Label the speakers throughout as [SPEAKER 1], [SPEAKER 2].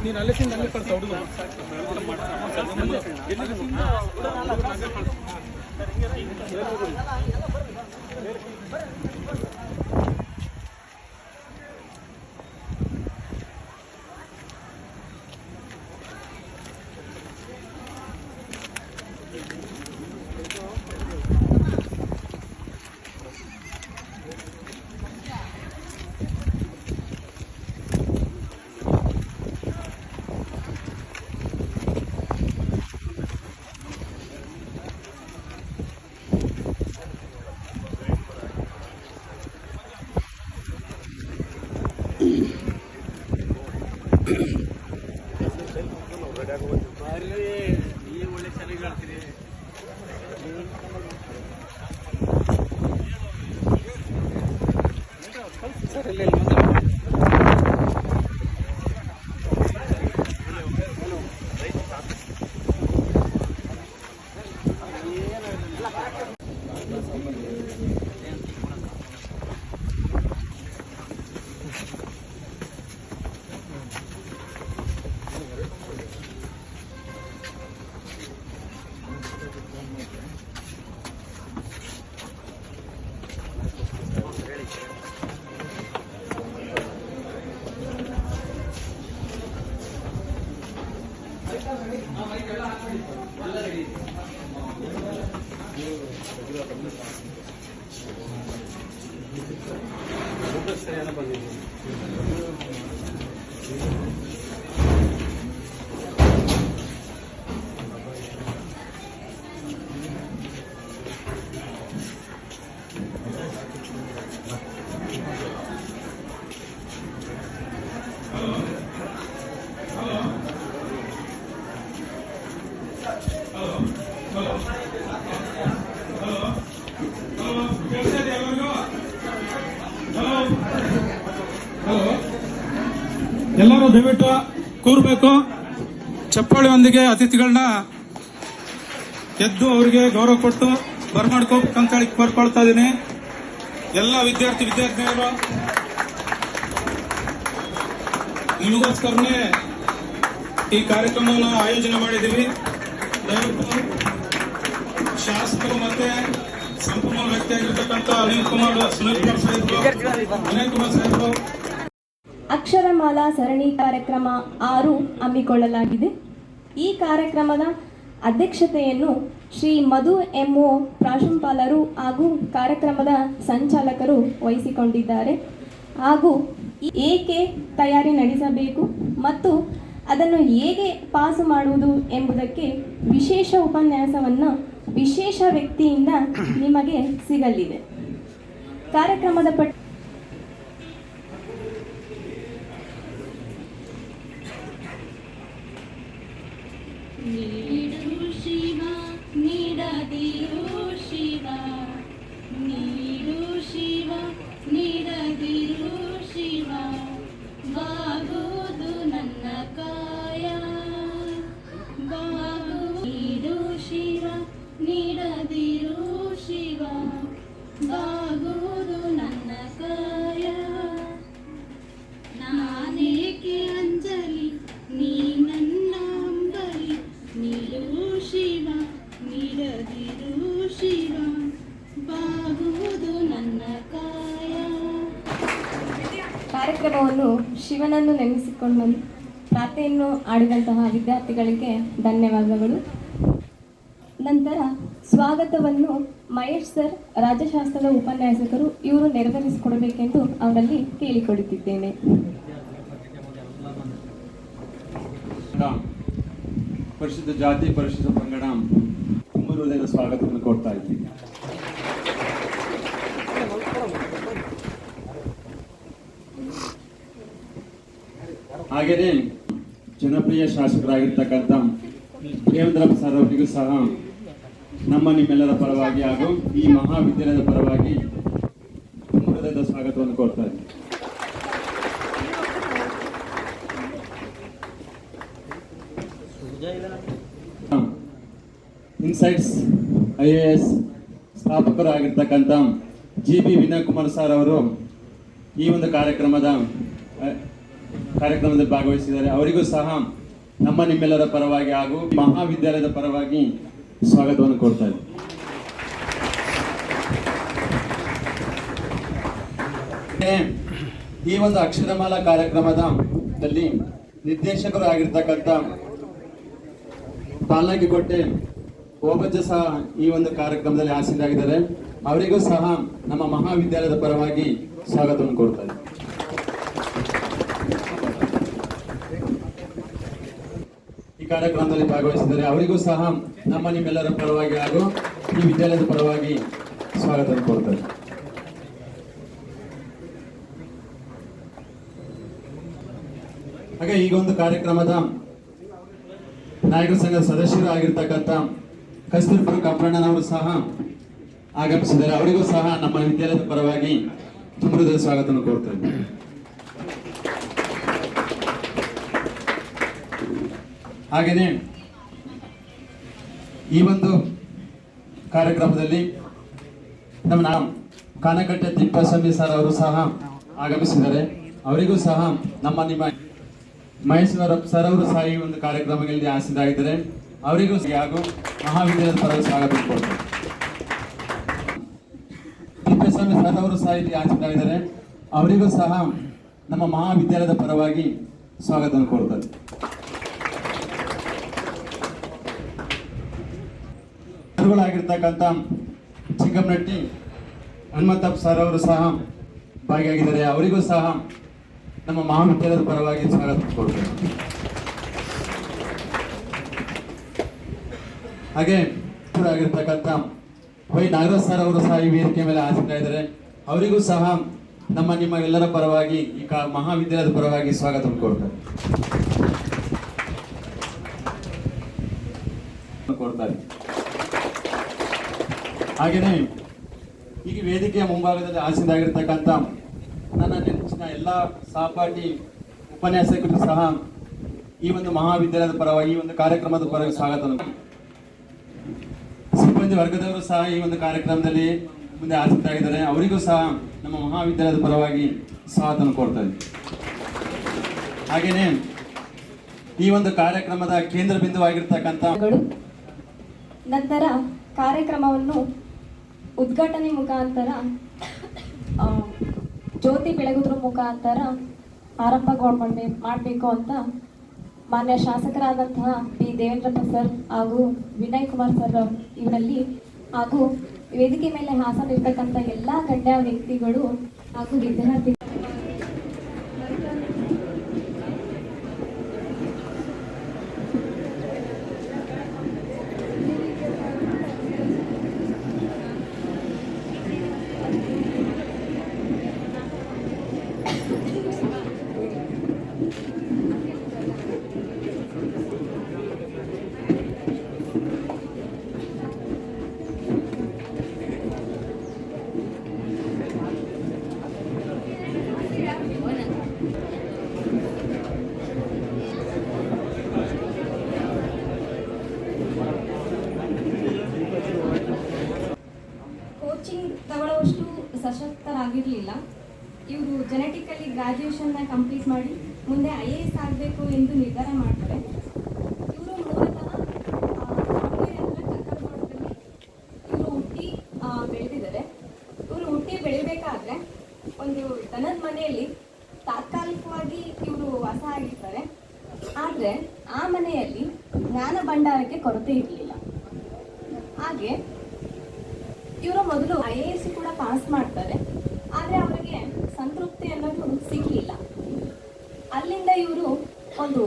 [SPEAKER 1] ನೀನು ಅಲ್ಲಿಂದ ಅಲ್ಲಿ ಕಳ್ಸ ಹುಡುಗ ಎಲ್ಲರೂ ದಯವಿಟ್ಟು ಕೂರಬೇಕು. ಚಪ್ಪಾಳೆಯೊಂದಿಗೆ ಅತಿಥಿಗಳನ್ನ ಎದ್ದು ಅವರಿಗೆ ಗೌರವ ಕೊಟ್ಟು ಬರಮಾಡ್ಕೋಬೇಕಂತ ಹೇಳಿ ಕೋರ್ಕೊಳ್ತಾ ಇದ್ದೀನಿ. ಎಲ್ಲ ವಿದ್ಯಾರ್ಥಿನಿಯರು ನಿಮಗೋಸ್ಕರನೇ ಈ ಕಾರ್ಯಕ್ರಮವನ್ನು ಆಯೋಜನೆ ಮಾಡಿದ್ದೀವಿ. ದಯವಿಟ್ಟು ಶಾಸಕರು ಮತ್ತೆ ಸಂಪೂರ್ಣ ವ್ಯಕ್ತಿಯಾಗಿರ್ತಕ್ಕಂಥ ಅನಿಲ್ ಕುಮಾರ್ ಸಾಹೇಬರು
[SPEAKER 2] ಅಕ್ಷರಮಾಲಾ ಸರಣಿ ಕಾರ್ಯಕ್ರಮ 6 ಹಮ್ಮಿಕೊಳ್ಳಲಾಗಿದೆ. ಈ ಕಾರ್ಯಕ್ರಮದ ಅಧ್ಯಕ್ಷತೆಯನ್ನು ಶ್ರೀ ಮಧು ಎಂಒ ಪ್ರಾಂಶುಪಾಲರು ಹಾಗೂ ಕಾರ್ಯಕ್ರಮದ ಸಂಚಾಲಕರು ವಹಿಸಿಕೊಂಡಿದ್ದಾರೆ. ಹಾಗೂ ಏಕೆ ತಯಾರಿ ನಡೆಸಬೇಕು ಮತ್ತು ಅದನ್ನು ಹೇಗೆ ಪಾಸು ಮಾಡುವುದು ಎಂಬುದಕ್ಕೆ ವಿಶೇಷ ಉಪನ್ಯಾಸವನ್ನು ವಿಶೇಷ ವ್ಯಕ್ತಿಯಿಂದ ನಿಮಗೆ ಸಿಗಲಿದೆ. ಕಾರ್ಯಕ್ರಮದ
[SPEAKER 3] ನೀಡು ಶಿವ ನೀಡದಿರು ಶಿವ ನೀಡು ಶಿವ ನೀಡದಿರು ಶಿವ ಬಾಗುವುದು ನನ್ನ ಕಾಯ ಬಾಗು ನೀಡು ಶಿವ ನೀಡದಿರು ಶಿವ ಬಾಗುವುದು ನನ್ನ ಕಾಯ ನಾನೇಕೆ ಅಂಜಲಿ ನೀ ನನ್ನ ಅಂಬಲಿ ನೀಡು ಶಿವ ನೀಡದಿರು ಶಿವ ಬಾಗುವುದು ನನ್ನ ಕಾಯ.
[SPEAKER 2] ಕಾರ್ಯಕ್ರಮವನ್ನು ಶಿವನನ್ನು ನೆನೆಸಿಕೊಂಡು ಪ್ರಾರ್ಥನೆಯನ್ನು ಆಡಿದಂತಹ ವಿದ್ಯಾರ್ಥಿಗಳಿಗೆ ಧನ್ಯವಾದಗಳು. ನಂತರ ಸ್ವಾಗತವನ್ನು ಮಹೇಶ್ ಸರ್, ರಾಜ್ಯಶಾಸ್ತ್ರದ ಉಪನ್ಯಾಸಕರು, ಇವರು ನೆರವೇರಿಸಿಕೊಡಬೇಕೆಂದು ಅವರಲ್ಲಿ ಕೇಳಿಕೊಳ್ಳುತ್ತಿದ್ದೇನೆ.
[SPEAKER 4] ಪರಿಶುದ್ಧ ಜಾತಿ ಪರಿಶುದ್ಧ ಪಂಗಡ ತುಂಬ ಹೃದಯದ ಸ್ವಾಗತವನ್ನು ಕೊಡ್ತಾ ಇದ್ದೀನಿ. ಹಾಗೆಯೇ ಜನಪ್ರಿಯ ಶಾಸಕರಾಗಿರ್ತಕ್ಕಂಥ ದೇವೇಂದ್ರಪ್ಪ ಸರ್ ಅವರಿಗೂ ಸಹ ನಮ್ಮ ನಿಮ್ಮೆಲ್ಲರ ಪರವಾಗಿ ಹಾಗೂ ಈ ಮಹಾವಿದ್ಯಾಲಯದ ಪರವಾಗಿ ತುಂಬ ಹೃದಯದ ಸ್ವಾಗತವನ್ನು ಕೊಡ್ತಾ ಇದ್ದೀನಿ. ಇನ್ಸೈಟ್ಸ್ IAS ಸ್ಥಾಪಕರು ಆಗಿರ್ತಕ್ಕಂಥ GB ವಿನಯ್ ಕುಮಾರ್ ಸರ್ ಅವರು ಈ ಒಂದು ಕಾರ್ಯಕ್ರಮದಲ್ಲಿ ಭಾಗವಹಿಸಿದ್ದಾರೆ. ಅವರಿಗೂ ಸಹ ನಮ್ಮ ನಿಮ್ಮೆಲ್ಲರ ಪರವಾಗಿ ಹಾಗೂ ಮಹಾವಿದ್ಯಾಲಯದ ಪರವಾಗಿ ಸ್ವಾಗತವನ್ನು ಕೊಡ್ತಾ ಇದ್ದೀವಿ. ಈ ಒಂದು ಅಕ್ಷರಮಾಲಾ ಕಾರ್ಯಕ್ರಮದಲ್ಲಿ ನಿರ್ದೇಶಕರು ಆಗಿರ್ತಕ್ಕಂಥ ಪಾಲ್ನಾಗಿಕೋಟೆ ಓಬಜ್ಜ ಸಹ ಈ ಒಂದು ಕಾರ್ಯಕ್ರಮದಲ್ಲಿ ಆಸೀನರಾಗಿದ್ದಾರೆ. ಅವರಿಗೂ ಸಹ ನಮ್ಮ ಮಹಾವಿದ್ಯಾಲಯದ ಪರವಾಗಿ ಸ್ವಾಗತವನ್ನು ಕೊಡ್ತಾ ಇದ್ದೀವಿ. ಈ ಕಾರ್ಯಕ್ರಮದಲ್ಲಿ ಭಾಗವಹಿಸಿದ್ದಾರೆ. ಅವರಿಗೂ ಸಹ ನಮ್ಮ ನಿಮ್ಮೆಲ್ಲರ ಪರವಾಗಿ ಹಾಗೂ ಈ ವಿದ್ಯಾಲಯದ ಪರವಾಗಿ ಸ್ವಾಗತವನ್ನು ಕೊಡ್ತಾರೆ. ಹಾಗೆ ಈಗ ಒಂದು ಕಾರ್ಯಕ್ರಮದ ನಾಯಕರ ಸಂಘದ ಸದಸ್ಯರು ಆಗಿರ್ತಕ್ಕಂಥ ಕಸ್ತೂರ್ಪುರ ಕಪ್ಪಣ್ಣನವರು ಸಹ ಆಗಮಿಸಿದ್ದಾರೆ. ಅವರಿಗೂ ಸಹ ನಮ್ಮ ವಿದ್ಯಾಲಯದ ಪರವಾಗಿ ತುಂಬ ಹೃದಯದ ಸ್ವಾಗತವನ್ನು ಕೋರ್ತಾ ಇದ್ದಾರೆ. ಹಾಗೆಯೇ ಈ ಒಂದು ಕಾರ್ಯಕ್ರಮದಲ್ಲಿ ನಮ್ಮ ಕಾನಕಟ್ಟೆ ತಿಪ್ಪಸ್ವಾಮಿ ಸರ್ ಅವರು ಸಹ ಆಗಮಿಸಿದ್ದಾರೆ. ಅವರಿಗೂ ಸಹ ನಮ್ಮ ನಿಮ್ಮ ಮಹೇಶ್ವರ ಸರ್ ಅವರು ಸಹ ಈ ಒಂದು ಕಾರ್ಯಕ್ರಮಗಳಲ್ಲಿ ಆಸೀನರಾಗಿದ್ದಾರೆ. ಅವರಿಗೂ ಹಾಗೂ ಮಹಾವಿದ್ಯಾಲಯದ ಪರವಾಗಿ ಸ್ವಾಗತ ಕೊಡ್ತಾರೆ. ತಿಪ್ಪಸ್ವಾಮಿ ಸರ್ ಅವರು ಸಹ ಇಲ್ಲಿ ಆಸೀನರಾಗಿದ್ದಾರೆ. ಅವರಿಗೂ ಸಹ ನಮ್ಮ ಮಹಾವಿದ್ಯಾಲಯದ ಪರವಾಗಿ ಸ್ವಾಗತವನ್ನು ಕೊಡ್ತಾರೆ. ಆಗಿರ್ತಕ್ಕಂಥ ಚಿಕ್ಕಮ್ಮನಟ್ಟಿ ಹನುಮಂತಪ್ಪ ಸರ್ ಅವರು ಸಹ ಭಾಗಿಯಾಗಿದ್ದಾರೆ. ಅವರಿಗೂ ಸಹ ನಮ್ಮ ಮಹಾವಿದ್ಯಾಲಯದ ಪರವಾಗಿ ಸ್ವಾಗತ ಕೊಡ್ತೇವೆ. ಹಾಗೆ ಆಗಿರ್ತಕ್ಕಂಥ ವೈ ನಾಗರಾಜ್ ಸರ್ ಅವರು ಸಹ ಈ ವೇದಿಕೆ ಮೇಲೆ ಆಸೀನರಾಗಿದ್ದಾರೆ. ಅವರಿಗೂ ಸಹ ನಮ್ಮ ನಿಮ್ಮ ಎಲ್ಲರ ಪರವಾಗಿ ಈ ಮಹಾವಿದ್ಯಾಲಯದ ಪರವಾಗಿ ಸ್ವಾಗತ ಕೊಡ್ತಾರೆ. ಹಾಗೆಯೇ ಈಗ ವೇದಿಕೆಯ ಮುಂಭಾಗದಲ್ಲಿ ಆಸೀನರಾಗಿರ್ತಕ್ಕಂಥ ನನ್ನ ನೆಚ್ಚಿನ ಎಲ್ಲ ಸಹಪಾಠಿ ಉಪನ್ಯಾಸಕರು ಸಹ ಈ ಒಂದು ಮಹಾವಿದ್ಯಾಲಯದ ಪರವಾಗಿ ಈ ಒಂದು ಕಾರ್ಯಕ್ರಮದ ಪರವಾಗಿ ಸ್ವಾಗತ. ಸಿಬ್ಬಂದಿ ವರ್ಗದವರು ಸಹ ಈ ಒಂದು ಕಾರ್ಯಕ್ರಮದಲ್ಲಿ ಮುಂದೆ ಆಸಕ್ತರಾಗಿದ್ದಾರೆ. ಅವರಿಗೂ ಸಹ ನಮ್ಮ ಮಹಾವಿದ್ಯಾಲಯದ ಪರವಾಗಿ ಸ್ವಾಗತ ಕೊಡ್ತಾ ಇದ್ದೀವಿ. ಹಾಗೆಯೇ ಈ ಒಂದು ಕಾರ್ಯಕ್ರಮದ ಕೇಂದ್ರ ಬಿಂದುವಾಗಿರ್ತಕ್ಕಂಥ
[SPEAKER 2] ನಂತರ ಕಾರ್ಯಕ್ರಮವನ್ನು ಉದ್ಘಾಟನೆ ಮುಖಾಂತರ ಜ್ಯೋತಿ ಬೆಳಗುದ್ರ ಮುಖಾಂತರ ಆರಂಭ ಮಾಡಬೇಕು ಅಂತ ಮಾನ್ಯ ಶಾಸಕರಾದಂತಹ ಪಿ ದೇವೇಂದ್ರಪ್ಪ ಸರ್ ಹಾಗೂ ವಿನಯ್ ಕುಮಾರ್ ಸರ್ ಇವರಲ್ಲಿ ಹಾಗೂ ವೇದಿಕೆ ಮೇಲೆ ಹಾಸನಿರ್ತಕ್ಕಂಥ ಎಲ್ಲ ಗಣ್ಯ ವ್ಯಕ್ತಿಗಳು ಹಾಗೂ ವಿದ್ಯಾರ್ಥಿ ಜೆನೆಟಿಕಲಿ ಗ್ರಾಜ್ಯುಯೇಷನ್ನ ಕಂಪ್ಲೀಟ್ ಮಾಡಿ ಮುಂದೆ IAS ಆಗಬೇಕು ಎಂದು ನಿರ್ಧಾರ ಮಾಡ್ತಾರೆ. ಇವರು ಮೂಲತಃ ದಾವಣಗೆರೆ ಹತ್ರ ಕಕ್ಕರಗೋಡದಲ್ಲಿ ಇವರು ಹುಟ್ಟಿ ಬೆಳೆದಿದ್ದಾರೆ. ಇವರು ಹುಟ್ಟಿ ಬೆಳಿಬೇಕಾದ್ರೆ ಒಂದು ದನದ ಮನೆಯಲ್ಲಿ ತಾತ್ಕಾಲಿಕವಾಗಿ ಇವರು ವಾಸ ಆಗಿರ್ತಾರೆ. ಆದರೆ ಆ ಮನೆಯಲ್ಲಿ ಜ್ಞಾನ ಭಂಡಾರಕ್ಕೆ ಕೊರತೆ ಇರಲಿಲ್ಲ. ಹಾಗೆ ಇವರು ಮೊದಲು IAS ಕೂಡ ಪಾಸ್ ಮಾಡ್ತಾರೆ. ಆದರೆ ಅವರಿಗೆ ಸಂತೃಪ್ತಿ ಅನ್ನೋದು ಸಿಗಲಿಲ್ಲ. ಅಲ್ಲಿಂದ ಇವರು ಒಂದು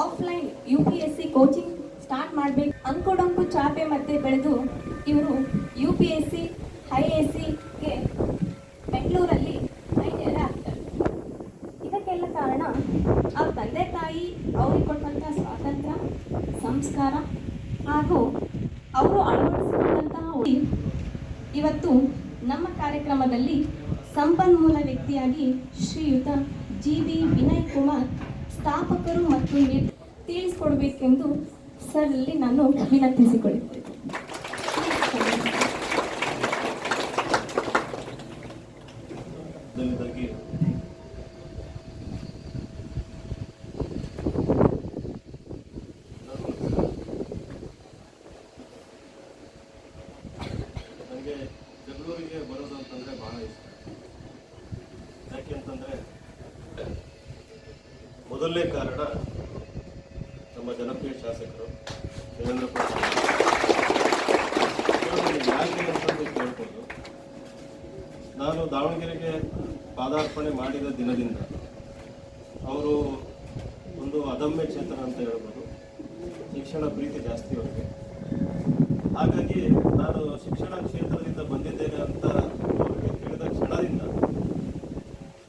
[SPEAKER 2] ಆಫ್ಲೈನ್ UPSC ಕೋಚಿಂಗ್ ಸ್ಟಾರ್ಟ್ ಮಾಡಬೇಕು ಅಂಕುಡೊಂಕು ಚಾಪೆ ಮಧ್ಯೆ ಬೆಳೆದು ಇವರು UPSC IASಗೆ ಬೆಂಗಳೂರಲ್ಲಿ ಐಡಿಯರ್ ಆಗ್ತಾರೆ. ಇದಕ್ಕೆಲ್ಲ ಕಾರಣ ಅವ್ರ ತಂದೆ ತಾಯಿ ಅವ್ರಿಗೆ ಕೊಟ್ಟಂಥ ಸ್ವಾತಂತ್ರ್ಯ, ಸಂಸ್ಕಾರ ಹಾಗೂ ಅವರು ಅಳವಡಿಸಿಕೊಂಡಂತಹ ಇವತ್ತು ನಮ್ಮ ಕಾರ್ಯಕ್ರಮದಲ್ಲಿ ಸಂಪನ್ಮೂಲ ವ್ಯಕ್ತಿಯಾಗಿ ಶ್ರೀಯುತ GB ವಿನಯ್ ಕುಮಾರ್ ಸ್ಥಾಪಕರು ಮತ್ತು ತಿಳಿಸಿಕೊಡಬೇಕೆಂದು ಸರ್ ಅಲ್ಲಿ ನಾನು ವಿನಂತಿಸಿಕೊಳ್ಳುತ್ತೇನೆ.
[SPEAKER 5] ನನಗೆ ಬೆಂಗಳೂರಿಗೆ ಬರೋದು ಅಂತಂದರೆ ಭಾಳ ಇಷ್ಟ. ಯಾಕೆ ಅಂತಂದರೆ ಮೊದಲನೇ ಕಾರಣ ನಮ್ಮ ಜನಪ್ರಿಯ ಶಾಸಕರು ದೇವೇಂದ್ರ ಫಡ್ನವೀಸ್. ಯಾಕೆ ಅಂತಂದು ಕೇಳ್ಬೋದು. ನಾನು ದಾವಣಗೆರೆಗೆ ಪಾದಾರ್ಪಣೆ ಮಾಡಿದ ದಿನದಿಂದ ಅವರು ಒಂದು ಅದಮ್ಯ ಚೇತನ ಅಂತ ಹೇಳ್ಬೋದು. ಶಿಕ್ಷಣ ಪ್ರೀತಿ ಜಾಸ್ತಿ ಅವರಿಗೆ. ಹಾಗಾಗಿ ನಾನು ಶಿಕ್ಷಣ ಕ್ಷೇತ್ರದಿಂದ ಬಂದಿದ್ದೇನೆ ಅಂತ ಅವರಿಗೆ ತಿಳಿದ ಕ್ಷಣದಿಂದ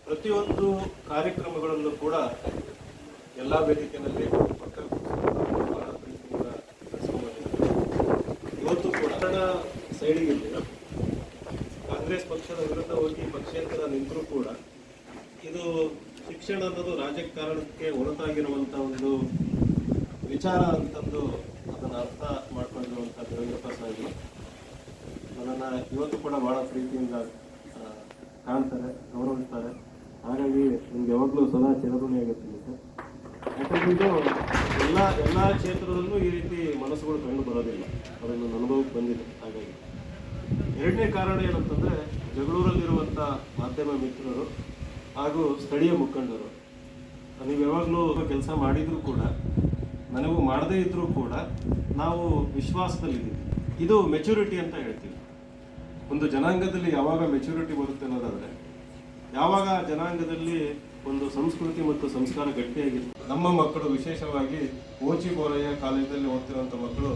[SPEAKER 5] ಪ್ರತಿಯೊಂದು ಕಾರ್ಯಕ್ರಮಗಳನ್ನು ಕೂಡ ಎಲ್ಲ ವೇದಿಕೆಯಲ್ಲಿ ಪಕ್ಕ ಬಹಳ ಪ್ರೀತಿಯಿಂದ ನಡೆಸ್ಕೊಂಡ್ಬಂದಿದ್ದಾರೆ. ಇವತ್ತು ಕೂಡ ಸೈಡಿಗಿಲ್ಲ, ಕಾಂಗ್ರೆಸ್ ಪಕ್ಷದ ವಿರುದ್ಧ ಹೋಗಿ ಪಕ್ಷೇತರ ನಿಂತರೂ ಕೂಡ ಇದು ಶಿಕ್ಷಣ ಅನ್ನೋದು ರಾಜಕಾರಣಕ್ಕೆ ಹೊರತಾಗಿರುವಂಥ ಒಂದು ವಿಚಾರ ಅಂತಂದು ಅದನ್ನು ಅರ್ಥ ಮಾಡ್ಕೊಂಡಿರುವಂಥ ದೇವೇಂದ್ರ ಪ್ರಸಾದ್ ನನ್ನನ್ನು ಇವತ್ತು ಕೂಡ ಭಾಳ ಪ್ರೀತಿಯಿಂದ ಕಾಣ್ತಾರೆ, ಗೌರವಿಸ್ತಾರೆ. ಹಾಗಾಗಿ ನಿಮ್ಗೆ ಯಾವಾಗಲೂ ಸದಾ ಚಿರಋಣಿಯಾಗಿರ್ತೀನಿ ಸರ್. ಯಾಕಂದ್ರೆ ಇದು ಎಲ್ಲ ಕ್ಷೇತ್ರದಲ್ಲೂ ಈ ರೀತಿ ಮನಸ್ಸುಗಳು ಕಂಡು ಬರೋದಿಲ್ಲ, ಅದನ್ನು ನನ್ನ ಅನುಭವಕ್ಕೆ ಬಂದಿದೆ. ಹಾಗಾಗಿ ಎರಡನೇ ಕಾರಣ ಏನಂತಂದರೆ ಜಗಳೂರಲ್ಲಿರುವಂಥ ಮಾಧ್ಯಮ ಮಿತ್ರರು ಹಾಗೂ ಸ್ಥಳೀಯ ಮುಖಂಡರು. ನೀವು ಯಾವಾಗಲೂ ಕೆಲಸ ಮಾಡಿದರೂ ಕೂಡ ನನಗೂ ಮಾಡದೇ ಇದ್ದರೂ ಕೂಡ ನಾವು ವಿಶ್ವಾಸದಲ್ಲಿದ್ದೀವಿ. ಇದು ಮೆಚುರಿಟಿ ಅಂತ ಹೇಳ್ತೀವಿ. ಒಂದು ಜನಾಂಗದಲ್ಲಿ ಯಾವಾಗ ಮೆಚುರಿಟಿ ಬರುತ್ತೆ ಅನ್ನೋದಾದರೆ ಯಾವಾಗ ಜನಾಂಗದಲ್ಲಿ ಒಂದು ಸಂಸ್ಕೃತಿ ಮತ್ತು ಸಂಸ್ಕಾರ ಗಟ್ಟಿಯಾಗಿದೆ. ನಮ್ಮ ಮಕ್ಕಳು ವಿಶೇಷವಾಗಿ ಓಚಿ ಬೋರಯ್ಯ ಕಾಲೇಜಲ್ಲಿ ಓದ್ತಿರುವಂಥ ಮಕ್ಕಳು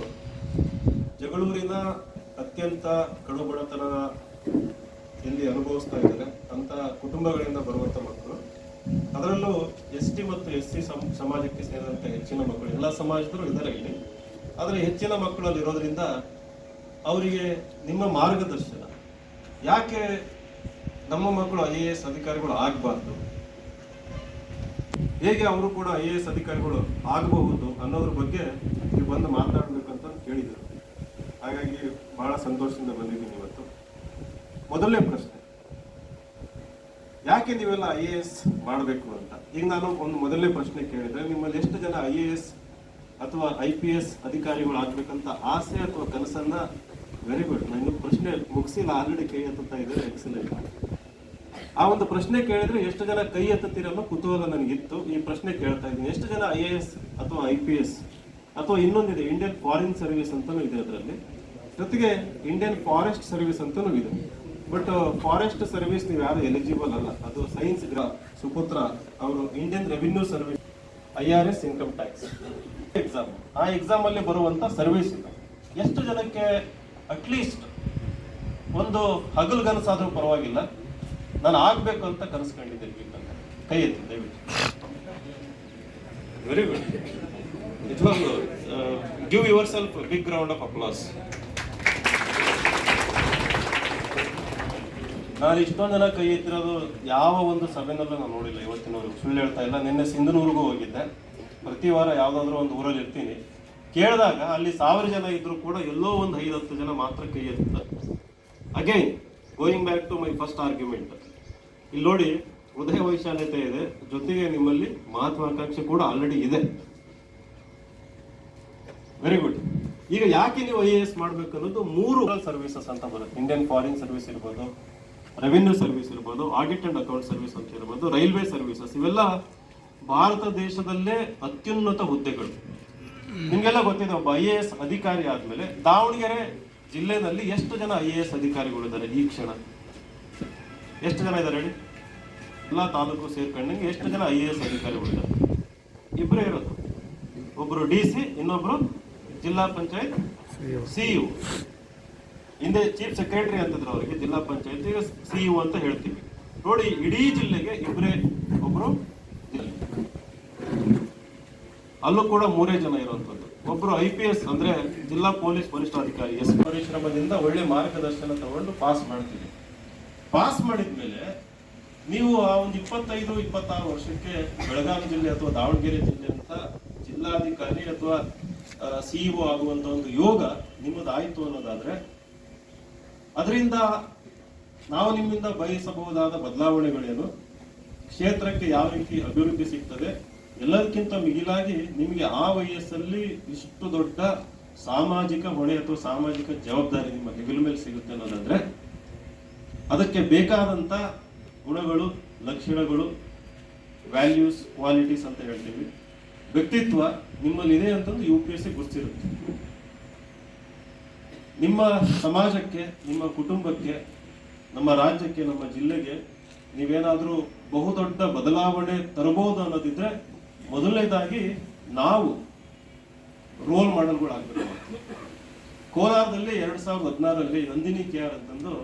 [SPEAKER 5] ಜಗಳೂರಿನ ಅತ್ಯಂತ ಕಡುಬಡತನ ಎಲ್ಲಿ ಅನುಭವಿಸ್ತಾ ಇದ್ದಾರೆ ಅಂಥ ಕುಟುಂಬಗಳಿಂದ ಬರುವಂಥ ಮಕ್ಕಳು. ಅದರಲ್ಲೂ ST ಮತ್ತು SC ಸಮಾಜಕ್ಕೆ ಸೇರಿದಂಥ ಹೆಚ್ಚಿನ ಮಕ್ಕಳು, ಎಲ್ಲ ಸಮಾಜದವರು ಇದ್ದಾರೆ ಇಲ್ಲಿ. ಆದರೆ ಹೆಚ್ಚಿನ ಮಕ್ಕಳಲ್ಲಿ ಇರೋದ್ರಿಂದ ಅವರಿಗೆ ನಿಮ್ಮ ಮಾರ್ಗದರ್ಶನ, ಯಾಕೆ ನಮ್ಮ ಮಕ್ಕಳು IAS ಅಧಿಕಾರಿಗಳು ಆಗಬಾರ್ದು, ಹೇಗೆ ಅವರು ಕೂಡ IAS ಅಧಿಕಾರಿಗಳು ಆಗಬಹುದು ಅನ್ನೋದ್ರ ಬಗ್ಗೆ ನೀವು ಬಂದು ಮಾತನಾಡಬೇಕಂತ ಕೇಳಿದರು. ಹಾಗಾಗಿ ಬಹಳ ಸಂತೋಷದಿಂದ ಬಂದಿದ್ದೀನಿ ಇವತ್ತು. ಮೊದಲನೇ ಪ್ರಶ್ನೆ, ಯಾಕೆ ನೀವೆಲ್ಲ IAS ಮಾಡಬೇಕು ಅಂತ. ಈಗ ನಾನು ಒಂದು ಮೊದಲನೇ ಪ್ರಶ್ನೆ ಕೇಳಿದ್ರೆ, ನಿಮ್ಮಲ್ಲಿ ಎಷ್ಟು ಜನ IAS ಅಥವಾ IPS ಅಧಿಕಾರಿಗಳು ಆಗ್ಬೇಕಂತ ಆಸೆ ಅಥವಾ ಕನಸನ್ನ? Very good. ನಾನು ಇನ್ನು ಪ್ರಶ್ನೆ ಮುಗಿಸಿಲ್ಲ, ಆಲ್ರೆಡಿ ಕೈ ಎತ್ತುತ್ತಾ ಇದ್ದಾರೆ. ಎಕ್ಸಲೆಂಟ್. ಆ ಒಂದು ಪ್ರಶ್ನೆ ಕೇಳಿದ್ರೆ ಎಷ್ಟು ಜನ ಕೈ ಎತ್ತುತ್ತೀರನ್ನೋ ಕುತೂಹಲ ನನಗಿತ್ತು. ಈ ಪ್ರಶ್ನೆ ಕೇಳ್ತಾ ಇದ್ದೀನಿ, ಎಷ್ಟು ಜನ IAS ಅಥವಾ IPS ಅಥವಾ ಇನ್ನೊಂದಿದೆ ಇಂಡಿಯನ್ ಫಾರಿನ್ ಸರ್ವಿಸ್ ಅಂತಲೂ ಇದೆ, ಅದರಲ್ಲಿ ಜೊತೆಗೆ ಇಂಡಿಯನ್ ಫಾರೆಸ್ಟ್ ಸರ್ವಿಸ್ ಅಂತಲೂ ಇದೆ. ಬಟ್ ಫಾರೆಸ್ಟ್ ಸರ್ವಿಸ್ ನೀವು ಯಾರು ಎಲಿಜಿಬಲ್ ಅಲ್ಲ, ಅದು ಸೈನ್ಸ್ ಸುಪುತ್ರ ಅವರು Indian revenue service IRS income tax exam. ಆ ಎಕ್ಸಾಮ್ ಅಲ್ಲಿ ಬರುವಂತ ಸರ್ವಿಸ್ ಇದೆ. ಎಷ್ಟು ಜನಕ್ಕೆ ಅಟ್ಲೀಸ್ಟ್ ಒಂದು ಹಗಲು ಕನಸಾದ್ರೂ ಪರವಾಗಿಲ್ಲ ನಾನು ಆಗ್ಬೇಕು ಅಂತ ಕನಸು ಕಂಡಿದ್ದೇನೆ? ಕೈ ಎತ್ತಿ ದಯವಿಟ್ಟು. Very good. ನಿಜವಾಗ್ಲೂ give yourself big round of applause. ನಾನು ಇಷ್ಟೊಂದು ಜನ ಕೈ ಎತ್ತಿರೋದು ಯಾವ ಒಂದು ಸಭೆನಲ್ಲೂ ನಾನು ನೋಡಿಲ್ಲ ಇವತ್ತಿನವರೆಗೂ. ಸುಳ್ಳು ಹೇಳ್ತಾ ಇಲ್ಲ. ನಿನ್ನೆ ಸಿಂಧನೂರಿಗೂ ಹೋಗಿದ್ದೆ. ಪ್ರತಿ ವಾರ ಯಾವುದಾದ್ರೂ ಒಂದು ಊರಲ್ಲಿ ಇರ್ತೀನಿ. ಕೇಳಿದಾಗ ಅಲ್ಲಿ 1000 ಜನ ಇದ್ರೂ ಕೂಡ ಎಲ್ಲೋ ಒಂದು 5-10 ಜನ ಮಾತ್ರ ಕೈ ಎತ್ತುತ್ತಾರೆ. Again going back to my first argument, ಇಲ್ಲಿ ನೋಡಿ ಹೃದಯ ವೈಶಾಲ್ಯತೆ ಇದೆ, ಜೊತೆಗೆ ನಿಮ್ಮಲ್ಲಿ ಮಹತ್ವಾಕಾಂಕ್ಷೆ ಕೂಡ ಆಲ್ರೆಡಿ ಇದೆ. Very good. ಈಗ ಯಾಕೆ ನೀವು IAS ಮಾಡ್ಬೇಕು ಅನ್ನೋದು 3 ಸರ್ವಿಸಸ್ ಅಂತ ಬರುತ್ತೆ. ಇಂಡಿಯನ್ ಫಾರಿನ್ ಸರ್ವಿಸ್ ಇರ್ಬೋದು, ರೆವಿನ್ಯೂ ಸರ್ವಿಸ್ ಇರ್ಬೋದು, ಆಡಿಟ್ ಅಂಡ್ ಅಕೌಂಟ್ ಸರ್ವಿಸ್ ಅಂತ ಇರ್ಬೋದು, ರೈಲ್ವೆ ಸರ್ವಿಸಸ್, ಇವೆಲ್ಲ ಭಾರತ ದೇಶದಲ್ಲೇ ಅತ್ಯುನ್ನತ ಹುದ್ದೆಗಳು. ನಿಮ್ಗೆಲ್ಲ ಗೊತ್ತಿದೆ, ಒಬ್ಬ IAS ಅಧಿಕಾರಿ ಆದ್ಮೇಲೆ ದಾವಣಗೆರೆ ಜಿಲ್ಲೆನಲ್ಲಿ ಎಷ್ಟು ಜನ IAS ಅಧಿಕಾರಿಗಳು ಇದ್ದಾರೆ ಈ ಕ್ಷಣ? ಎಷ್ಟು ಜನ ಇದ್ದಾರೆ ಹೇಳಿ? ಎಲ್ಲ ತಾಲೂಕು ಸೇರ್ಕೊಂಡಂಗೆ ಎಷ್ಟು ಜನ IAS ಅಧಿಕಾರಿಗಳು ಇದ್ದಾರೆ? ಇಬ್ಬರೇ ಇರೋದು. ಒಬ್ರು DC, ಇನ್ನೊಬ್ರು ಜಿಲ್ಲಾ ಪಂಚಾಯತ್ CEO. ಹಿಂದೆ ಚೀಫ್ ಸೆಕ್ರೆಟರಿ ಅಂತಿದ್ರು ಅವರಿಗೆ, ಜಿಲ್ಲಾ ಪಂಚಾಯತ್ ಈಗ CEO ಅಂತ ಹೇಳ್ತೀವಿ. ನೋಡಿ, ಇಡೀ ಜಿಲ್ಲೆಗೆ ಇಬ್ಬರೇ, ಒಬ್ರು ಅಲ್ಲೂ ಕೂಡ 3 ಜನ ಇರುವಂತದ್ದು. ಒಬ್ರು IPS ಅಂದ್ರೆ ಜಿಲ್ಲಾ ಪೊಲೀಸ್ ವರಿಷ್ಠಾಧಿಕಾರಿ. ಪರಿಶ್ರಮದಿಂದ ಒಳ್ಳೆ ಮಾರ್ಗದರ್ಶನ ತಗೊಂಡು ಪಾಸ್ ಮಾಡ್ತೀವಿ. ಪಾಸ್ ಮಾಡಿದ್ಮೇಲೆ ನೀವು ಆ ಒಂದು 25-26 ವರ್ಷಕ್ಕೆ ಬೆಳಗಾವಿ ಜಿಲ್ಲೆ ಅಥವಾ ದಾವಣಗೆರೆ ಜಿಲ್ಲೆ ಅಂತ ಜಿಲ್ಲಾಧಿಕಾರಿ ಅಥವಾ CEO ಆಗುವಂತ ಒಂದು ಯೋಗ ನಿಮ್ಮದಾಯ್ತು ಅನ್ನೋದಾದ್ರೆ, ಅದರಿಂದ ನಾವು ನಿಮ್ಮಿಂದ ಬಯಸಬಹುದಾದ ಬದಲಾವಣೆಗಳೇನು, ಕ್ಷೇತ್ರಕ್ಕೆ ಯಾವ ರೀತಿ ಅಭಿವೃದ್ಧಿ ಸಿಗ್ತದೆ, ಎಲ್ಲದಕ್ಕಿಂತ ಮಿಗಿಲಾಗಿ ನಿಮಗೆ ಆ ವಯಸ್ಸಲ್ಲಿ ಇಷ್ಟು ದೊಡ್ಡ ಸಾಮಾಜಿಕ ಹೊಣೆ ಅಥವಾ ಸಾಮಾಜಿಕ ಜವಾಬ್ದಾರಿ ನಿಮ್ಮ ಹೆಗಲ ಮೇಲೆ ಸಿಗುತ್ತೆ ಅನ್ನೋದಾದ್ರೆ, ಅದಕ್ಕೆ ಬೇಕಾದಂತ ಗುಣಗಳು, ಲಕ್ಷಣಗಳು, ವ್ಯಾಲ್ಯೂಸ್, ಕ್ವಾಲಿಟೀಸ್ ಅಂತ ಹೇಳ್ತೀವಿ, ವ್ಯಕ್ತಿತ್ವ ನಿಮ್ಮಲ್ಲಿ ಇದೆ ಅಂತಂದು UPSC ಗುರುತಿರುತ್ತೆ. ನಿಮ್ಮ ಸಮಾಜಕ್ಕೆ, ನಿಮ್ಮ ಕುಟುಂಬಕ್ಕೆ, ನಮ್ಮ ರಾಜ್ಯಕ್ಕೆ, ನಮ್ಮ ಜಿಲ್ಲೆಗೆ ನೀವೇನಾದ್ರೂ ಬಹುದೊಡ್ಡ ಬದಲಾವಣೆ ತರಬಹುದು ಅನ್ನೋದಿದ್ರೆ, ಮೊದಲನೇದಾಗಿ ನಾವು ರೋಲ್ ಮಾಡೆಲ್ಗಳಾಗಬೇಕು. ಕೋಲಾರದಲ್ಲಿ 2016ರಲ್ಲಿ ನಂದಿನಿ KR ಅಂತಂದು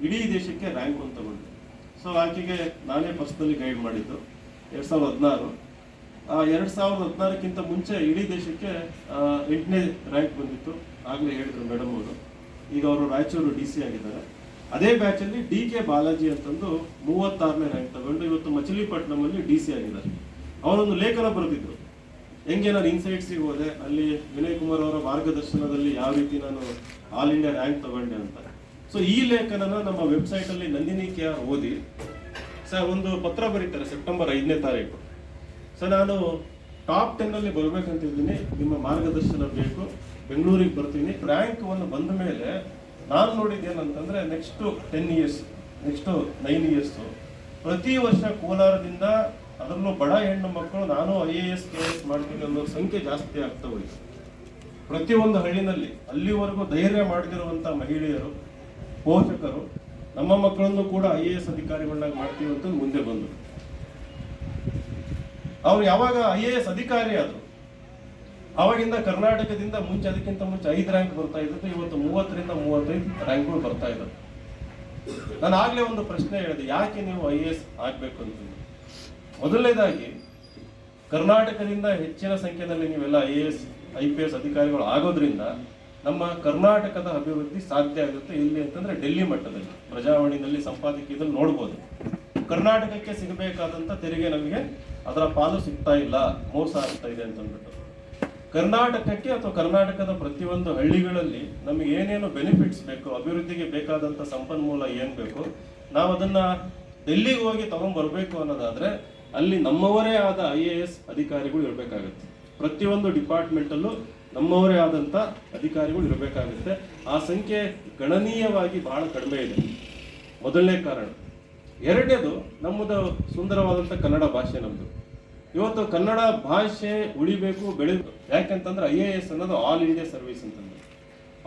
[SPEAKER 5] ಇಡೀ ದೇಶಕ್ಕೆ ರ್ಯಾಂಕ್ ಅಂತ ತಗೊಂಡು, ಸೊ ಆಕೆಗೆ ನಾನೇ ಪರ್ಸನಲಿ ಗೈಡ್ ಮಾಡಿದ್ದು 2016. 2016ಕ್ಕಿಂತ ಮುಂಚೆ ಇಡೀ ದೇಶಕ್ಕೆ 8ನೇ ರ್ಯಾಂಕ್ ಬಂದಿತ್ತು. ಆಗ್ಲೇ ಹೇಳಿದ್ರು ಮೇಡಮ್ ಅವರು. ಈಗ ಅವರು ರಾಯಚೂರು DC ಆಗಿದ್ದಾರೆ. ಅದೇ ಬ್ಯಾಚ್ ಅಲ್ಲಿ DK ಬಾಲಾಜಿ ಅಂತಂದು 36ನೇ ರ್ಯಾಂಕ್ ತಗೊಂಡು ಇವತ್ತು ಮಚಿಲಿಪಟ್ನಂ ಅಲ್ಲಿ DC ಆಗಿದ್ದಾರೆ. ಅವರೊಂದು ಲೇಖನ ಬರೆದಿದ್ರು, ಹೆಂಗೆ ನಾನು ಇನ್ಸೈಟ್ಸ್ಗೆ ಹೋದೆ, ಅಲ್ಲಿ ವಿನಯ್ ಕುಮಾರ್ ಅವರ ಮಾರ್ಗದರ್ಶನದಲ್ಲಿ ಯಾವ ರೀತಿ ನಾನು ಆಲ್ ಇಂಡಿಯಾ ರ್ಯಾಂಕ್ ತಗೊಂಡೆ ಅಂತ. ಸೊ ಈ ಲೇಖನನ ನಮ್ಮ ವೆಬ್ಸೈಟ್ ಅಲ್ಲಿ ನಂದಿನಿ KR ಓದಿ ಸರ್ ಒಂದು ಪತ್ರ ಬರೀತಾರೆ ಸೆಪ್ಟೆಂಬರ್ 5ನೇ ತಾರೀಕು. ಸರ್ ನಾನು ಟಾಪ್ 10 ಅಲ್ಲಿ ಬರ್ಬೇಕಂತಿದ್ದೀನಿ, ನಿಮ್ಮ ಮಾರ್ಗದರ್ಶನ ಬೇಕು, ಬೆಂಗಳೂರಿಗೆ ಬರ್ತೀನಿ. ರ್ಯಾಂಕ್ 1 ಬಂದ ಮೇಲೆ ನಾನು ನೋಡಿದ್ದೇನಂತಂದ್ರೆ ನೆಕ್ಸ್ಟ್ 10 ಇಯರ್ಸ್, ನೆಕ್ಸ್ಟ್ 9 ಇಯರ್ಸ್ ಪ್ರತಿ ವರ್ಷ ಕೋಲಾರದಿಂದ, ಅದರಲ್ಲೂ ಬಡ ಹೆಣ್ಣು ಮಕ್ಕಳು ನಾನು IAS KS ಮಾಡ್ತೀನಿ ಅನ್ನೋ ಸಂಖ್ಯೆ ಜಾಸ್ತಿ ಆಗ್ತಾ ಹೋಯ್ತು. ಪ್ರತಿಯೊಂದು ಹಳ್ಳಿನಲ್ಲಿ ಅಲ್ಲಿವರೆಗೂ ಧೈರ್ಯ ಮಾಡದಿರುವಂತ ಮಹಿಳೆಯರು, ಪೋಷಕರು ನಮ್ಮ ಮಕ್ಕಳನ್ನು ಕೂಡ IAS ಅಧಿಕಾರಿಗಳನ್ನಾಗಿ ಮಾಡ್ತೀವಿ ಅಂತ ಮುಂದೆ ಬಂದರು. ಅವ್ರು ಯಾವಾಗ IAS ಅಧಿಕಾರಿ ಆದ್ರು, ಅವಾಗಿಂದ ಕರ್ನಾಟಕದಿಂದ ಮುಂಚೆ, ಅದಕ್ಕಿಂತ ಮುಂಚೆ 5 ರ್ಯಾಂಕ್ ಬರ್ತಾ ಇದ್ದದ್ದು, ಇವತ್ತು 30ರಿಂದ 35 ರ್ಯಾಂಕ್ಗಳು ಬರ್ತಾ ಇದ್ದವು. ನಾನು ಆಗ್ಲೇ ಒಂದು ಪ್ರಶ್ನೆ ಹೇಳಿದೆ, ಯಾಕೆ ನೀವು IAS ಆಗ್ಬೇಕು ಅಂತಂದು. ಮೊದಲನೇದಾಗಿ ಕರ್ನಾಟಕದಿಂದ ಹೆಚ್ಚಿನ ಸಂಖ್ಯೆಯಲ್ಲಿ ನೀವೆಲ್ಲ IAS IPS ಅಧಿಕಾರಿಗಳು ಆಗೋದ್ರಿಂದ ನಮ್ಮ ಕರ್ನಾಟಕದ ಅಭಿವೃದ್ಧಿ ಸಾಧ್ಯ ಆಗುತ್ತೆ. ಇಲ್ಲಿ ಅಂತಂದ್ರೆ ಡೆಲ್ಲಿ ಮಟ್ಟದಲ್ಲಿ ಪ್ರಜಾವಾಣಿನಲ್ಲಿ ಸಂಪಾದಕೀಯದಲ್ಲಿ ನೋಡ್ಬೋದು, ಕರ್ನಾಟಕಕ್ಕೆ ಸಿಗಬೇಕಾದಂತ ತೆರಿಗೆ ನಮಗೆ ಅದರ ಪಾಲು ಸಿಗ್ತಾ ಇಲ್ಲ, ಮೋಸ ಆಗ್ತಾ ಇದೆ ಅಂತಂದ್ಬಿಟ್ಟು. ಕರ್ನಾಟಕಕ್ಕೆ ಅಥವಾ ಕರ್ನಾಟಕದ ಪ್ರತಿಯೊಂದು ಹಳ್ಳಿಗಳಲ್ಲಿ ನಮಗೆ ಏನೇನು ಬೆನಿಫಿಟ್ಸ್ ಬೇಕು, ಅಭಿವೃದ್ಧಿಗೆ ಬೇಕಾದಂತ ಸಂಪನ್ಮೂಲ ಏನ್ ಬೇಕು, ನಾವು ಅದನ್ನ ಡೆಲ್ಲಿಗೆ ಹೋಗಿ ತಗೊಂಡ್ಬರ್ಬೇಕು ಅನ್ನೋದಾದ್ರೆ ಅಲ್ಲಿ ನಮ್ಮವರೇ ಆದ IAS ಅಧಿಕಾರಿಗಳು ಇರಬೇಕಾಗುತ್ತೆ. ಪ್ರತಿಯೊಂದು ಡಿಪಾರ್ಟ್ಮೆಂಟ್ ಅಲ್ಲೂ ನಮ್ಮವರೇ ಆದಂತ ಅಧಿಕಾರಿಗಳು ಇರಬೇಕಾಗುತ್ತೆ. ಆ ಸಂಖ್ಯೆ ಗಣನೀಯವಾಗಿ ಬಹಳ ಕಡಿಮೆ ಇದೆ, ಮೊದಲನೇ ಕಾರಣ. ಎರಡನೇದು, ನಮ್ಮದು ಸುಂದರವಾದಂತ ಕನ್ನಡ ಭಾಷೆ ನಮ್ದು. ಇವತ್ತು ಕನ್ನಡ ಭಾಷೆ ಉಳಿಬೇಕು, ಬೆಳಿಬೇಕು. ಯಾಕೆಂತಂದ್ರೆ IAS ಅನ್ನೋದು ಆಲ್ ಇಂಡಿಯಾ ಸರ್ವಿಸ್ ಅಂತಂದ್ರೆ,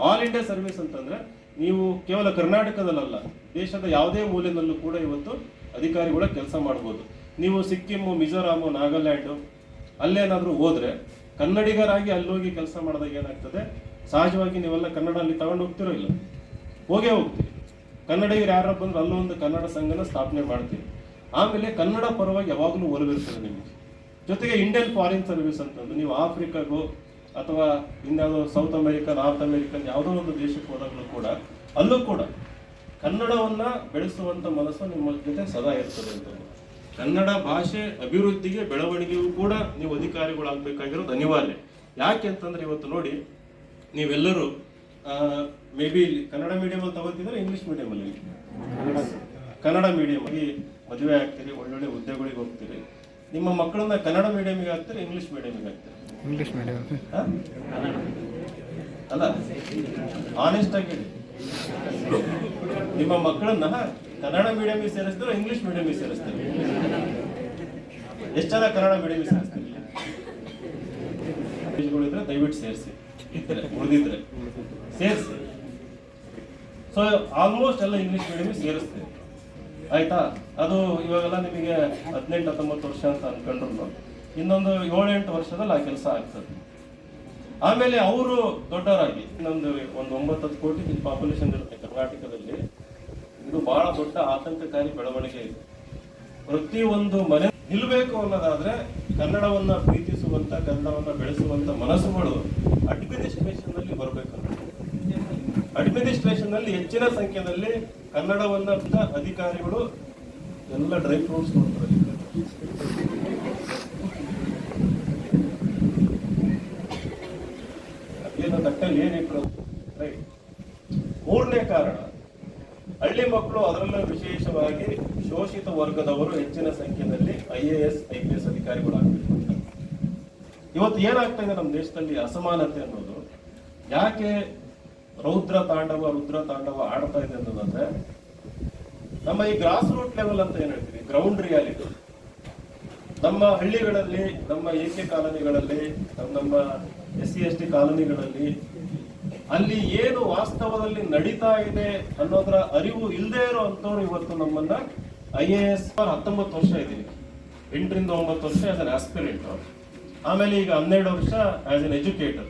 [SPEAKER 5] ಆಲ್ ಇಂಡಿಯಾ ಸರ್ವಿಸ್ ಅಂತಂದ್ರೆ ನೀವು ಕೇವಲ ಕರ್ನಾಟಕದಲ್ಲ, ದೇಶದ ಯಾವುದೇ ಮೂಲೆಯಲ್ಲೂ ಕೂಡ ಇವತ್ತು ಅಧಿಕಾರಿಗಳ ಕೆಲಸ ಮಾಡ್ಬೋದು. ನೀವು ಸಿಕ್ಕಿಮು, ಮಿಜೋರಾಮು, ನಾಗಾಲ್ಯಾಂಡು ಅಲ್ಲೇನಾದ್ರೂ ಹೋದ್ರೆ ಕನ್ನಡಿಗರಾಗಿ ಅಲ್ಲೋಗಿ ಕೆಲಸ ಮಾಡಿದಾಗ ಏನಾಗ್ತದೆ, ಸಹಜವಾಗಿ ನೀವೆಲ್ಲ ಕನ್ನಡ ಅಲ್ಲಿ ತಗೊಂಡು ಹೋಗ್ತಿರೋ ಇಲ್ಲ, ಹೋಗೇ ಹೋಗ್ತೀವಿ. ಕನ್ನಡಿಗರು ಯಾರು ಬಂದ್ರೆ ಅಲ್ಲೊಂದು ಕನ್ನಡ ಸಂಘನ ಸ್ಥಾಪನೆ ಮಾಡ್ತೀವಿ. ಆಮೇಲೆ ಕನ್ನಡ ಪರವಾಗಿ ಯಾವಾಗಲೂ ಒಲವಿರ್ತದೆ ನಿಮಗೆ. ಜೊತೆಗೆ ಇಂಡಿಯನ್ ಫಾರಿನ್ ಸರ್ವಿಸ್ ಅಂತಂದು ನೀವು ಆಫ್ರಿಕಾಗೋ ಅಥವಾ ಇನ್ಯಾವುದೋ ಸೌತ್ ಅಮೆರಿಕ, ನಾರ್ತ್ ಅಮೆರಿಕನ್ ಯಾವುದೋ ಒಂದು ದೇಶಕ್ಕೆ ಹೋದಾಗಲೂ ಕೂಡ ಅಲ್ಲೂ ಕೂಡ ಕನ್ನಡವನ್ನ ಬೆಳೆಸುವಂತ ಮನಸ್ಸು ನಿಮ್ಮ ಜೊತೆ ಸದಾ ಇರ್ತದೆ ಅಂತ. ಕನ್ನಡ ಭಾಷೆ ಅಭಿವೃದ್ಧಿಗೆ, ಬೆಳವಣಿಗೆಯೂ ಕೂಡ ನೀವು ಅಧಿಕಾರಿಗಳಾಗಬೇಕಾಗಿರೋದು ಅನಿವಾರ್ಯ. ಯಾಕೆ ಅಂತಂದ್ರೆ ಇವತ್ತು ನೋಡಿ, ನೀವೆಲ್ಲರೂ ಮೇ ಬಿ ಕನ್ನಡ ಮೀಡಿಯಂ ಅಲ್ಲಿ ತಗೋತಿದ್ರೆ ಇಂಗ್ಲಿಷ್ ಮೀಡಿಯಂ ಅಲ್ಲಿ, ಕನ್ನಡ ಮೀಡಿಯಂ ಆಗಿ ಮದುವೆ ಆಗ್ತೀರಿ, ಒಳ್ಳೊಳ್ಳೆ ಹುದ್ದೆಗಳಿಗೆ ಹೋಗ್ತೀರಿ. ನಿಮ್ಮ ಮಕ್ಕಳನ್ನ ಕನ್ನಡ ಮೀಡಿಯಂಗೆ ಹಾಕ್ತೀರಿ, ಇಂಗ್ಲಿಷ್ ಮೀಡಿಯಂಗೆ ಹಾಕ್ತೀರಿ?
[SPEAKER 6] English medium.
[SPEAKER 5] ಅಲ್ಲ, ಆನೆಸ್ಟ್ ಆಗಿ ಹೇಳಿ. ನಿಮ್ಮ ಮಕ್ಕಳನ್ನ ಕನ್ನಡ ಮೀಡಿಯಂಗೆ ಸೇರಿಸ್ತಾರೆ, ಇಂಗ್ಲಿಷ್ ಮೀಡಿಯಂಗೆ ಸೇರಿಸ್ತಾರೆ? ಎಷ್ಟು ಜನ ಕನ್ನಡ ಮೀಡಿಯಂಗೆ ಸೇರಿಸ್ತಾರೆ? ಇದ್ರೆ ದಯವಿಟ್ಟು ಸೇರಿಸಿ, ಉಳಿದಿದ್ರೆ ಸೇರಿಸಿ. ಸೊ ಆಲ್ಮೋಸ್ಟ್ ಎಲ್ಲ ಇಂಗ್ಲಿಷ್ ಮೀಡಿಯಂ ಸೇರಿಸ್ತೀವಿ, ಆಯ್ತಾ? ಅದು ಇವಾಗೆಲ್ಲ ನಿಮಗೆ 18-19 ವರ್ಷ ಅಂತ ಅನ್ಕೊಂಡ್ರು ಇನ್ನೊಂದು 7-8 ವರ್ಷದಲ್ಲಿ ಆ ಕೆಲಸ ಆಗ್ತದೆ. ಆಮೇಲೆ ಅವರು ದೊಡ್ಡವರಾಗಿ ಒಂದು 9-10 ಕೋಟಿ ಪಾಪ್ಯುಲೇಷನ್ ಇರುತ್ತೆ ಕರ್ನಾಟಕದಲ್ಲಿ. ಇದು ಬಹಳ ದೊಡ್ಡ ಆತಂಕಕಾರಿ ಬೆಳವಣಿಗೆ ಇದೆ. ಪ್ರತಿಯೊಂದು ಮನೆ ನಿಲ್ಬೇಕು ಅನ್ನೋದಾದ್ರೆ ಕನ್ನಡವನ್ನ ಪ್ರೀತಿಸುವಂತ, ಕನ್ನಡವನ್ನ ಬೆಳೆಸುವಂತ ಮನಸ್ಸುಗಳು ಅಡ್ಮಿನಿಸ್ಟ್ರೇಷನ್ ನಲ್ಲಿ ಬರಬೇಕು. ಅಡ್ಮಿನಿಸ್ಟ್ರೇಷನ್ ನಲ್ಲಿ ಹೆಚ್ಚಿನ ಸಂಖ್ಯೆಯಲ್ಲಿ ಕನ್ನಡವನ್ನ ಅಧಿಕಾರಿಗಳು ಎಲ್ಲ ಡ್ರೈ ಫ್ರೂಟ್ಸ್ ಕೊಡ್ತಾರೆ. ಏನು ತಟ್ಟಲ್ಲಿ ಏನಿಟ್ರು? ರೈಟ್. ಮೂರನೇ ಕಾರಣ, ಹಳ್ಳಿ ಮಕ್ಕಳು, ಅದರಲ್ಲೂ ವಿಶೇಷವಾಗಿ ಶೋಷಿತ ವರ್ಗದವರು ಹೆಚ್ಚಿನ ಸಂಖ್ಯೆಯಲ್ಲಿ IAS IPS ಅಧಿಕಾರಿಗಳಾಗಬೇಕು. ಇವತ್ತು ಏನಾಗ್ತಾ ಇದೆ ನಮ್ಮ ದೇಶದಲ್ಲಿ ಅಸಮಾನತೆ ಅನ್ನೋದು, ಯಾಕೆ ರುದ್ರ ತಾಂಡವ ಆಡ್ತಾ ಇದೆ ಅನ್ನೋದಂದ್ರೆ, ನಮ್ಮ ಈ ಗ್ರಾಸ್ ರೂಟ್ ಲೆವೆಲ್ ಅಂತ ಏನ್ ಹೇಳ್ತೀವಿ, ಗ್ರೌಂಡ್ ರಿಯಾಲಿಟಿ, ನಮ್ಮ ಹಳ್ಳಿಗಳಲ್ಲಿ, ನಮ್ಮ AK ಕಾಲೋನಿಗಳಲ್ಲಿ, ನಮ್ಮ SC ST ಕಾಲೋನಿಗಳಲ್ಲಿ ಅಲ್ಲಿ ಏನು ವಾಸ್ತವದಲ್ಲಿ ನಡೀತಾ ಇದೆ ಅನ್ನೋದರ ಅರಿವು ಇಲ್ಲದೆ ಇರುವಂತವ್ರು ಇವತ್ತು ನಮ್ಮನ್ನ IAS 19 ವರ್ಷ ಇದ್ದೀನಿ, 8ರಿಂದ 9 ವರ್ಷ ಆಸ್ ಅನ್ ಆಸ್ಪಿರೆಂಟ್, ಆಮೇಲೆ ಈಗ 12 ವರ್ಷ ಆಸ್ ಅನ್ ಎಜುಕೇಟರ್.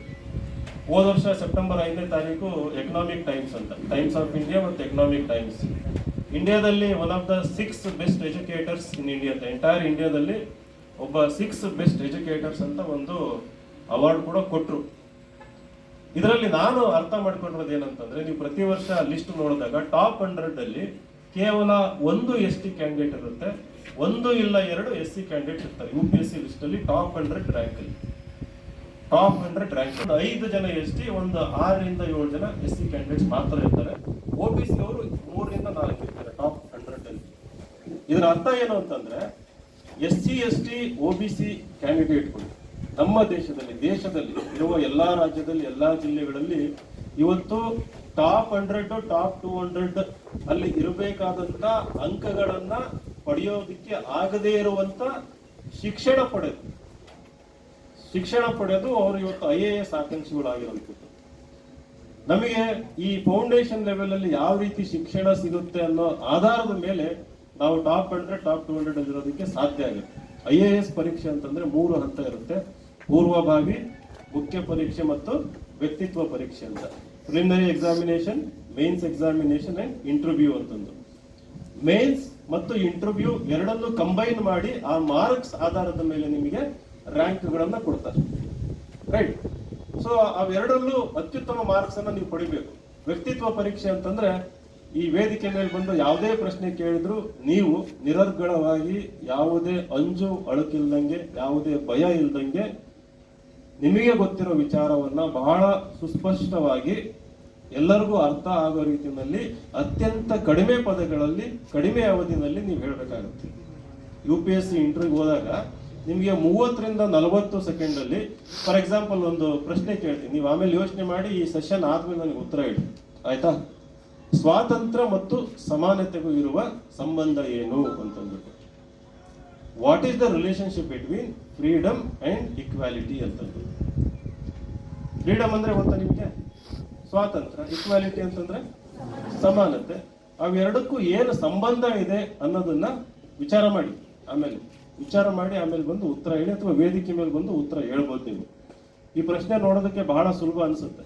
[SPEAKER 5] ಹೋದ ವರ್ಷ ಸೆಪ್ಟೆಂಬರ್ 5ನೇ ತಾರೀಕು ಎಕನಾಮಿಕ್ ಟೈಮ್ಸ್ ಅಂತ, ಟೈಮ್ಸ್ ಆಫ್ ಇಂಡಿಯಾ ಮತ್ತು ಎಕನಾಮಿಕ್ ಟೈಮ್ಸ್, ಇಂಡಿಯಾದಲ್ಲಿ one of the 6 best educators in India ಅಂತ, ಎಂಟೈರ್ ಇಂಡಿಯಾದಲ್ಲಿ ಒಬ್ಬ 6 ಬೆಸ್ಟ್ ಎಜುಕೇಟರ್ಸ್ ಅಂತ ಒಂದು ಅವಾರ್ಡ್ ಕೂಡ ಕೊಟ್ಟರು. ಇದರಲ್ಲಿ ನಾನು ಅರ್ಥ ಮಾಡ್ಕೊಂಡಿರೋದು ಏನಂತಂದ್ರೆ, ನೀವು ಪ್ರತಿ ವರ್ಷ ಲಿಸ್ಟ್ ನೋಡಿದಾಗ ಟಾಪ್ 100 ಅಲ್ಲಿ ಕೇವಲ 1 ST ಕ್ಯಾಂಡಿಡೇಟ್ ಇರುತ್ತೆ, 1 ಇಲ್ಲ 2 SC ಕ್ಯಾಂಡಿಡೇಟ್ ಇರ್ತಾರೆ. UPSC ಲಿಸ್ಟ್ ಅಲ್ಲಿ ಟಾಪ್ 100 ರ್ಯಾಂಕ್ ಅಲ್ಲಿ, ಟಾಪ್ 100 ರ್ಯಾಂಕ್ 5 ಜನ ST, ಒಂದು 6ರಿಂದ 7 ಜನ SC ಕ್ಯಾಂಡಿಡೇಟ್ಸ್ ಮಾತ್ರ ಇರ್ತಾರೆ. OBC ಅವರು 3ರಿಂದ 4 ಇರ್ತಾರೆ ಟಾಪ್ 100 ಅಲ್ಲಿ. ಇದರ ಅರ್ಥ ಏನು ಅಂತಂದ್ರೆ, SC ST OBC ಕ್ಯಾಂಡಿಡೇಟ್ಗಳು ನಮ್ಮ ದೇಶದಲ್ಲಿ ಇರುವ ಎಲ್ಲಾ ರಾಜ್ಯದಲ್ಲಿ, ಎಲ್ಲಾ ಜಿಲ್ಲೆಗಳಲ್ಲಿ ಇವತ್ತು ಟಾಪ್ 100, ಟಾಪ್ 200 ಅಲ್ಲಿ ಇರಬೇಕಾದಂತ ಅಂಕಗಳನ್ನ ಪಡೆಯೋದಿಕ್ಕೆ ಆಗದೇ ಇರುವಂತ ಶಿಕ್ಷಣ ಪಡೆದು ಅವರು ಇವತ್ತು IAS ಆಕಾಂಕ್ಷಿಗಳಾಗಿರುವಂಥದ್ದು. ನಮಗೆ ಈ ಫೌಂಡೇಶನ್ ಲೆವೆಲ್ ಅಲ್ಲಿ ಯಾವ ರೀತಿ ಶಿಕ್ಷಣ ಸಿಗುತ್ತೆ ಅನ್ನೋ ಆಧಾರದ ಮೇಲೆ ನಾವು ಟಾಪ್ 100, ಟಾಪ್ 200 ಇರೋದಕ್ಕೆ ಸಾಧ್ಯ ಆಗುತ್ತೆ. IAS ಪರೀಕ್ಷೆ ಅಂತಂದ್ರೆ 3 ಹಂತ ಇರುತ್ತೆ: ಪೂರ್ವಭಾವಿ, ಮುಖ್ಯ ಪರೀಕ್ಷೆ ಮತ್ತು ವ್ಯಕ್ತಿತ್ವ ಪರೀಕ್ಷೆ ಅಂತ. Preliminary examination, mains examination and interview ಅಂತಂದು. ಮೇನ್ಸ್ ಮತ್ತು ಇಂಟರ್ವ್ಯೂ ಎರಡನ್ನು ಕಂಬೈನ್ ಮಾಡಿ ಆ ಮಾರ್ಕ್ಸ್ ಆಧಾರದ ಮೇಲೆ ನಿಮಗೆ ರ್ಯಾಂಕ್ಗಳನ್ನ ಕೊಡ್ತಾರೆ, ರೈಟ್? ಸೊ ಅವೆರಡರಲ್ಲೂ ಅತ್ಯುತ್ತಮ ಮಾರ್ಕ್ಸ್ ಅನ್ನ ನೀವು ಪಡಿಬೇಕು. ವ್ಯಕ್ತಿತ್ವ ಪರೀಕ್ಷೆ ಅಂತಂದ್ರೆ, ಈ ವೇದಿಕೆ ಮೇಲೆ ಬಂದು ಯಾವುದೇ ಪ್ರಶ್ನೆ ಕೇಳಿದ್ರು ನೀವು ನಿರರ್ಗಳವಾಗಿ, ಯಾವುದೇ ಅಂಜು ಅಳುಕಿಲ್ದಂಗೆ, ಯಾವುದೇ ಭಯ ಇಲ್ದಂಗೆ ನಿಮಗೆ ಗೊತ್ತಿರೋ ವಿಚಾರವನ್ನ ಬಹಳ ಸುಸ್ಪಷ್ಟವಾಗಿ ಎಲ್ಲರಿಗೂ ಅರ್ಥ ಆಗೋ ರೀತಿಯಲ್ಲಿ ಅತ್ಯಂತ ಕಡಿಮೆ ಪದಗಳಲ್ಲಿ, ಕಡಿಮೆ ಅವಧಿನಲ್ಲಿ ನೀವು ಹೇಳಬೇಕಾಗುತ್ತೆ. UPSC ಇಂಟರ್ವ್ಯೂ ಹೋದಾಗ ನಿಮಗೆ 30ರಿಂದ 40 ಸೆಕೆಂಡ್ ಅಲ್ಲಿ, ಫಾರ್ ಎಕ್ಸಾಂಪಲ್ ಒಂದು ಪ್ರಶ್ನೆ ಕೇಳ್ತೀನಿ, ನೀವು ಆಮೇಲೆ ಯೋಚನೆ ಮಾಡಿ ಈ ಸೆಷನ್ ಆದ್ಮೇಲೆ ನನಗೆ ಉತ್ತರ ಹೇಳಿ, ಆಯ್ತಾ? ಸ್ವಾತಂತ್ರ್ಯ ಮತ್ತು ಸಮಾನತೆಗೂ ಇರುವ ಸಂಬಂಧ ಏನು ಅಂತಂದ್ಬಿಟ್ಟು. What is the relationship between freedom and equality ಅಂತಂದು. ಫ್ರೀಡಮ್ ಅಂದ್ರೆ ಗೊತ್ತಾ ನಿಮಗೆ? ಸ್ವಾತಂತ್ರ್ಯ. ಇಕ್ವಾಲಿಟಿ ಅಂತಂದ್ರೆ ಸಮಾನತೆ. ಅವೆರಡಕ್ಕೂ ಏನು ಸಂಬಂಧ ಇದೆ ಅನ್ನೋದನ್ನ ವಿಚಾರ ಮಾಡಿ, ಆಮೇಲೆ ಬಂದು ಉತ್ತರ ಹೇಳಿ, ಅಥವಾ ವೇದಿಕೆ ಮೇಲೆ ಬಂದು ಉತ್ತರ ಹೇಳ್ಬೋದು. ನೀವು ಈ ಪ್ರಶ್ನೆ ನೋಡೋದಕ್ಕೆ ಬಹಳ ಸುಲಭ ಅನ್ಸುತ್ತೆ,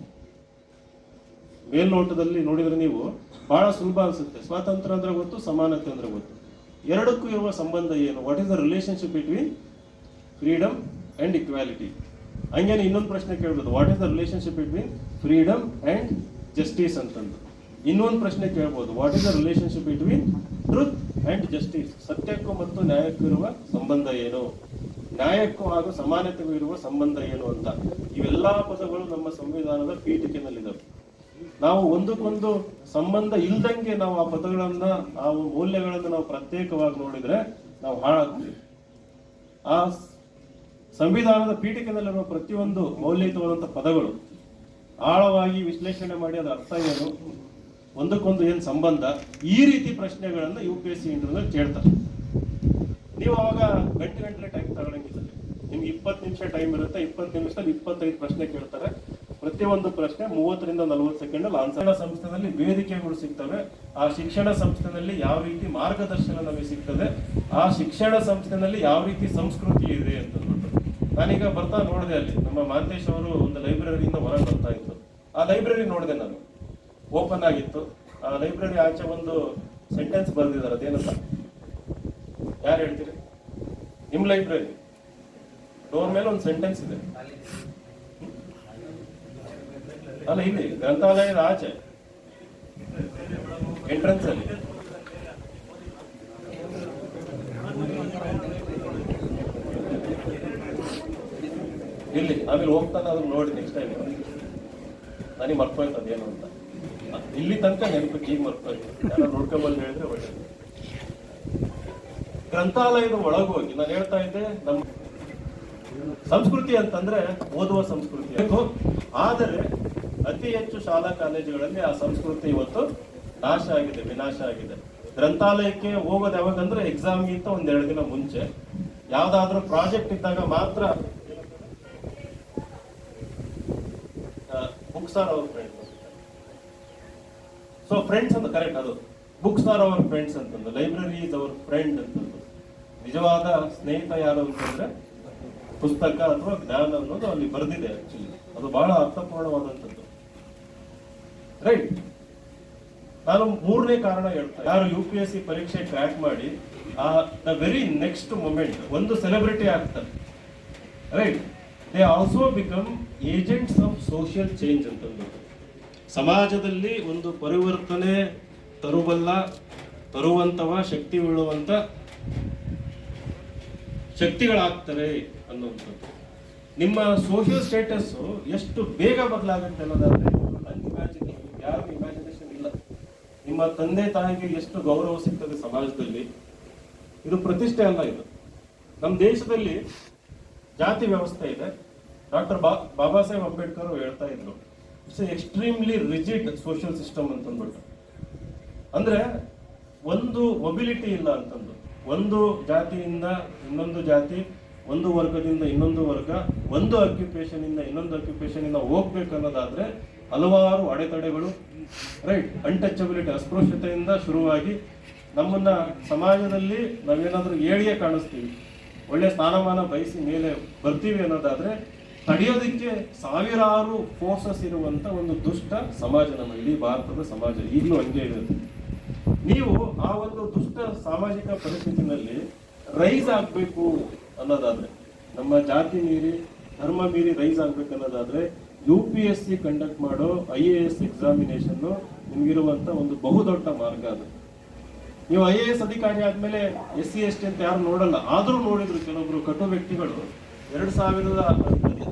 [SPEAKER 5] ಮೇಲ್ನೋಟದಲ್ಲಿ ನೋಡಿದ್ರೆ ನೀವು ಬಹಳ ಸುಲಭ ಅನ್ಸುತ್ತೆ. ಸ್ವಾತಂತ್ರ್ಯ ಅಂದ್ರೆ ಗೊತ್ತು, ಸಮಾನತೆ ಅಂದ್ರೆ ಗೊತ್ತು. ಎರಡಕ್ಕೂ ಇರುವ ಸಂಬಂಧ ಏನು? What is the relationship between freedom and equality? ಹಂಗೇನೆ ಇನ್ನೊಂದು ಪ್ರಶ್ನೆ ಕೇಳ್ಬೋದು, what is the relationship between freedom and justice ಅಂತಂದು. ಇನ್ನೊಂದು ಪ್ರಶ್ನೆ ಕೇಳ್ಬೋದು, what is the relationship between truth and justice? ಸತ್ಯಕ್ಕೂ ಮತ್ತು ನ್ಯಾಯಕ್ಕೂ ಇರುವ ಸಂಬಂಧ ಏನು? ನ್ಯಾಯಕ್ಕೂ ಹಾಗೂ ಸಮಾನತೆಗೂ ಇರುವ ಸಂಬಂಧ ಏನು ಅಂತ. ಇವೆಲ್ಲಾ ಪದಗಳು ನಮ್ಮ ಸಂವಿಧಾನದ ಪೀಠಿಕೆನಲ್ಲಿದ್ದಾವೆ. ನಾವು ಒಂದಕ್ಕೊಂದು ಸಂಬಂಧ ಇಲ್ದಂಗೆ ನಾವು ಆ ಪದಗಳನ್ನ ಆ ಮೌಲ್ಯಗಳನ್ನು ನಾವು ಪ್ರತ್ಯೇಕವಾಗಿ ನೋಡಿದ್ರೆ ನಾವು ಹಾಳಾಗ್ತೀವಿ. ಆ ಸಂವಿಧಾನದ ಪೀಠಿಕೆಯಲ್ಲಿರುವ ಪ್ರತಿಯೊಂದು ಮೌಲ್ಯಯುತವಾದಂಥ ಪದಗಳು ಆಳವಾಗಿ ವಿಶ್ಲೇಷಣೆ ಮಾಡಿ ಅದರ ಅರ್ಥ ಏನು, ಒಂದಕ್ಕೊಂದು ಏನು ಸಂಬಂಧ, ಈ ರೀತಿ ಪ್ರಶ್ನೆಗಳನ್ನ UPSC ಇಂಟರ್ವ್ಯೂನಲ್ಲಿ ಕೇಳ್ತಾರೆ. ನೀವು ಅವಾಗ ಗಂಟೆ ಟೈಮ್ ತಗೊಳಂಗಿಲ್ಲ. ನಿಮ್ಗೆ 20 ನಿಮಿಷ ಟೈಮ್ ಇರುತ್ತೆ. 20 ನಿಮಿಷದಲ್ಲಿ 25 ಪ್ರಶ್ನೆ ಕೇಳ್ತಾರೆ. ಪ್ರತಿಯೊಂದು ಪ್ರಶ್ನೆ 30 ರಿಂದ 40 ಸೆಕೆಂಡ್ ಆನ್ಸರ್. ಸಂಸ್ಥೆಯಲ್ಲಿ ವೇದಿಕೆಗಳು ಸಿಗ್ತವೆ. ಆ ಶಿಕ್ಷಣ ಸಂಸ್ಥೆಯಲ್ಲಿ ಯಾವ ರೀತಿ ಮಾರ್ಗದರ್ಶನ ನಮಗೆ ಸಿಗ್ತದೆ, ಆ ಶಿಕ್ಷಣ ಸಂಸ್ಥೆಯಲ್ಲಿ ಯಾವ ರೀತಿ ಸಂಸ್ಕೃತಿ ಇದೆ ಅಂತ ನಾನೀಗ ಬರ್ತಾ ನೋಡಿದೆ. ಅಲ್ಲಿ ನಮ್ಮ ಮಾಂತೇಶ್ ಅವರು ಒಂದು ಲೈಬ್ರರಿಯಿಂದ ಹೊರಗೆ ಬರ್ತಾ ಇತ್ತು. ಆ ಲೈಬ್ರರಿ ನೋಡಿದೆ ನಾನು, ಓಪನ್ ಆಗಿತ್ತು. ಆ ಲೈಬ್ರರಿ ಆಚೆ ಒಂದು ಸೆಂಟೆನ್ಸ್ ಬರೆದಿದ್ದಾರೆ. ಅದೇನಂತ ಯಾರು ಹೇಳ್ತೀರಿ? ನಿಮ್ ಲೈಬ್ರರಿ ಡೋರ್ ಮೇಲೆ ಒಂದು ಸೆಂಟೆನ್ಸ್ ಇದೆ ಅಲ್ಲ, ಇಲ್ಲಿ ಗ್ರಂಥಾಲಯದ ಆಚೆ ಎಂಟ್ರೆನ್ಸ್ ಅಲ್ಲಿ ಇಲ್ಲಿ. ಆಮೇಲೆ ಹೋಗ್ತಾನೆ ಅದನ್ನ ನೋಡಿ ನೆಕ್ಸ್ಟ್ ಟೈಮ್ ನನಗೆ ಮರ್ಕೋಯ್ತು ಅದೇನು ಅಂತ. ಇಲ್ಲಿ ತನಕ ನೆನಪಿಗೆ ಈಗ ಮರ್ಕೋಯ್ತು. ಯಾರು ನೋಡ್ಕೊಂಬಂದು ಹೇಳಿದ್ರೆ ಒಳ್ಳೇದು. ಗ್ರಂಥಾಲಯದ ಒಳಗೋಗಿ ನಾನು ಹೇಳ್ತಾ ಇದ್ದೆ, ನಮ್ಮ ಸಂಸ್ಕೃತಿ ಅಂತಂದ್ರೆ ಓದುವ ಸಂಸ್ಕೃತಿ. ಆದರೆ ಅತಿ ಹೆಚ್ಚು ಶಾಲಾ ಕಾಲೇಜುಗಳಲ್ಲಿ ಆ ಸಂಸ್ಕೃತಿ ಇವತ್ತು ನಾಶ ಆಗಿದೆ, ವಿನಾಶ ಆಗಿದೆ. ಗ್ರಂಥಾಲಯಕ್ಕೆ ಹೋಗೋದು ಯಾವಾಗಂದ್ರೆ ಎಕ್ಸಾಮ್ಗಿಂತ 1-2 ದಿನ ಮುಂಚೆ. ಯಾವ್ದಾದ್ರು ಪ್ರಾಜೆಕ್ಟ್ ಇದ್ದಾಗ ಮಾತ್ರ books are our friends. So friends ಅಂತ ಕರೆಕ್ಟ್, ಅದು ಬುಕ್ಸ್ ಆರ್ ಅವರ್ ಫ್ರೆಂಡ್ಸ್ ಅಂತಂದು, ಲೈಬ್ರರಿ ಇಸ್ ಅವರ್ ಫ್ರೆಂಡ್ ಅಂತಂದು. ನಿಜವಾದ ಸ್ನೇಹಿತ ಯಾರು ಅಂತಂದ್ರೆ ಪುಸ್ತಕ ಅಥವಾ ಜ್ಞಾನ ಅನ್ನೋದು ಅಲ್ಲಿ ಬರೆದಿದೆ. ಆಕ್ಚುಲಿ ಅದು ಬಹಳ ಅರ್ಥಪೂರ್ಣವಾದಂಥದ್ದು, ರೈಟ್. ನಾನು 3ನೇ ಕಾರಣ ಹೇಳ್ತೇನೆ. ಯಾರು UPSC ಪರೀಕ್ಷೆ ಕ್ರ್ಯಾಕ್ ಮಾಡಿ ದ ವೆರಿ ನೆಕ್ಸ್ಟ್ ಮೊಮೆಂಟ್ ಒಂದು ಸೆಲೆಬ್ರಿಟಿ ಆಗ್ತಾರೆ, right. They also become agents of social change ಅಂತಂದು. ಸಮಾಜದಲ್ಲಿ ಒಂದು ಪರಿವರ್ತನೆ ತರುವಂತವ ಶಕ್ತಿ ಉಳ್ಳುವಂತ ಶಕ್ತಿಗಳಾಗ್ತಾರೆ ಅನ್ನುವಂಥದ್ದು. ನಿಮ್ಮ ಸೋಷಿಯಲ್ ಸ್ಟೇಟಸ್ ಎಷ್ಟು ಬೇಗ ಬದಲಾಗುತ್ತೆ ಅನ್ನೋದಾದ್ರೆ ಅನ್ಇಮ್ಯಾಜಿನೇಬಲ್. ಯಾರಿಗೂ ಇಮ್ಯಾಜಿನೇಷನ್ ಇಲ್ಲ. ನಿಮ್ಮ ತಂದೆ ತಾಯಿಗೆ ಎಷ್ಟು ಗೌರವ ಸಿಗ್ತದೆ ಸಮಾಜದಲ್ಲಿ, ಇದು ಪ್ರತಿಷ್ಠೆ ಅಲ್ಲ. ಇದು ನಮ್ಮ ದೇಶದಲ್ಲಿ ಜಾತಿ ವ್ಯವಸ್ಥೆ ಇದೆ. ಡಾಕ್ಟರ್ ಬಾಬಾ ಸಾಹೇಬ್ ಅಂಬೇಡ್ಕರ್ ಹೇಳ್ತಾ ಇದ್ರು, it's extremely rigid social system ಅಂತಂದ್ಬಿಟ್ಟು. ಅಂದ್ರೆ ಒಂದು ಮೊಬಿಲಿಟಿ ಇಲ್ಲ ಅಂತಂದು. ಒಂದು ಜಾತಿಯಿಂದ ಇನ್ನೊಂದು ಜಾತಿ, ಒಂದು ವರ್ಗದಿಂದ ಇನ್ನೊಂದು ವರ್ಗ, ಒಂದು ಆಕ್ಯುಪೇಷನ್ ಇಂದ ಇನ್ನೊಂದು ಆಕ್ಯುಪೇಷನ್ ಇಂದ ಹೋಗ್ಬೇಕು ಅನ್ನೋದಾದ್ರೆ ಹಲವಾರು ಅಡೆತಡೆಗಳು, ರೈಟ್. ಅನ್ಟಚಬಿಲಿಟಿ, ಅಸ್ಪೃಶ್ಯತೆಯಿಂದ ಶುರುವಾಗಿ ನಮ್ಮನ್ನ ಸಮಾಜದಲ್ಲಿ ನಾವೇನಾದ್ರೂ ಏಳಿಗೆ ಕಾಣಿಸ್ತೀವಿ, ಒಳ್ಳೆ ಸ್ಥಾನಮಾನ ಬಯಸಿ ಮೇಲೆ ಬರ್ತೀವಿ ಅನ್ನೋದಾದ್ರೆ ತಡೆಯೋದಕ್ಕೆ ಸಾವಿರಾರು ಫೋರ್ಸಸ್ ಇರುವಂತ ಒಂದು ದುಷ್ಟ ಸಮಾಜ ನಮ್ಮ ಇಡೀ ಭಾರತದ ಸಮಾಜ ಈಗಲೂ ಹಂಗೆ ಇದೆ. ನೀವು ಆ ಒಂದು ದುಷ್ಟ ಸಾಮಾಜಿಕ ಪರಿಸ್ಥಿತಿನಲ್ಲಿ ರೈಸ್ ಆಗ್ಬೇಕು ಅನ್ನೋದಾದ್ರೆ, ನಮ್ಮ ಜಾತಿ ಮೀರಿ ಧರ್ಮ ಮೀರಿ ರೈಸ್ ಆಗ್ಬೇಕು ಅನ್ನೋದಾದ್ರೆ UPSC ಕಂಡಕ್ಟ್ ಮಾಡೋ IAS ಎಕ್ಸಾಮಿನೇಷನ್ ನಿಮ್ಗಿರುವಂತ ಒಂದು ಬಹುದೊಡ್ಡ ಮಾರ್ಗ. ಅದು ನೀವು IAS ಅಧಿಕಾರಿ ಆದ್ಮೇಲೆ SC ST ಅಂತ ಯಾರು ನೋಡಲ್ಲ. ಆದ್ರೂ ನೋಡಿದ್ರು ಕೆಲವೊಬ್ರು ಕಟು ವ್ಯಕ್ತಿಗಳು 2014ರಲ್ಲಿ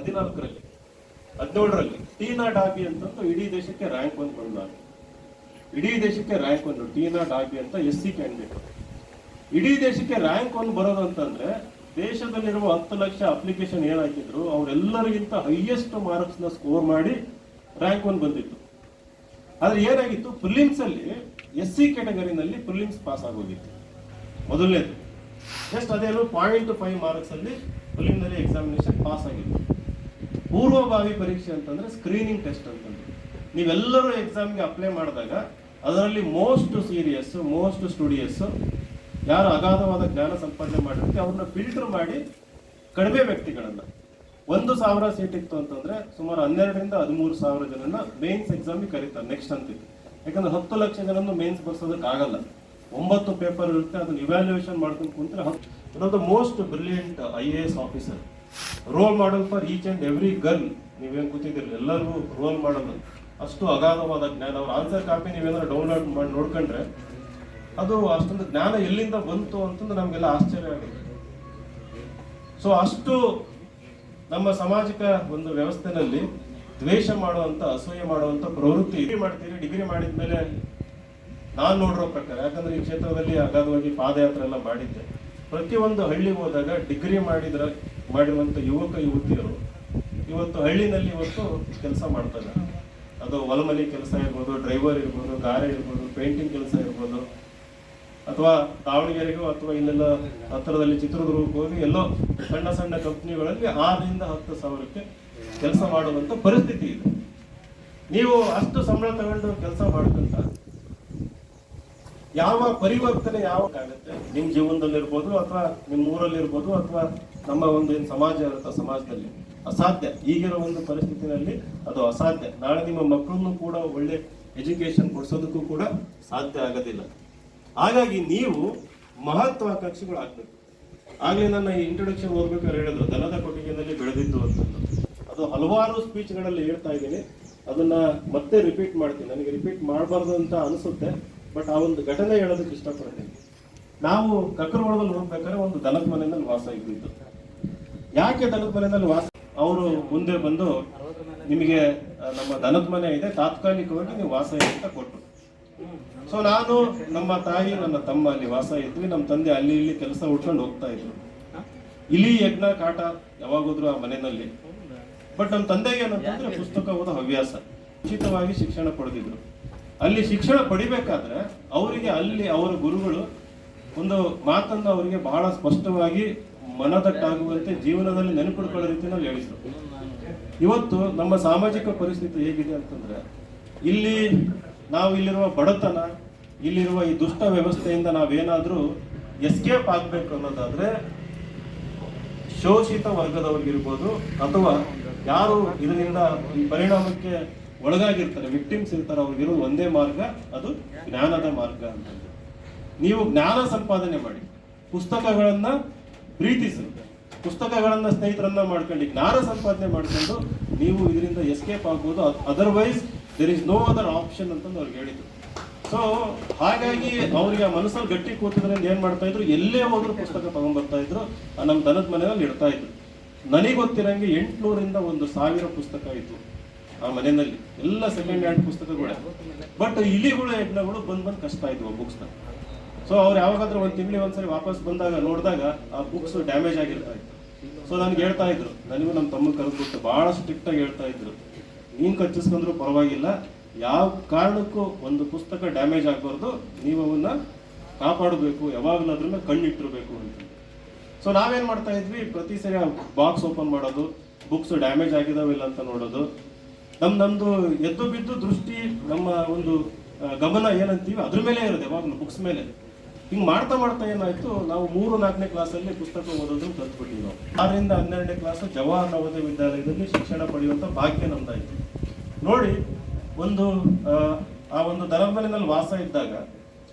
[SPEAKER 5] 17ರಲ್ಲಿ ಟೀನಾ ಡಾಬಿ ಅಂತಂದು ಇಡೀ ದೇಶಕ್ಕೆ ರ್ಯಾಂಕ್ 1 ಬಂದ. ಇಡೀ ದೇಶಕ್ಕೆ ರ್ಯಾಂಕ್ 1 ಟೀನಾ ಡಾಬಿ ಅಂತ SC ಕ್ಯಾಂಡಿಡೇಟ್. ಇಡೀ ದೇಶಕ್ಕೆ ರ್ಯಾಂಕ್ 1 ಬರೋದು ಅಂತಂದ್ರೆ ದೇಶದಲ್ಲಿರುವ 10 ಲಕ್ಷ ಅಪ್ಲಿಕೇಶನ್ ಏನ್ ಹಾಕಿದ್ರು ಅವರೆಲ್ಲರಿಗಿಂತ ಹೈಯೆಸ್ಟ್ ಮಾರ್ಕ್ಸ್ ನ ಸ್ಕೋರ್ ಮಾಡಿ ರ್ಯಾಂಕ್ 1 ಬಂದಿತ್ತು. ಆದ್ರೆ ಏನಾಗಿತ್ತು, ಪ್ರಿಲಿಮ್ಸ್ ಅಲ್ಲಿ SC ಕ್ಯಾಟಗರಿನಲ್ಲಿ ಪ್ರಿಲಿಮ್ಸ್ ಪಾಸ್ ಆಗೋಗಿತ್ತು ಮೊದಲನೇದು. ಜಸ್ಟ್ ಅದೇನು 0.5 ಮಾರ್ಕ್ಸ್ ಅಲ್ಲಿ ಪ್ರಿಲಿಮಿನರಿ ಎಕ್ಸಾಮಿನೇಷನ್ ಪಾಸ್ ಆಗಿತ್ತು. ಪೂರ್ವಭಾವಿ ಪರೀಕ್ಷೆ ಅಂತಂದ್ರೆ ಸ್ಕ್ರೀನಿಂಗ್ ಟೆಸ್ಟ್ ಅಂತಂದ್ರೆ ನೀವೆಲ್ಲರೂ ಎಕ್ಸಾಮ್ಗೆ ಅಪ್ಲೈ ಮಾಡಿದಾಗ ಅದರಲ್ಲಿ ಮೋಸ್ಟ್ ಸೀರಿಯಸ್, ಮೋಸ್ಟ್ ಸ್ಟುಡಿಯಸ್, ಯಾರು ಅಗಾಧವಾದ ಜ್ಞಾನ ಸಂಪಾದನೆ ಮಾಡಿರುತ್ತೆ ಅವ್ರನ್ನ ಫಿಲ್ಟರ್ ಮಾಡಿ ಕಡಿಮೆ ವ್ಯಕ್ತಿಗಳನ್ನ 1,000 ಸೀಟ್ ಇತ್ತು ಅಂತಂದ್ರೆ ಸುಮಾರು 12 ರಿಂದ 13,000 ಜನನ ಮೇನ್ಸ್ ಎಕ್ಸಾಮ್ಗೆ ಕರೀತಾರೆ ನೆಕ್ಸ್ಟ್ ಅಂತಿತ್ತು. ಯಾಕಂದ್ರೆ 10 ಲಕ್ಷ ಜನನ್ನು ಮೇನ್ಸ್ ಬರ್ಸೋದಕ್ಕೆ ಆಗಲ್ಲ. 9 ಪೇಪರ್ ಇರುತ್ತೆ, ಅದನ್ನ ಇವ್ಯಾಲ್ಯೂಯೇಷನ್ ಮಾಡ್ಕೊಂಡು ಕುಂತ್ರೆ the most brilliant IAS officer, role model for each and every girl. ನೀವೇನು ಕೂತಿದ್ದೀರಿ ಎಲ್ಲರಿಗೂ ರೋಲ್ ಮಾಡಲ್. ಅಷ್ಟು ಅಗಾಧವಾದ ಜ್ಞಾನ. ಅವ್ರ ಆನ್ಸರ್ ಕಾಪಿ ನೀವೇನಾದ್ರು ಡೌನ್ಲೋಡ್ ಮಾಡಿ ನೋಡ್ಕೊಂಡ್ರೆ ಅದು ಅಷ್ಟೊಂದು ಜ್ಞಾನ ಎಲ್ಲಿಂದ ಬಂತು ಅಂತಂದ್ರೆ ನಮ್ಗೆಲ್ಲ ಆಶ್ಚರ್ಯ ಆಗುತ್ತೆ. ಸೊ ಅಷ್ಟು ನಮ್ಮ ಸಾಮಾಜಿಕ ಒಂದು ವ್ಯವಸ್ಥೆನಲ್ಲಿ ದ್ವೇಷ ಮಾಡುವಂತ, ಅಸೂಯೆ ಮಾಡುವಂತ ಪ್ರವೃತ್ತಿ ಮಾಡ್ತೀರಿ. ಡಿಗ್ರಿ ಮಾಡಿದ್ಮೇಲೆ ನಾನು ನೋಡಿರೋ ಪ್ರಕಾರ, ಯಾಕಂದ್ರೆ ಈ ಕ್ಷೇತ್ರದಲ್ಲಿ ಅಗಾಧವಾಗಿ ಪಾದಯಾತ್ರೆ ಎಲ್ಲ ಮಾಡಿದ್ದೆ, ಪ್ರತಿಯೊಂದು ಹಳ್ಳಿಗೆ ಹೋದಾಗ ಡಿಗ್ರಿ ಮಾಡಿರುವಂತ ಯುವಕ ಯುವತಿಯರು ಇವತ್ತು ಹಳ್ಳಿನಲ್ಲಿ ಇವತ್ತು ಕೆಲಸ ಮಾಡ್ತಾರೆ. ಅದು ಹೊಲಮನೆ ಕೆಲಸ ಇರ್ಬೋದು, ಡ್ರೈವರ್ ಇರ್ಬೋದು, ಗಾರೆ ಇರ್ಬೋದು, ಪೇಂಟಿಂಗ್ ಕೆಲಸ ಇರ್ಬೋದು, ಅಥವಾ ದಾವಣಗೆರೆಗೂ ಅಥವಾ ಇಲ್ಲೆಲ್ಲ ಹತ್ತಿರದಲ್ಲಿ ಚಿತ್ರದುರ್ಗಕ್ಕೆ ಹೋಗಿ ಎಲ್ಲೋ ಸಣ್ಣ ಸಣ್ಣ ಕಂಪ್ನಿಗಳಲ್ಲಿ 6ರಿಂದ 10 ಸಾವಿರಕ್ಕೆ ಕೆಲಸ ಮಾಡುವಂತ ಪರಿಸ್ಥಿತಿ ಇದೆ. ನೀವು ಅಷ್ಟು ಸಂಬಳ ತಗೊಂಡು ಕೆಲಸ ಮಾಡ್ಕೊಂತ ಯಾವ ಪರಿವರ್ತನೆ ಯಾವಾಗುತ್ತೆ ನಿಮ್ ಜೀವನದಲ್ಲಿ ಇರ್ಬೋದು, ಅಥವಾ ನಿಮ್ಮ ಊರಲ್ಲಿ ಇರ್ಬೋದು, ಅಥವಾ ನಮ್ಮ ಒಂದು ಏನು ಸಮಾಜ ಇರುತ್ತೆ, ಸಮಾಜದಲ್ಲಿ ಅಸಾಧ್ಯ. ಈಗಿರೋ ಒಂದು ಪರಿಸ್ಥಿತಿನಲ್ಲಿ ಅದು ಅಸಾಧ್ಯ. ನಾಳೆ ನಿಮ್ಮ ಮಕ್ಕಳನ್ನು ಕೂಡ ಒಳ್ಳೆ ಎಜುಕೇಶನ್ ಕೊಡಿಸೋದಕ್ಕೂ ಕೂಡ ಸಾಧ್ಯ ಆಗೋದಿಲ್ಲ. ಹಾಗಾಗಿ ನೀವು ಮಹತ್ವಾಕಾಂಕ್ಷಿಗಳು ಆಗ್ಬೇಕು. ಆಗ್ಲೇ ನನ್ನ ಇಂಟ್ರೊಡಕ್ಷನ್ ಓದ್ಬೇಕಾದ್ರೆ ಹೇಳಿದ್ರು ದನದ ಕೊಟ್ಟಿಗೆಯಲ್ಲಿ ಬೆಳೆದಿದ್ದು ಅಂತಂದು. ಅದು ಹಲವಾರು ಸ್ಪೀಚ್ಗಳಲ್ಲಿ ಹೇಳ್ತಾ ಇದ್ದೀನಿ, ಅದನ್ನ ಮತ್ತೆ ರಿಪೀಟ್ ಮಾಡ್ತೀನಿ. ನನಗೆ ರಿಪೀಟ್ ಮಾಡಬಾರ್ದು ಅಂತ ಅನಿಸುತ್ತೆ, ಬಟ್ ಆ ಒಂದು ಘಟನೆ ಹೇಳೋದಕ್ಕೆ ಇಷ್ಟಪಡ್ತೀನಿ. ನಾವು ಕಕ್ಕರಗೊಳದಲ್ಲಿ ಹೋಗ್ಬೇಕಾದ್ರೆ ಒಂದು ದನದ ಮನೆಯಲ್ಲಿ ವಾಸ ಇದ್ದಿದ್ದು. ಯಾಕೆ ದನದ ಮನೆಯಲ್ಲಿ ವಾಸ? ಅವರು ಮುಂದೆ ಬಂದು ನಿಮಗೆ ನಮ್ಮ ದನದ ಮನೆ ಇದೆ, ತಾತ್ಕಾಲಿಕವಾಗಿ ನೀವು ವಾಸ ಇದೆ ಅಂತ ಕೊಟ್ಟರು. ಸೊ ನಾನು, ನಮ್ಮ ತಾಯಿ, ನನ್ನ ತಮ್ಮ ಅಲ್ಲಿ ವಾಸ ಇದ್ವಿ. ನಮ್ಮ ತಂದೆ ಅಲ್ಲಿ ಇಲ್ಲಿ ಕೆಲಸ ಹುಡ್ಕೊಂಡು ಹೋಗ್ತಾ ಇದ್ರು. ಇಲಿ ಯಜ್ಞ ಕಾಟ ಯಾವಾಗೋದ್ರು ಆ ಮನೆಯಲ್ಲಿ. ಬಟ್ ನಮ್ಮ ತಂದೆಗೆ ಏನಂತಂದ್ರೆ ಪುಸ್ತಕ ಓದೋ ಹವ್ಯಾಸ, ಉಚಿತವಾಗಿ ಶಿಕ್ಷಣ ಪಡೆದಿದ್ರು. ಅಲ್ಲಿ ಶಿಕ್ಷಣ ಪಡಿಬೇಕಾದ್ರೆ ಅವರಿಗೆ ಅಲ್ಲಿ ಅವರ ಗುರುಗಳು ಒಂದು ಮಾತನ್ನು ಅವರಿಗೆ ಬಹಳ ಸ್ಪಷ್ಟವಾಗಿ ಮನದಟ್ಟಾಗುವಂತೆ ಜೀವನದಲ್ಲಿ ನೆನಪಿಡ್ಕೊಳ್ಳೋ ರೀತಿಯಲ್ಲಿ ಹೇಳಿದ್ರು. ಇವತ್ತು ನಮ್ಮ ಸಾಮಾಜಿಕ ಪರಿಸ್ಥಿತಿ ಹೇಗಿದೆ ಅಂತಂದ್ರೆ, ಇಲ್ಲಿ ನಾವು ಇಲ್ಲಿರುವ ಬಡತನ, ಇಲ್ಲಿರುವ ಈ ದುಷ್ಟ ವ್ಯವಸ್ಥೆಯಿಂದ ನಾವೇನಾದ್ರೂ ಎಸ್ಕೇಪ್ ಆಗ್ಬೇಕು ಅನ್ನೋದಾದ್ರೆ ಶೋಷಿತ ವರ್ಗದವ್ರಿಗಿರ್ಬೋದು, ಅಥವಾ ಯಾರು ಇದರಿಂದ ಈ ಪರಿಣಾಮಕ್ಕೆ ಒಳಗಾಗಿರ್ತಾರೆ, ವಿಕ್ಟಿಮ್ಸ್ ಇರ್ತಾರೆ, ಅವ್ರಿಗಿರೋ ಒಂದೇ ಮಾರ್ಗ, ಅದು ಜ್ಞಾನದ ಮಾರ್ಗ ಅಂತ. ನೀವು ಜ್ಞಾನ ಸಂಪಾದನೆ ಮಾಡಿ, ಪುಸ್ತಕಗಳನ್ನ ಪ್ರೀತಿಸಿ, ಪುಸ್ತಕಗಳನ್ನ ಸ್ನೇಹಿತರನ್ನ ಮಾಡ್ಕೊಂಡು ಜ್ಞಾನ ಸಂಪಾದನೆ ಮಾಡ್ಕೊಂಡು ನೀವು ಇದರಿಂದ ಎಸ್ಕೇಪ್ ಆಗ್ಬೋದು. Otherwise there is no other option ಅಂತಂದು ಅವ್ರಿಗೆ ಹೇಳಿದ್ರು. ಸೊ ಹಾಗಾಗಿ ಅವ್ರಿಗೆ ಮನಸ್ಸಲ್ಲಿ ಗಟ್ಟಿ ಕೂತಿದ್ರಿಂದ ಏನ್ ಮಾಡ್ತಾ ಇದ್ರು, ಎಲ್ಲೇ ಹೋದ್ರು ಪುಸ್ತಕ ತಗೊಂಡ್ಬರ್ತಾ ಇದ್ರು, ನಮ್ಮ ದನದ ಮನೆಯಲ್ಲಿ ಇಡ್ತಾ ಇದ್ರು. ನನಗೆ ಗೊತ್ತಿರಂಗೆ 800ರಿಂದ 1000 ಪುಸ್ತಕ ಇತ್ತು ಆ ಮನೆಯಲ್ಲಿ, ಎಲ್ಲ ಸೆಕೆಂಡ್ ಹ್ಯಾಂಡ್ ಪುಸ್ತಕಗಳೇ. ಬಟ್ ಇಲಿಗಳು ಯಜ್ಞಗಳು ಬಂದ್ ಕಷ್ಟ ಇದ್ವು ಬುಕ್ಸ್ ನ. ಸೊ ಅವ್ರು ಯಾವಾಗಾದ್ರೂ ಒಂದು ತಿಂಗಳಿಗೆ ಒಂದ್ಸರಿ ವಾಪಸ್ ಬಂದಾಗ ನೋಡಿದಾಗ ಆ ಬುಕ್ಸ್ ಡ್ಯಾಮೇಜ್ ಆಗಿರ್ತಾ ಇತ್ತು. ಸೊ ನನ್ಗೆ ಹೇಳ್ತಾ ಇದ್ರು, ನನಗೂ ನಮ್ಮ ತಮ್ಮ ಕರೆದ್ಬಿಟ್ಟು ಬಹಳ ಸ್ಟ್ರಿಕ್ಟ್ ಆಗಿ ಹೇಳ್ತಾ ಇದ್ರು, ನೀನ್ ಕಚ್ಚಿಸ್ಕೊಂಡ್ರು ಪರವಾಗಿಲ್ಲ, ಯಾವ ಕಾರಣಕ್ಕೂ ಒಂದು ಪುಸ್ತಕ ಡ್ಯಾಮೇಜ್ ಆಗಬಾರ್ದು, ನೀವು ಅವನ್ನ ಕಾಪಾಡಬೇಕು, ಯಾವಾಗಲೂ ಅದ್ರನ್ನ ಕಣ್ಣಿಟ್ಟಿರ್ಬೇಕು ಅಂತ. ಸೊ ನಾವೇನ್ ಮಾಡ್ತಾ ಇದ್ವಿ, ಪ್ರತಿ ಸರಿ ಬಾಕ್ಸ್ ಓಪನ್ ಮಾಡೋದು, ಬುಕ್ಸ್ ಡ್ಯಾಮೇಜ್ ಆಗಿದಾವಿಲ್ಲ ಅಂತ ನೋಡೋದು. ನಮ್ದು ಎದ್ದು ಬಿದ್ದು ದೃಷ್ಟಿ, ನಮ್ಮ ಒಂದು ಗಮನ ಏನಂತೀವಿ ಅದ್ರ ಮೇಲೆ ಇರೋದು, ಯಾವಾಗಲೂ ಬುಕ್ಸ್ ಮೇಲೆ. ಹಿಂಗ್ ಮಾಡ್ತಾ ಏನಾಯ್ತು, ನಾವು 3-4ನೇ ಕ್ಲಾಸಲ್ಲಿ ಪುಸ್ತಕ ಓದೋದು ಕಲ್ತ್ಬಿಟ್ಟಿವಿ ನಾವು. 6ರಿಂದ 12ನೇ ಕ್ಲಾಸ್ ಜವಾಹರ್ ನವೋದಯ ವಿದ್ಯಾಲಯದಲ್ಲಿ ಶಿಕ್ಷಣ ಪಡೆಯುವಂತ ಭಾಗ್ಯ ನಮ್ದಾಯ್ತು. ನೋಡಿ, ಆ ಒಂದು ದನದ ಮನೆಯಲ್ಲಿ ವಾಸ ಇದ್ದಾಗ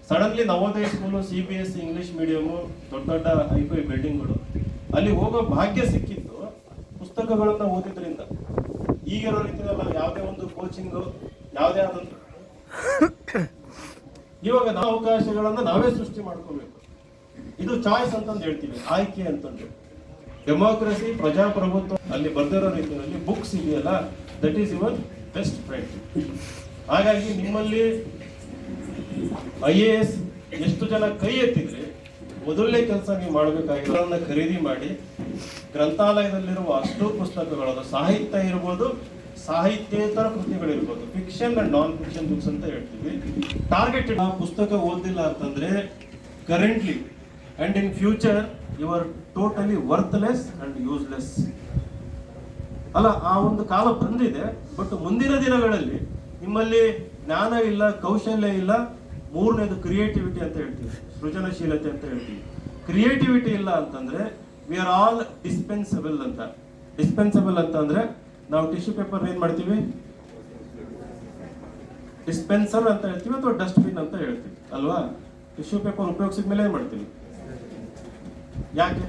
[SPEAKER 5] suddenly Navodaya school, CBSE English medium, ದೊಡ್ಡ ಹೈಫೈ ಬಿಲ್ಡಿಂಗ್ಗಳು, ಅಲ್ಲಿ ಹೋಗೋ ಭಾಗ್ಯ ಸಿಕ್ಕಿತ್ತು ಪುಸ್ತಕಗಳನ್ನ ಓದಿದ್ರಿಂದ. ಈಗಿರೋ ರೀತಿಯಲ್ಲ, ಯಾವುದೇ ಒಂದು ಕೋಚಿಂಗ್, ಯಾವುದೇ ಆದಂತ ಇವಾಗ ನಾವು ಅವಕಾಶಗಳನ್ನ ನಾವೇ ಸೃಷ್ಟಿ ಮಾಡ್ಕೋಬೇಕು. ಇದು ಚಾಯ್ಸ್ ಅಂತಂದು ಹೇಳ್ತೀವಿ, ಆಯ್ಕೆ ಅಂತಂದು. ಡೆಮೋಕ್ರಸಿ, ಪ್ರಜಾಪ್ರಭುತ್ವ ಅಲ್ಲಿ ಬರ್ದಿರೋ ರೀತಿಯಲ್ಲಿ ಬುಕ್ಸ್ ಇದೆಯಲ್ಲ, that is your best friend. ಹಾಗಾಗಿ ನಿಮ್ಮಲ್ಲಿ IAS ಎಷ್ಟು ಜನ ಕೈ ಎತ್ತಿದ್ರೆ ಮೊದಲನೇ ಕೆಲಸ ನೀವು ಮಾಡಬೇಕಾಗಿರೋದನ್ನ ಖರೀದಿ ಮಾಡಿ, ಗ್ರಂಥಾಲಯದಲ್ಲಿರುವ ಅಷ್ಟು ಪುಸ್ತಕಗಳು, ಸಾಹಿತ್ಯ ಇರ್ಬೋದು, ಸಾಹಿತ್ಯೇತರ ಕೃತಿಗಳಿರ್ಬೋದು, fiction and non fiction books ಅಂತ ಹೇಳ್ತೀವಿ. ಟಾರ್ಗೆಟೆಡ್. ಆ ಪುಸ್ತಕ ಓದಿಲ್ಲ ಅಂತಂದ್ರೆ currently and in future you are totally worthless and useless. ಅಲ್ಲ, ಆ ಒಂದು ಕಾಲ ಬಂದಿದೆ. ಬಟ್ ಮುಂದಿನ ದಿನಗಳಲ್ಲಿ ನಿಮ್ಮಲ್ಲಿ ಜ್ಞಾನ ಇಲ್ಲ, ಕೌಶಲ್ಯ ಇಲ್ಲ, 3ನೇದು ಕ್ರಿಯೇಟಿವಿಟಿ ಅಂತ ಹೇಳ್ತೀವಿ, ಸೃಜನಶೀಲತೆ ಅಂತ ಹೇಳ್ತೀವಿ. ಕ್ರಿಯೇಟಿವಿಟಿ ಇಲ್ಲ ಅಂತಂದ್ರೆ ವಿ ಆರ್ ಆಲ್ ಡಿಸ್ಪೆನ್ಸಬಲ್ ಅಂತ. ಡಿಸ್ಪೆನ್ಸಬಲ್ ಅಂತ ಅಂದ್ರೆ ನಾವು ಟಿಶ್ಯೂ ಪೇಪರ್ ಏನ್ ಮಾಡ್ತೀವಿ, ಡಿಸ್ಪೆನ್ಸರ್ ಅಂತ ಹೇಳ್ತೀವಿ, ಅಥವಾ ಡಸ್ಟ್ಬಿನ್ ಅಂತ ಹೇಳ್ತೀವಿ ಅಲ್ವಾ. ಟಿಶ್ಯೂ ಪೇಪರ್ ಉಪಯೋಗಿಸಿದ ಮೇಲೆ ಏನ್ ಮಾಡ್ತೀವಿ, ಯಾಕೆ?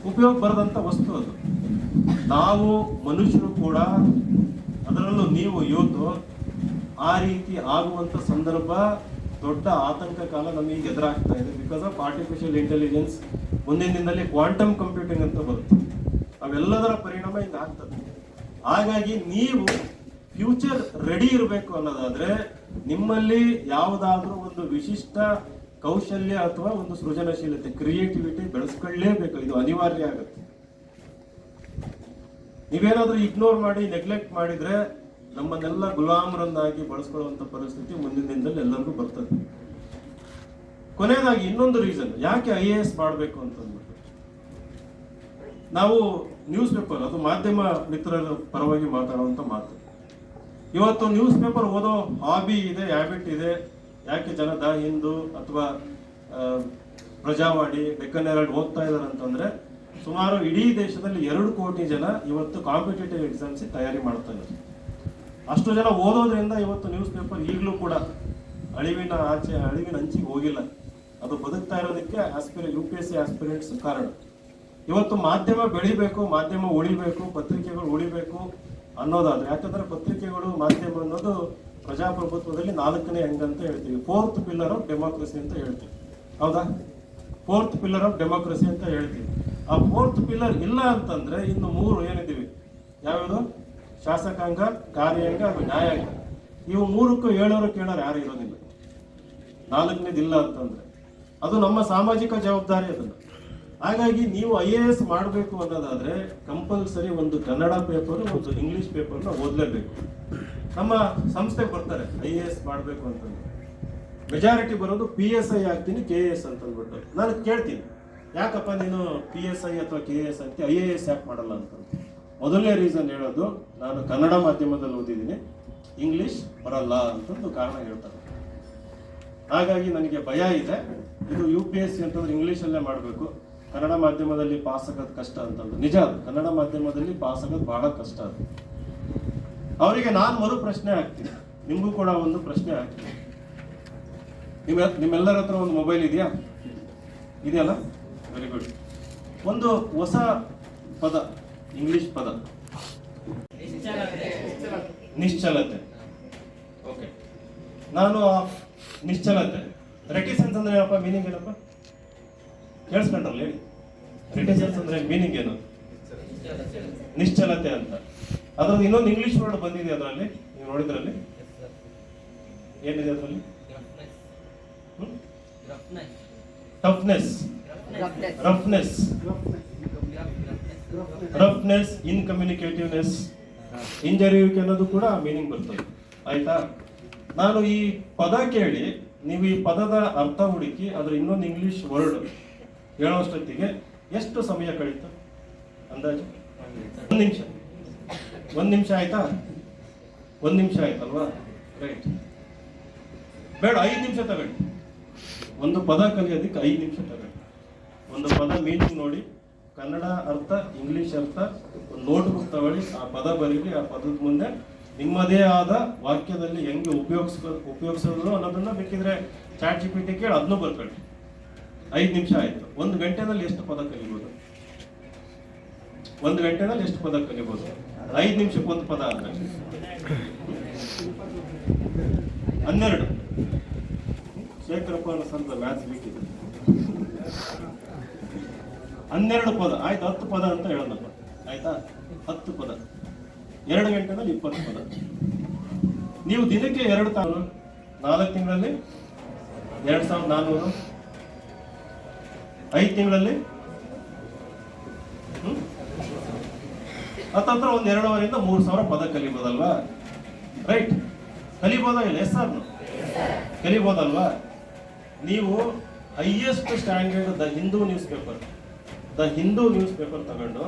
[SPEAKER 5] ಉಪಯೋಗ ಬರದಂತ ವಸ್ತು ಅದು. ನಾವು ಮನುಷ್ಯರು ಕೂಡ, ಅದರಲ್ಲೂ ನೀವು ಯೂತ್, ಆ ರೀತಿ ಆಗುವಂತ ಸಂದರ್ಭ, ದೊಡ್ಡ ಆತಂಕ ಕಾಲ ನಮಗೆ ಎದುರಾಗ್ತಾ ಇದೆ. ಬಿಕಾಸ್ ಆಫ್ ಆರ್ಟಿಫಿಷಿಯಲ್ ಇಂಟೆಲಿಜೆನ್ಸ್, ಮುಂದಿನ ದಿನದಲ್ಲಿ ಕ್ವಾಂಟಮ್ ಕಂಪ್ಯೂಟಿಂಗ್ ಅಂತ ಬರುತ್ತೆ. ಅವೆಲ್ಲದರ ಪರಿಣಾಮ ಹಿಂಗೆ ಆಗ್ತದೆ. ಹಾಗಾಗಿ ನೀವು ಫ್ಯೂಚರ್ ರೆಡಿ ಇರಬೇಕು ಅನ್ನೋದಾದ್ರೆ ನಿಮ್ಮಲ್ಲಿ ಯಾವುದಾದ್ರೂ ಒಂದು ವಿಶಿಷ್ಟ ಕೌಶಲ್ಯ ಅಥವಾ ಒಂದು ಸೃಜನಶೀಲತೆ ಕ್ರಿಯೇಟಿವಿಟಿ ಬೆಳೆಸ್ಕೊಳ್ಳೇಬೇಕು. ಇದು ಅನಿವಾರ್ಯ ಆಗುತ್ತೆ. ನೀವೇನಾದ್ರೂ ಇಗ್ನೋರ್ ಮಾಡಿ ನೆಗ್ಲೆಕ್ಟ್ ಮಾಡಿದ್ರೆ ನಮ್ಮನ್ನೆಲ್ಲ ಗುಲಾಮರನ್ನಾಗಿ ಬಳಸ್ಕೊಳ್ಳುವಂತ ಪರಿಸ್ಥಿತಿ ಮುಂದಿನ ದಿನದಲ್ಲಿ ಎಲ್ಲರಿಗೂ ಬರ್ತದೆ. ಕೊನೆಯದಾಗಿ ಇನ್ನೊಂದು ರೀಸನ್ ಯಾಕೆ IAS ಮಾಡಬೇಕು ಅಂತಂದ್ಬಿಟ್ಟು, ನಾವು ನ್ಯೂಸ್ ಪೇಪರ್, ಅದು ಮಾಧ್ಯಮ ಮಿತ್ರರ ಪರವಾಗಿ ಮಾತಾಡುವಂತ ಮಾತು. ಇವತ್ತು ನ್ಯೂಸ್ ಪೇಪರ್ ಓದೋ ಹಾಬಿ ಇದೆ, ಹ್ಯಾಬಿಟ್ ಇದೆ. ಯಾಕೆ ಜನ ದ ಹಿಂದೂ ಅಥವಾ ಪ್ರಜಾವಾಣಿ, ಡೆಕ್ಕನ್ ಹೆರಾಲ್ಡ್ ಓದ್ತಾ ಇದಾರೆ ಅಂತಂದ್ರೆ ಸುಮಾರು ಇಡೀ ದೇಶದಲ್ಲಿ 2 ಕೋಟಿ ಜನ ಇವತ್ತು ಕಾಂಪಿಟೇಟಿವ್ ಎಕ್ಸಾಮ್ಸ್ ತಯಾರಿ ಮಾಡ್ತಾ ಇದ್ದಾರೆ. ಅಷ್ಟು ಜನ ಓದೋದ್ರಿಂದ ಇವತ್ತು ನ್ಯೂಸ್ ಪೇಪರ್ ಈಗಲೂ ಕೂಡ ಅಳಿವಿನ ಅಂಚಿಗೆ ಹೋಗಿಲ್ಲ. ಅದು ಬದುಕ್ತಾ ಇರೋದಕ್ಕೆ UPSC ಆಸ್ಪಿರೆಂಟ್ಸ್ ಕಾರಣ. ಇವತ್ತು ಮಾಧ್ಯಮ ಬೆಳಿಬೇಕು, ಮಾಧ್ಯಮ ಉಳಿಬೇಕು, ಪತ್ರಿಕೆಗಳು ಉಳಿಬೇಕು ಅನ್ನೋದಾದ್ರೆ, ಯಾಕಂದ್ರೆ ಪತ್ರಿಕೆಗಳು, ಮಾಧ್ಯಮ ಅನ್ನೋದು ಪ್ರಜಾಪ್ರಭುತ್ವದಲ್ಲಿ 4ನೇ ಅಂಗ ಅಂತ ಹೇಳ್ತೀವಿ. 4th ಪಿಲ್ಲರ್ ಆಫ್ ಡೆಮೋಕ್ರಸಿ ಅಂತ ಹೇಳ್ತೀವಿ. ಹೌದಾ? 4th ಪಿಲ್ಲರ್ ಆಫ್ ಡೆಮೋಕ್ರಸಿ ಅಂತ ಹೇಳ್ತೀವಿ. ಆ 4th ಪಿಲ್ಲರ್ ಇಲ್ಲ ಅಂತಂದ್ರೆ ಇನ್ನು 3 ಏನಿದ್ದೀವಿ, ಯಾವ್ಯಾವುದು? ಶಾಸಕಾಂಗ, ಕಾರ್ಯಾಂಗ ಹಾಗೂ ನ್ಯಾಯಾಂಗ. ಇವು 3ಕ್ಕೂ ಹೇಳೋರು ಕೇಳೋರು ಯಾರು ಇರೋದಿಲ್ಲ. 4ನೇದಿಲ್ಲ ಅಂತಂದ್ರೆ ಅದು ನಮ್ಮ ಸಾಮಾಜಿಕ ಜವಾಬ್ದಾರಿ ಅದನ್ನು. ಹಾಗಾಗಿ ನೀವು IAS ಮಾಡಬೇಕು ಅನ್ನೋದಾದ್ರೆ ಕಂಪಲ್ಸರಿ ಒಂದು ಕನ್ನಡ ಪೇಪರ್, ಒಂದು ಇಂಗ್ಲಿಷ್ ಪೇಪರ್ನ ಓದಲೇಬೇಕು. ನಮ್ಮ ಸಂಸ್ಥೆಗೆ ಬರ್ತಾರೆ IAS ಮಾಡಬೇಕು ಅಂತಂದ್ರೆ ಮೆಜಾರಿಟಿ ಬರೋದು PSI ಆಗ್ತೀನಿ, KAS ಅಂತ ಅಂದ್ಬಿಟ್ಟು. ನಾನು ಕೇಳ್ತೀನಿ, ಯಾಕಪ್ಪ ನೀನು PSI ಅಥವಾ KAS ಆಗ್ತಿ, IAS ಯಾಕೆ ಮಾಡಲ್ಲ ಅಂತ. ಮೊದಲನೇ ರೀಸನ್ ಹೇಳೋದು, ನಾನು ಕನ್ನಡ ಮಾಧ್ಯಮದಲ್ಲಿ ಓದಿದ್ದೀನಿ, ಇಂಗ್ಲಿಷ್ ಬರಲ್ಲ ಅಂತಂದು ಕಾರಣ ಹೇಳ್ತಾರೆ. ಹಾಗಾಗಿ ನನಗೆ ಭಯ ಇದೆ. ಇದು UPSC ಅಂತಂದ್ರೆ ಇಂಗ್ಲಿಷಲ್ಲೇ ಮಾಡಬೇಕು, ಕನ್ನಡ ಮಾಧ್ಯಮದಲ್ಲಿ ಪಾಸ್ ಆಗೋದು ಕಷ್ಟ ಅಂತಂದು. ನಿಜ, ಅದು ಕನ್ನಡ ಮಾಧ್ಯಮದಲ್ಲಿ ಪಾಸ್ ಆಗೋದು ಬಹಳ ಕಷ್ಟ. ಅದು ಅವರಿಗೆ ನಾನು ಮರು ಪ್ರಶ್ನೆ ಹಾಕ್ತೀನಿ, ನಿಮಗೂ ಕೂಡ ಒಂದು ಪ್ರಶ್ನೆ ಹಾಕ್ತೀನಿ. ನಿಮ್ಮೆಲ್ಲರ ಹತ್ರ ಒಂದು ಮೊಬೈಲ್ ಇದೆಯಾ? ಇದೆಯಲ್ಲ, ವೆರಿ ಗುಡ್. ಒಂದು ಹೊಸ ಪದ, ಇಂಗ್ಲಿಷ್ ಪದ, ನಿಶ್ಚಲತೆ. ಓಕೆ, ನಾನು ನಿಶ್ಚಲತೆ, ರೆಟಿಸೆನ್ಸ್ ಅಂದ್ರೆ ಏನಪ್ಪ, ಮೀನಿಂಗ್ ಏನಪ್ಪ? ಕೇಳಿಸ್ಕೊಂಡ್ರಲ್ಲ ಹೇಳಿ. ರೆಟಿಸೆನ್ಸ್ ಅಂದ್ರೆ ಮೀನಿಂಗ್ ಏನು? ನಿಶ್ಚಲತೆ ಅಂತ. ಅದ್ರದ್ದು ಇನ್ನೊಂದು ಇಂಗ್ಲಿಷ್ ವರ್ಡ್ ಬಂದಿದೆ ಅದರಲ್ಲಿ, ನೀವು ನೋಡಿದ್ರಲ್ಲಿ ಏನಿದೆ ಅದರಲ್ಲಿ? ಟಫ್ನೆಸ್, ರಫ್ನೆಸ್, ಇನ್ಕಮ್ಯುನಿಕೇಟಿವ್ನೆಸ್, ಹಿಂಜರಿಯುವಿಕೆ ಅನ್ನೋದು ಕೂಡ ಮೀನಿಂಗ್ ಬರ್ತದೆ. ಆಯ್ತಾ? ನಾನು ಈ ಪದ ಕೇಳಿ ನೀವು ಈ ಪದದ ಅರ್ಥ ಹುಡುಕಿ ಅದ್ರ ಇನ್ನೊಂದು ಇಂಗ್ಲಿಷ್ ವರ್ಡ್ ಹೇಳೋಷ್ಟೊತ್ತಿಗೆ ಎಷ್ಟು ಸಮಯ ಕಳೀತು ಅಂದಾಜು? 1 ನಿಮಿಷ. 1 ನಿಮಿಷ ಆಯ್ತಾ? 1 ನಿಮಿಷ ಆಯ್ತಲ್ವಾ? ರೈಟ್. ಬೇಡ, 5 ನಿಮಿಷ ತಗೊಳ್ಳಿ. ಒಂದು ಪದ ಕಲಿಯೋದಕ್ಕೆ 5 ನಿಮಿಷ ತಗೊಳ್ಳಿ. ಒಂದು ಪದ ಮೀನಿಂಗ್ ನೋಡಿ, ಕನ್ನಡ ಅರ್ಥ, ಇಂಗ್ಲಿಷ್ ಅರ್ಥ, ಒಂದು ನೋಟ್ಬುಕ್ ತಗೊಳ್ಳಿ, ಆ ಪದ ಬರೀರಿ. ಆ ಪದದ ಮುಂದೆ ನಿಮ್ಮದೇ ಆದ ವಾಕ್ಯದಲ್ಲಿ ಹೆಂಗೆ ಉಪಯೋಗಿಸೋದು ಅನ್ನೋದನ್ನ ಬೇಕಿದ್ರೆ ChatGPT ಕೇಳಿ ಅದನ್ನು ಬರ್ಕೊಳ್ಳಿ. 5 ನಿಮಿಷ ಆಯ್ತು. 1 ಗಂಟೆನಲ್ಲಿ ಎಷ್ಟು ಪದ ಕಲಿಬೋದು? 1 ಗಂಟೆನಲ್ಲಿ ಎಷ್ಟು ಪದ ಕಲಿಬೋದು? 5 ನಿಮಿಷಕ್ಕೆ ಒಂದು ಪದ ಆದ್ರೆ 12. ಶೇಖರಪ್ಪ ಅನ್ನೋ ಸಂತ ಮ್ಯಾಥ್ಸ್ ಬೇಕಿದೆ. 12 ಪದ ಆಯ್ತು. 10 ಪದ ಅಂತ ಹೇಳೋಣಪ್ಪ, ಆಯ್ತಾ? 10 ಪದ 2 ಗಂಟೆನಲ್ಲಿ 20 ಪದ. ನೀವು ದಿನಕ್ಕೆ 2 ತಾಸು, 4 ತಿಂಗಳಲ್ಲಿ 2400, 5 ತಿಂಗಳಲ್ಲಿ ಹತ್ತತ್ರ ಒಂದು 2,500 3,000 ಪದ ಕಲಿಬೋದಲ್ವಾ? ರೈಟ್? ಕಲಿಬೋದಾ ಇಲ್ಲ? Yes or no? ಕಲಿಬೋದಲ್ವಾ? ನೀವು highest standard the Hindu news paper ತಗೊಂಡು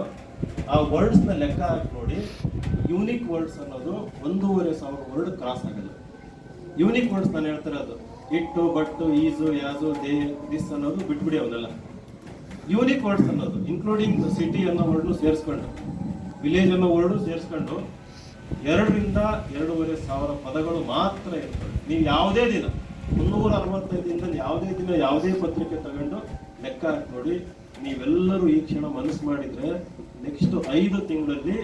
[SPEAKER 5] ಆ ವರ್ಡ್ಸ್ನ ಲೆಕ್ಕ ಹಾಕಿ ನೋಡಿ. ಯೂನಿಕ್ ವರ್ಡ್ಸ್ ಅನ್ನೋದು 1,500 ವರ್ಡ್ ಕ್ರಾಸ್ ಆಗಲ್ಲ. ಯೂನಿಕ್ ವರ್ಡ್ಸ್ ನಾನು ಹೇಳ್ತಿರೋದು ಇಟ್ಟು, ಬಟ್ಟು, ಈಸು, ಯಾಸು, ದೇ, ದಿಸ್ ಅನ್ನೋದು ಬಿಟ್ಬಿಡಿ. ಅವನ್ನೆಲ್ಲ ಯೂನಿಕ್ ವರ್ಡ್ಸ್ ಅನ್ನೋದು ಇನ್ಕ್ಲೂಡಿಂಗ್ ಸಿಟಿ ಅನ್ನೋ ವರ್ಡ್ನು ಸೇರಿಸ್ಕೊಂಡು, ವಿಲೇಜ್ ಅನ್ನೋ ವರ್ಡು ಸೇರಿಸ್ಕೊಂಡು 2,000 to 2,500 ಪದಗಳು ಮಾತ್ರ ಇರ್ತವೆ. ನೀವು ಯಾವುದೇ ದಿನ 365 ದಿನದಲ್ಲಿ ಯಾವುದೇ ದಿನ ಯಾವುದೇ ಪತ್ರಿಕೆ ತಗೊಂಡು ಲೆಕ್ಕ ಹಾಕಿ ನೋಡಿ. ನೀವೆಲ್ಲರೂ ಈ ಕ್ಷಣ ಮನಸ್ಸು ಮಾಡಿದ್ರೆ ನೆಕ್ಸ್ಟ್ 5 ತಿಂಗಳಲ್ಲಿ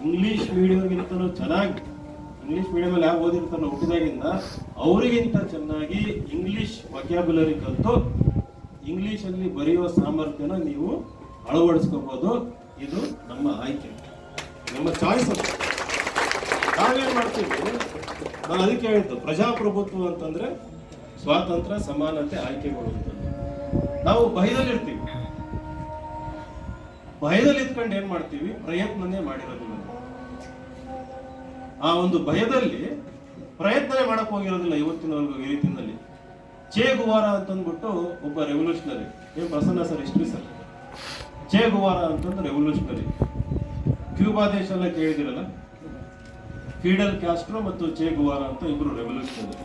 [SPEAKER 5] ಇಂಗ್ಲಿಷ್ ಮೀಡಿಯಂಗಿಂತಲೂ ಚೆನ್ನಾಗಿ, ಇಂಗ್ಲಿಷ್ ಮೀಡಿಯಮಲ್ಲಿ ಯಾಕೆ ಓದಿರ್ತಾರೋ ಹುಟ್ಟಿದಾಗಿಂದ ಅವರಿಗಿಂತ ಚೆನ್ನಾಗಿ ಇಂಗ್ಲಿಷ್ ವೊಕ್ಯಾಬ್ಯುಲರಿ ಕಲಿತು ಇಂಗ್ಲಿಷಲ್ಲಿ ಬರೆಯುವ ಸಾಮರ್ಥ್ಯನ ನೀವು ಅಳವಡಿಸ್ಕೋಬಹುದು. ಇದು ನಮ್ಮ ಆಯ್ಕೆ, ನಮ್ಮ ಚಾಯ್ಸ್. ನಾವೇನ್ ಮಾಡ್ತೀವಿ, ನಾನು ಅದಕ್ಕೆ ಹೇಳಿದ್ದು ಪ್ರಜಾಪ್ರಭುತ್ವ ಅಂತಂದ್ರೆ ಸ್ವಾತಂತ್ರ್ಯ, ಸಮಾನತೆ, ಆಯ್ಕೆಗಳು ಅಂತ. ನಾವು ಭಯದಲ್ಲಿರ್ತೀವಿ. ಭಯದಲ್ಲಿ ಇದ್ಕೊಂಡು ಏನ್ ಮಾಡ್ತೀವಿ, ಪ್ರಯತ್ನನೇ ಮಾಡಿರೋದಿಲ್ಲ. ಆ ಒಂದು ಭಯದಲ್ಲಿ ಪ್ರಯತ್ನನೇ ಮಾಡಕ್ ಹೋಗಿರೋದಿಲ್ಲ ಇವತ್ತಿನವರೆಗೂ ಈ ರೀತಿಯಲ್ಲಿ. ಚೇ ಗುವಾರ ಅಂತಂದ್ಬಿಟ್ಟು ಒಬ್ಬ ರೆವಲ್ಯೂಷನರಿ, ಏನ್ ಪ್ರಸನ್ನ ಸರ್ ಹಿಸ್ಟ್ರಿ ಸರ್, ಚೇ ಗುವಾರ ಅಂತಂದ್ರೆ ರೆವಲ್ಯೂಷನರಿ. ಕ್ಯೂಬಾ ದೇಶ ಎಲ್ಲ ಕೇಳಿದಿರಲ್ಲ, ಫಿಡೆಲ್ ಕ್ಯಾಸ್ಟ್ರೋ ಮತ್ತು ಚೇ ಗುವಾರ ಅಂತ ಇಬ್ರು ರೆವಲ್ಯೂಷನರಿ.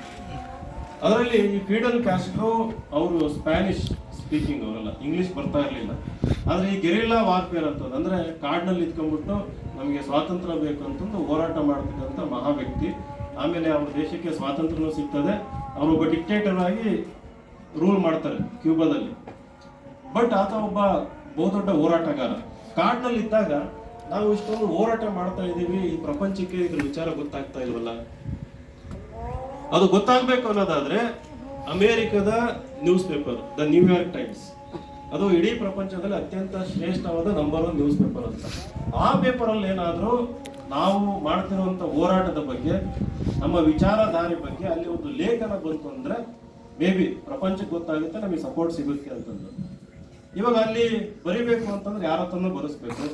[SPEAKER 5] ಅದರಲ್ಲಿ ಈ ಫಿಡೆಲ್ ಕ್ಯಾಸ್ಟ್ರೋ ಅವರು ಸ್ಪ್ಯಾನಿಷ್ ಸ್ಪೀಕಿಂಗ್, ಅವರೆಲ್ಲ ಇಂಗ್ಲಿಷ್ ಬರ್ತಾ ಇರಲಿಲ್ಲ. ಆದ್ರೆ ಈ ಗೆರಿಲ್ಲಾ ವಾರ್ಫೇರ್ ಅಂತಂದು ಅಂದ್ರೆ ಕಾಡಿನಲ್ಲಿ ಇದ್ಕೊಂಡ್ಬಿಟ್ಟು ನಮಗೆ ಸ್ವಾತಂತ್ರ್ಯ ಬೇಕು ಅಂತಂದು ಹೋರಾಟ ಮಾಡ್ತಿದ್ದಂತ ಮಹಾ ವ್ಯಕ್ತಿ. ಆಮೇಲೆ ಅವ್ರ ದೇಶಕ್ಕೆ ಸ್ವಾತಂತ್ರ್ಯನೂ ಸಿಗ್ತದೆ. ಅವರೊಬ್ಬ ಡಿಕ್ಟೇಟರ್ ಆಗಿ ರೂಲ್ ಮಾಡ್ತಾರೆ ಕ್ಯೂಬಾದಲ್ಲಿ. ಬಟ್ ಆತ ಒಬ್ಬ ಬಹುದೊಡ್ಡ ಹೋರಾಟಗಾರ. ಕಾಡಿನಲ್ಲಿ ಇದ್ದಾಗ ನಾವು ಇಷ್ಟೊಂದು ಹೋರಾಟ ಮಾಡ್ತಾ ಇದ್ದೀವಿ, ಈ ಪ್ರಪಂಚಕ್ಕೆ ಇದ್ರ ವಿಚಾರ ಗೊತ್ತಾಗ್ತಾ ಇಲ್ವಲ್ಲ. ಅದು ಗೊತ್ತಾಗ್ಬೇಕು ಅನ್ನೋದಾದ್ರೆ ಅಮೆರಿಕದ news paper the New York times, ಅದು ಇಡೀ ಪ್ರಪಂಚದಲ್ಲಿ ಅತ್ಯಂತ ಶ್ರೇಷ್ಠವಾದ ನಂಬರ್ 1 ನ್ಯೂಸ್ ಪೇಪರ್ ಅಂತ. ಆ ಪೇಪರ್ ಅಲ್ಲಿ ಏನಾದ್ರೂ ನಾವು ಮಾಡ್ತಿರುವಂತ ಹೋರಾಟದ ಬಗ್ಗೆ, ನಮ್ಮ ವಿಚಾರಧಾರೆ ಬಗ್ಗೆ ಅಲ್ಲಿ ಒಂದು ಲೇಖನ ಬಂತು ಅಂದ್ರೆ ಮೇ ಬಿ ಪ್ರಪಂಚಕ್ಕೆ ಗೊತ್ತಾಗುತ್ತೆ, ನಮಗೆ ಸಪೋರ್ಟ್ ಸಿಗುತ್ತೆ ಅಂತಂದು. ಇವಾಗ ಅಲ್ಲಿ ಬರಿಬೇಕು ಅಂತಂದ್ರೆ ಯಾರ ಹತ್ರನೂ ಬರೆಸ್ಬೇಕು.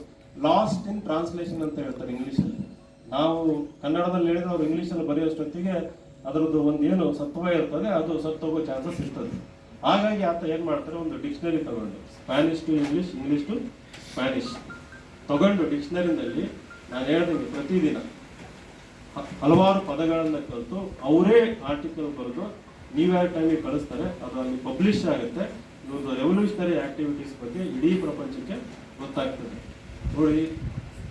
[SPEAKER 5] ಲಾಸ್ಟ್ ಇನ್ ಟ್ರಾನ್ಸ್ಲೇಷನ್ ಅಂತ ಹೇಳ್ತಾರೆ ಇಂಗ್ಲಿಷಲ್ಲಿ. ನಾವು ಕನ್ನಡದಲ್ಲಿ ಹೇಳಿದ್ರೆ ಅವ್ರು ಇಂಗ್ಲಿಷಲ್ಲಿ ಬರೆಯೋಷ್ಟೊತ್ತಿಗೆ ಅದರದ್ದು ಒಂದು ಏನು ಸತ್ವ ಇರ್ತದೆ, ಅದು ಸತ್ತೋಗೋ ಚಾನ್ಸಸ್ ಇರ್ತದೆ. ಹಾಗಾಗಿ ಆತ ಏನ್ ಮಾಡ್ತಾರೆ, ಒಂದು ಡಿಕ್ಷನರಿ ತಗೊಂಡು Spanish to English, English to Spanish ತಗೊಂಡು ಡಿಕ್ಷನರಿನಲ್ಲಿ ನಾನು ಹೇಳ್ದಂಗೆ ಪ್ರತಿದಿನ ಹಲವಾರು ಪದಗಳನ್ನ ಕಲಿತು ಅವರೇ ಆರ್ಟಿಕಲ್ ಬರೆದು ನ್ಯೂಯಾರ್ಕ್ ಟೈಮಿಗೆ ಕಳಿಸ್ತಾರೆ. ಅದು ಅಲ್ಲಿ ಪಬ್ಲಿಷ್ ಆಗುತ್ತೆ. ಇವ್ರದ್ದು ರೆವಲ್ಯೂಷನರಿ ಆಕ್ಟಿವಿಟೀಸ್ ಬಗ್ಗೆ ಇಡೀ ಪ್ರಪಂಚಕ್ಕೆ ಗೊತ್ತಾಗ್ತದೆ. ನೋಡಿ,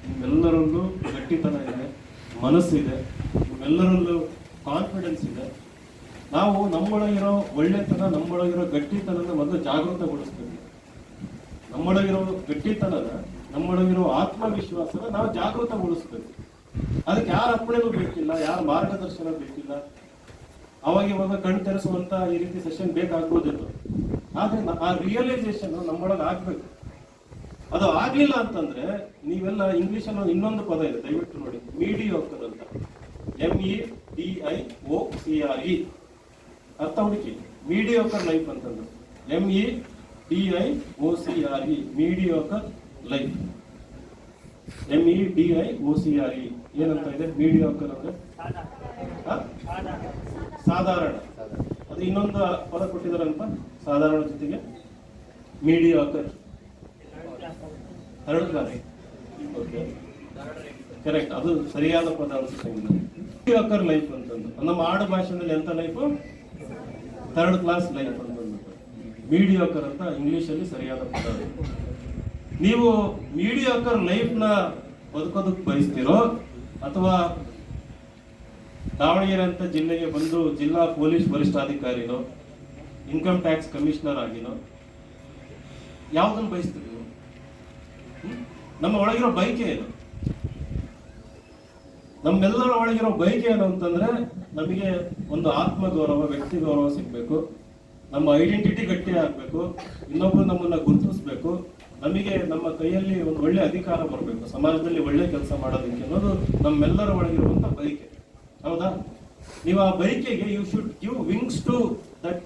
[SPEAKER 5] ನಿಮ್ಮೆಲ್ಲರಲ್ಲೂ ಗಟ್ಟಿತನ ಇದೆ, ಮನಸ್ಸಿದೆ, ನಿಮ್ಮೆಲ್ಲರಲ್ಲೂ ಕಾನ್ಫಿಡೆನ್ಸ್ ಇದೆ. ನಾವು ನಮ್ಮೊಳಗಿರೋ ಒಳ್ಳೆತನ, ನಮ್ಮೊಳಗಿರೋ ಗಟ್ಟಿತನನ ಮೊದಲು ಜಾಗೃತಗೊಳಿಸ್ಬೇಕು. ನಮ್ಮೊಳಗಿರೋ ಗಟ್ಟಿತನನ, ನಮ್ಮೊಳಗಿರೋ ಆತ್ಮವಿಶ್ವಾಸನ ನಾವು ಜಾಗೃತಗೊಳಿಸ್ಬೇಕು. ಅದಕ್ಕೆ ಯಾರ ಅಪ್ಪಣೆನೂ ಬೇಕಿಲ್ಲ, ಯಾರ ಮಾರ್ಗದರ್ಶನ ಬೇಕಿಲ್ಲ. ಅವಾಗ ಇವಾಗ ಕಣ್ ತೆರೆಸುವಂತ ಈ ರೀತಿ ಸೆಷನ್ ಬೇಕಾಗ್ಬೋದಿಲ್ಲ. ಆದ್ರೆ ಆ ರಿಯಲೈಸೇಷನ್ ನಮ್ಮೊಳಗೆ ಆಗ್ಬೇಕು. ಅದು ಆಗ್ಲಿಲ್ಲ ಅಂತಂದ್ರೆ ನೀವೆಲ್ಲ ಇಂಗ್ಲಿಷ್ ಅನ್ನೋ ಇನ್ನೊಂದು ಪದ ಇದೆ, ದಯವಿಟ್ಟು ನೋಡಿ, ಮೀಡಿಯೋಕರ್ ಅಂತ, MEDIOCRE ಅರ್ಥ ಹುಡುಕಿ. ಮೀಡಿಯೋಕರ್ ಲೈಫ್ ಅಂತಂದ್ರೆ MEDIOCRE, ಮೀಡಿಯೋಕರ್ ಲೈಫ್. MEDIOCRE ಏನಂತ ಇದೆ? ಮೀಡಿಯೋಕರ್ ಅಂದ್ರೆ ಸಾಧಾರಣ. ಅದು ಇನ್ನೊಂದು ಪದ ಕೊಟ್ಟಿದಾರಂತ, ಸಾಧಾರಣ ಜೊತೆಗೆ mediocre, third class. Okay, correct, ಅದು ಸರಿಯಾದ ಪದ ಅನ್ಸುತ್ತೆ. ಮೀಡಿಯೋಕರ್ ಲೈಫ್ ಅಂತಂದು ನಮ್ಮ ಆಡು ಭಾಷೆಯಲ್ಲಿ ಎಂತ ಲೈಫ್? ಥರ್ಡ್ ಕ್ಲಾಸ್ ಲೈಫ್ ಅಂತಂದ್ಬಿಟ್ಟು ಮೀಡಿಯೋಕರ್ ಅಂತ ಇಂಗ್ಲಿಷ್ ಅಲ್ಲಿ ಸರಿಯಾದ ಪದ. ನೀವು ಮೀಡಿಯೋಕರ್ ಲೈಫ್ ನ ಬದುಕೋದಕ್ಕೆ ಬಯಸ್ತಿರೋ ಅಥವಾ ದಾವಣಗೆರೆ ಅಂತ ಜಿಲ್ಲೆಗೆ ಬಂದು ಜಿಲ್ಲಾ ಪೊಲೀಸ್ ವರಿಷ್ಠಾಧಿಕಾರಿನೋ, ಇನ್ಕಮ್ ಟ್ಯಾಕ್ಸ್ ಕಮಿಷನರ್ ಆಗಿನೋ, ಯಾವ್ದನ್ನು ಬಯಸ್ತೀರಿ ನೀವು? ನಮ್ಮ ಒಳಗಿರೋ ಬಯಕೆ ಏನು? ನಮ್ಮೆಲ್ಲರ ಒಳಗಿರೋ ಬಯಕೆ ಏನು ಅಂತಂದ್ರೆ ನಮಗೆ ಒಂದು ಆತ್ಮಗೌರವ, ವ್ಯಕ್ತಿ ಗೌರವ ಸಿಗ್ಬೇಕು, ನಮ್ಮ ಐಡೆಂಟಿಟಿ ಗಟ್ಟಿ ಆಗ್ಬೇಕು, ಇನ್ನೊಬ್ರು ನಮ್ಮನ್ನ ಗುರುತಿಸ್ಬೇಕು, ನಮಗೆ ನಮ್ಮ ಕೈಯಲ್ಲಿ ಒಂದು ಒಳ್ಳೆ ಅಧಿಕಾರ ಬರಬೇಕು, ಸಮಾಜದಲ್ಲಿ ಒಳ್ಳೆ ಕೆಲಸ ಮಾಡೋದಕ್ಕೆ ಅನ್ನೋದು ನಮ್ಮೆಲ್ಲರ ಒಳಗಿರುವಂತ ಬಯಕೆ. ಹೌದಾ? ನೀವು ಆ ಬಯಕೆಗೆ you should give wings to that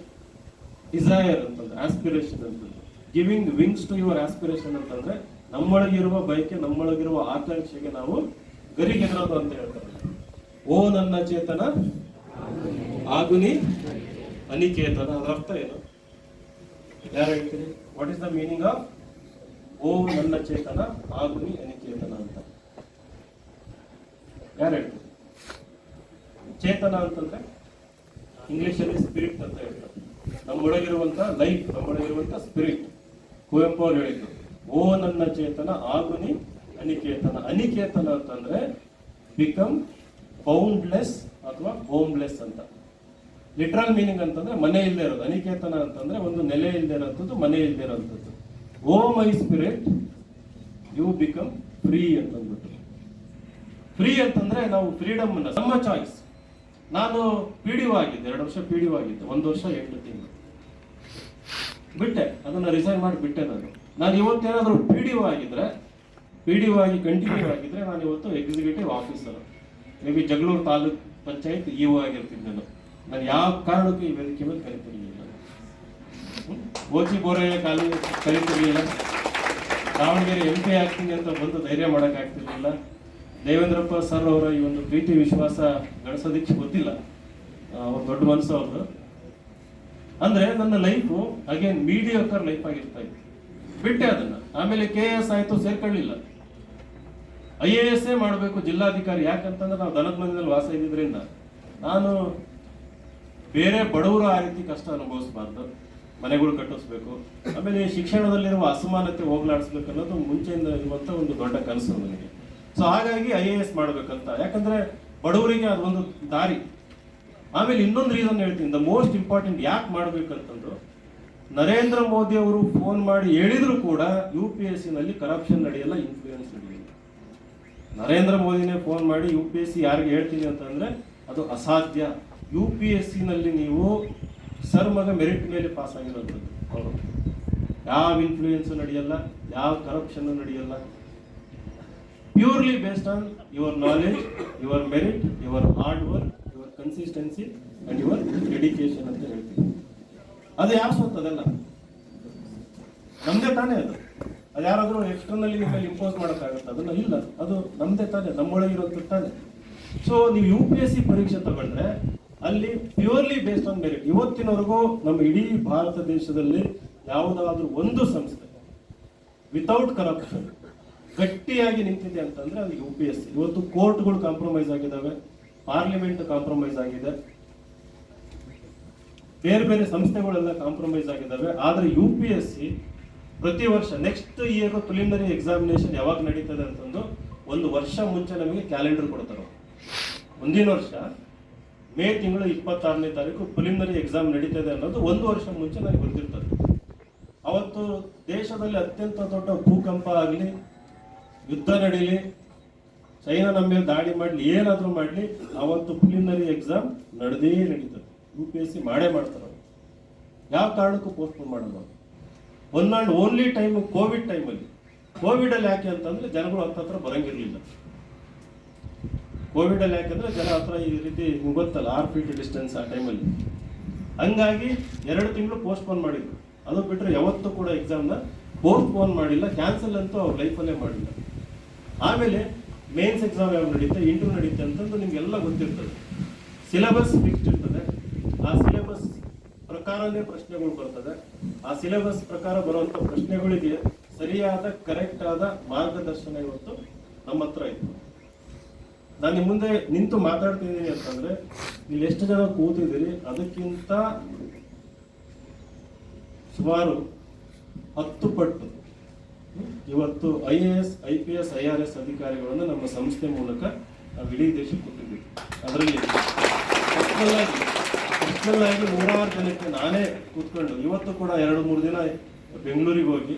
[SPEAKER 5] desire ಅಂತಂದ್ರೆ, ಆಸ್ಪಿರೇಷನ್ ಅಂತಂದ್ರೆ, giving wings to your aspiration ಅಂತಂದ್ರೆ ನಮ್ಮೊಳಗಿರುವ ಬಯಕೆ, ನಮ್ಮೊಳಗಿರುವ ಆಕಾಂಕ್ಷೆಗೆ ನಾವು ಗರಿಗೆದರೋದು ಅಂತ ಹೇಳ್ತಾರೆ. ಓ ನನ್ನ ಚೇತನ ಆಗುನಿ ಅನಿಕೇತನ, ಅದರ ಅರ್ಥ ಏನು? ಯಾರು ಹೇಳ್ತೀರಿ? What is the meaning of ಓ ನನ್ನ ಚೇತನ ಆಗುನಿ ಅನಿಕೇತನ ಅಂತ ಯಾರು ಹೇಳ್ತೀರಿ? ಚೇತನ ಅಂತಂದ್ರೆ ಇಂಗ್ಲಿಷ್ ಅಲ್ಲಿ ಸ್ಪಿರಿಟ್ ಅಂತ ಹೇಳ್ತಾರೆ. ನಮ್ಮೊಳಗಿರುವಂತ ಲೈಫ್, ನಮ್ಮೊಳಗಿರುವಂತ ಸ್ಪಿರಿಟ್. ಕುವೆಂಪು ಅವರು ಹೇಳಿದ್ರು, ಓ ನನ್ನ ಚೇತನ ಆಗುನಿ ಅನಿಕೇತನ. ಅನಿಕೇತನ ಅಂತಂದ್ರೆ ಬಿಕಮ್ ಬೌಂಡ್ಲೆಸ್ ಅಥವಾ ಹೋಮ್ಲೆಸ್ ಅಂತ. ಲಿಟ್ರಲ್ ಮೀನಿಂಗ್ ಅಂತಂದ್ರೆ ಮನೆ ಇಲ್ಲದೆ ಇರೋದು. ಅನಿಕೇತನ ಅಂತಂದ್ರೆ ಒಂದು ನೆಲೆ ಇಲ್ಲದೆ ಇರೋಂಥದ್ದು, ಮನೆ ಇಲ್ಲದೆ ಇರೋಂಥದ್ದು. O my spirit you become free ಅಂತಂದ್ಬಿಟ್ಟು. ಫ್ರೀ ಅಂತಂದ್ರೆ ನಾವು ಫ್ರೀಡಮ್ ಅನ್ನ, ನಮ್ಮ ಚಾಯ್ಸ್. ನಾನು PDO ಆಗಿದ್ದೆ, 2 ವರ್ಷ PDO ಆಗಿದ್ದೆ, 1 ವರ್ಷ 8 ತಿಂಗಳು ಬಿಟ್ಟೆ, ಅದನ್ನ ರಿಸೈನ್ ಮಾಡಿ ಬಿಟ್ಟೆ. ನಾನು ಇವತ್ತೇನಾದ್ರೂ PDO ಆಗಿದ್ರೆ, PDO ಆಗಿ ಕಂಟಿನ್ಯೂ ಆಗಿದ್ರೆ ನಾನು ಇವತ್ತು executive officer. Maybe Jagalur taluk panchayat EO ಆಗಿರ್ತೀನಿ ನಾನು ಯಾವ ಕಾರಣಕ್ಕೂ ಈ ವೇದಿಕೆ ಮೇಲೆ ಕರಿತಿರ್ಲಿಲ್ಲ. ಓಚಿ ಬೋರಯ್ಯ ಕರಿತಿರ್ಲಿಲ್ಲ. ದಾವಣಗೆರೆ MP ಆಗ್ತೀನಿ ಅಂತ ಬಂದು ಧೈರ್ಯ ಮಾಡೋಕ್ಕಾಗ್ತಿರ್ಲಿಲ್ಲ. ದೇವೇಂದ್ರಪ್ಪ ಸರ್ ಅವರ ಈ ಒಂದು ಪ್ರೀತಿ ವಿಶ್ವಾಸ ಗಳಿಸೋದಕ್ಕೆ ಗೊತ್ತಿಲ್ಲ, ಅವ್ರ ದೊಡ್ಡ ಮನಸ್ಸು ಅವ್ರದ್ದು. ಅಂದ್ರೆ ನನ್ನ ಲೈಫು ಅಗೇನ್ ಮೀಡಿಯೋಕರ್ ಲೈಫ್ ಆಗಿರ್ತಾ ಇತ್ತು. ಬಿಟ್ಟೆ ಅದನ್ನ. ಆಮೇಲೆ KS ಆಯ್ತು, ಸೇರ್ಕೊಳ್ಳಿಲ್ಲ. IAS ಮಾಡಬೇಕು ಜಿಲ್ಲಾಧಿಕಾರಿ. ಯಾಕಂತಂದ್ರೆ ನಾವು ದನದ ಮನೆಯಲ್ಲಿ ವಾಸ ಇದ್ದಿದ್ರಿಂದ ನಾನು ಬೇರೆ ಬಡವರು ಆ ರೀತಿ ಕಷ್ಟ ಅನುಭವಿಸಬಾರ್ದು, ಮನೆಗಳು ಕಟ್ಟಿಸ್ಬೇಕು, ಆಮೇಲೆ ಶಿಕ್ಷಣದಲ್ಲಿರುವ ಅಸಮಾನತೆ ಹೋಗ್ಲಾಡಿಸ್ಬೇಕು ಅನ್ನೋದು ಮುಂಚೆಯಿಂದ ಇರುವಂತ ಒಂದು ದೊಡ್ಡ ಕನಸು ನನಗೆ. ಸೊ ಹಾಗಾಗಿ IAS ಮಾಡ್ಬೇಕಂತ, ಯಾಕಂದ್ರೆ ಬಡವರಿಗೆ ಅದೊಂದು ದಾರಿ. ಆಮೇಲೆ ಇನ್ನೊಂದು ರೀಸನ್ ಹೇಳ್ತೀನಿ, ದ ಮೋಸ್ಟ್ ಇಂಪಾರ್ಟೆಂಟ್ ಯಾಕೆ ಮಾಡ್ಬೇಕಂತಂದ್ರು, ನರೇಂದ್ರ ಮೋದಿ ಅವರು ಫೋನ್ ಮಾಡಿ ಹೇಳಿದ್ರು ಕೂಡ UPSC ನಲ್ಲಿ ಕರಪ್ಷನ್ ನಡೆಯಲ್ಲ, ಇನ್ಫ್ಲೂಯೆನ್ಸ್ ನಡೆಯಲ್ಲ. ನರೇಂದ್ರ ಮೋದಿನೇ ಫೋನ್ ಮಾಡಿ UPSC ಯಾರಿಗೆ ಹೇಳ್ತೀನಿ ಅಂತಂದ್ರೆ ಅದು ಅಸಾಧ್ಯ. UPSC ನಲ್ಲಿ ನೀವು ಸರ್ ಮಗ ಮೆರಿಟ್ ಮೇಲೆ ಪಾಸ್ ಆಗಿರೋಂಥದ್ದು. ಅವರು ಯಾವ ಇನ್ಫ್ಲೂಯೆನ್ಸ್ ನಡೆಯಲ್ಲ, ಯಾವ ಕರಪ್ಷನ್ ನಡೆಯಲ್ಲ. Purely based on your knowledge, your merit, your hard work, your consistency and your dedication ಅಂತ ಹೇಳ್ತೀವಿ. ಅದು ಯಾರು ಸ್ವಂತ? ಅದೆಲ್ಲ ನಮ್ದೇ ತಾನೇ. ಅದು ಯಾರಾದ್ರೂ ಎಕ್ಸ್ಟರ್ನಲ್ಲಿ ನಿಮ್ಮ ಮೇಲೆ ಇಂಪೋಸ್ ಮಾಡೋಕ್ಕಾಗತ್ತೆ? ಅದನ್ನ ಇಲ್ಲ, ಅದು ನಮ್ದೇ ತಾನೇ, ನಮ್ಮೊಳಗೆ ಇರೋದು ತಾನೇ. ಸೊ ನೀವು UPSC ಪರೀಕ್ಷೆ ತಗೊಂಡ್ರೆ ಅಲ್ಲಿ ಪ್ಯೂರ್ಲಿ ಬೇಸ್ಡ್ ಆನ್ ಮೆರಿಟ್. ಇವತ್ತಿನವರೆಗೂ ನಮ್ಮ ಇಡೀ ಭಾರತ ದೇಶದಲ್ಲಿ ಯಾವುದಾದ್ರೂ ಒಂದು ಸಂಸ್ಥೆ ವಿತೌಟ್ ಕರಪ್ಷನ್ ಗಟ್ಟಿಯಾಗಿ ನಿಂತಿದೆ ಅಂತಂದ್ರೆ ಅದು UPSC. ಇವತ್ತು ಕೋರ್ಟ್ಗಳು ಕಾಂಪ್ರಮೈಸ್ ಆಗಿದ್ದಾವೆ, ಪಾರ್ಲಿಮೆಂಟ್ ಕಾಂಪ್ರಮೈಸ್ ಆಗಿದೆ, ಬೇರೆ ಬೇರೆ ಸಂಸ್ಥೆಗಳೆಲ್ಲ ಕಾಂಪ್ರಮೈಸ್ ಆಗಿದ್ದಾವೆ. ಆದ್ರೆ UPSC ಪ್ರತಿ ವರ್ಷ ನೆಕ್ಸ್ಟ್ ಇಯರ್ ಪ್ರಿಲಿಮಿನರಿ ಎಕ್ಸಾಮಿನೇಷನ್ ಯಾವಾಗ ನಡೀತದೆ ಅಂತಂದು ಒಂದು ವರ್ಷ ಮುಂಚೆ ನಮಗೆ ಕ್ಯಾಲೆಂಡರ್ ಕೊಡ್ತಾರೆ. ಮುಂದಿನ ವರ್ಷ ಮೇ ತಿಂಗಳು 26ನೇ ತಾರೀಕು ಪ್ರಿಲಿಮಿನರಿ ಎಕ್ಸಾಮ್ ನಡೀತದೆ ಅನ್ನೋದು ಒಂದು ವರ್ಷ ಮುಂಚೆ ನನಗೆ ಗೊತ್ತಿರ್ತದೆ. ಅವತ್ತು ದೇಶದಲ್ಲಿ ಅತ್ಯಂತ ದೊಡ್ಡ ಭೂಕಂಪ ಆಗಲಿ, ಯುದ್ಧ ನಡೀಲಿ, ಚೈನಾ ನಮ್ಮ ಮೇಲೆ ದಾಳಿ ಮಾಡಲಿ, ಏನಾದರೂ ಮಾಡಲಿ, ಅವತ್ತು ಪ್ರಿಲಿಮಿನರಿ ಎಕ್ಸಾಮ್ ನಡೀತದೆ. UPSC ಮಾಡೇ ಮಾಡ್ತಾರೆ. ಯಾವ ಕಾರಣಕ್ಕೂ ಪೋಸ್ಟ್ಪೋನ್ ಮಾಡಲ್ಲ. One and only time Covid ಟೈಮಲ್ಲಿ. ಕೋವಿಡಲ್ಲಿ ಯಾಕೆ ಅಂತಂದ್ರೆ ಜನಗಳು ಹತ್ರ ಬರಂಗಿರ್ಲಿಲ್ಲ. ಕೋವಿಡಲ್ಲಿ ಯಾಕೆಂದ್ರೆ ಜನ ಹತ್ರ ಈ ರೀತಿ ಗೊತ್ತಲ್ಲ 6 feet ಡಿಸ್ಟೆನ್ಸ್ ಆ ಟೈಮಲ್ಲಿ. ಹಂಗಾಗಿ 2 ತಿಂಗಳು ಪೋಸ್ಟ್ಪೋನ್ ಮಾಡಿದ್ರು. ಅದು ಬಿಟ್ಟರೆ ಯಾವತ್ತೂ ಕೂಡ ಎಕ್ಸಾಮ್ನ ಪೋಸ್ಟ್ಪೋನ್ ಮಾಡಿಲ್ಲ, ಕ್ಯಾನ್ಸಲ್ ಅಂತೂ ಅವ್ರ ಲೈಫಲ್ಲೇ ಮಾಡಿಲ್ಲ. ಆಮೇಲೆ ಮೇನ್ಸ್ ಎಕ್ಸಾಮ್ ಯಾವಾಗ ನಡೀತೆ, ಇಂಟರ್ವ್ಯೂ ನಡೀತೆ ಅಂತಂದು ನಿಮ್ಗೆಲ್ಲ ಗೊತ್ತಿರ್ತದೆ. ಸಿಲೆಬಸ್ ಫಿಕ್ಸ್ಡ್ ಇರ್ತದೆ. ಆ ಸಿಲೆಬಸ್ ಪ್ರಕಾರನೇ ಪ್ರಶ್ನೆಗಳು ಬರ್ತದೆ. ಆ ಸಿಲೆಬಸ್ ಪ್ರಕಾರ ಬರುವಂತ ಪ್ರಶ್ನೆಗಳಿಗೆ ಸರಿಯಾದ ಕರೆಕ್ಟ್ ಆದ ಮಾರ್ಗದರ್ಶನ ಇವತ್ತು ನಮ್ಮ ಹತ್ರ ಇತ್ತು. ನಾನು ನಿಮ್ಮ ಮುಂದೆ ನಿಂತು ಮಾತಾಡ್ತಿದ್ದೀನಿ ಅಂತಂದ್ರೆ ಇಲ್ಲಿ ಎಷ್ಟು ಜನ ಕೂತಿದ್ದೀರಿ, ಅದಕ್ಕಿಂತ ಸುಮಾರು 10 ಪಟ್ಟು ಇವತ್ತು IAS, IPS, IRS ಅಧಿಕಾರಿಗಳನ್ನು ನಮ್ಮ ಸಂಸ್ಥೆ ಮೂಲಕ ನಾವು ಇಡೀ ದೇಶಕ್ಕೆ ಕೊಟ್ಟಿದ್ದೀವಿ. ಅದರಲ್ಲಿ ಪರ್ಸನಲ್ ಆಗಿ 106 ಜನಕ್ಕೆ ನಾನೇ ಕೂತ್ಕೊಂಡು ಇವತ್ತು ಕೂಡ 2-3 ದಿನ ಬೆಂಗಳೂರಿಗೆ ಹೋಗಿ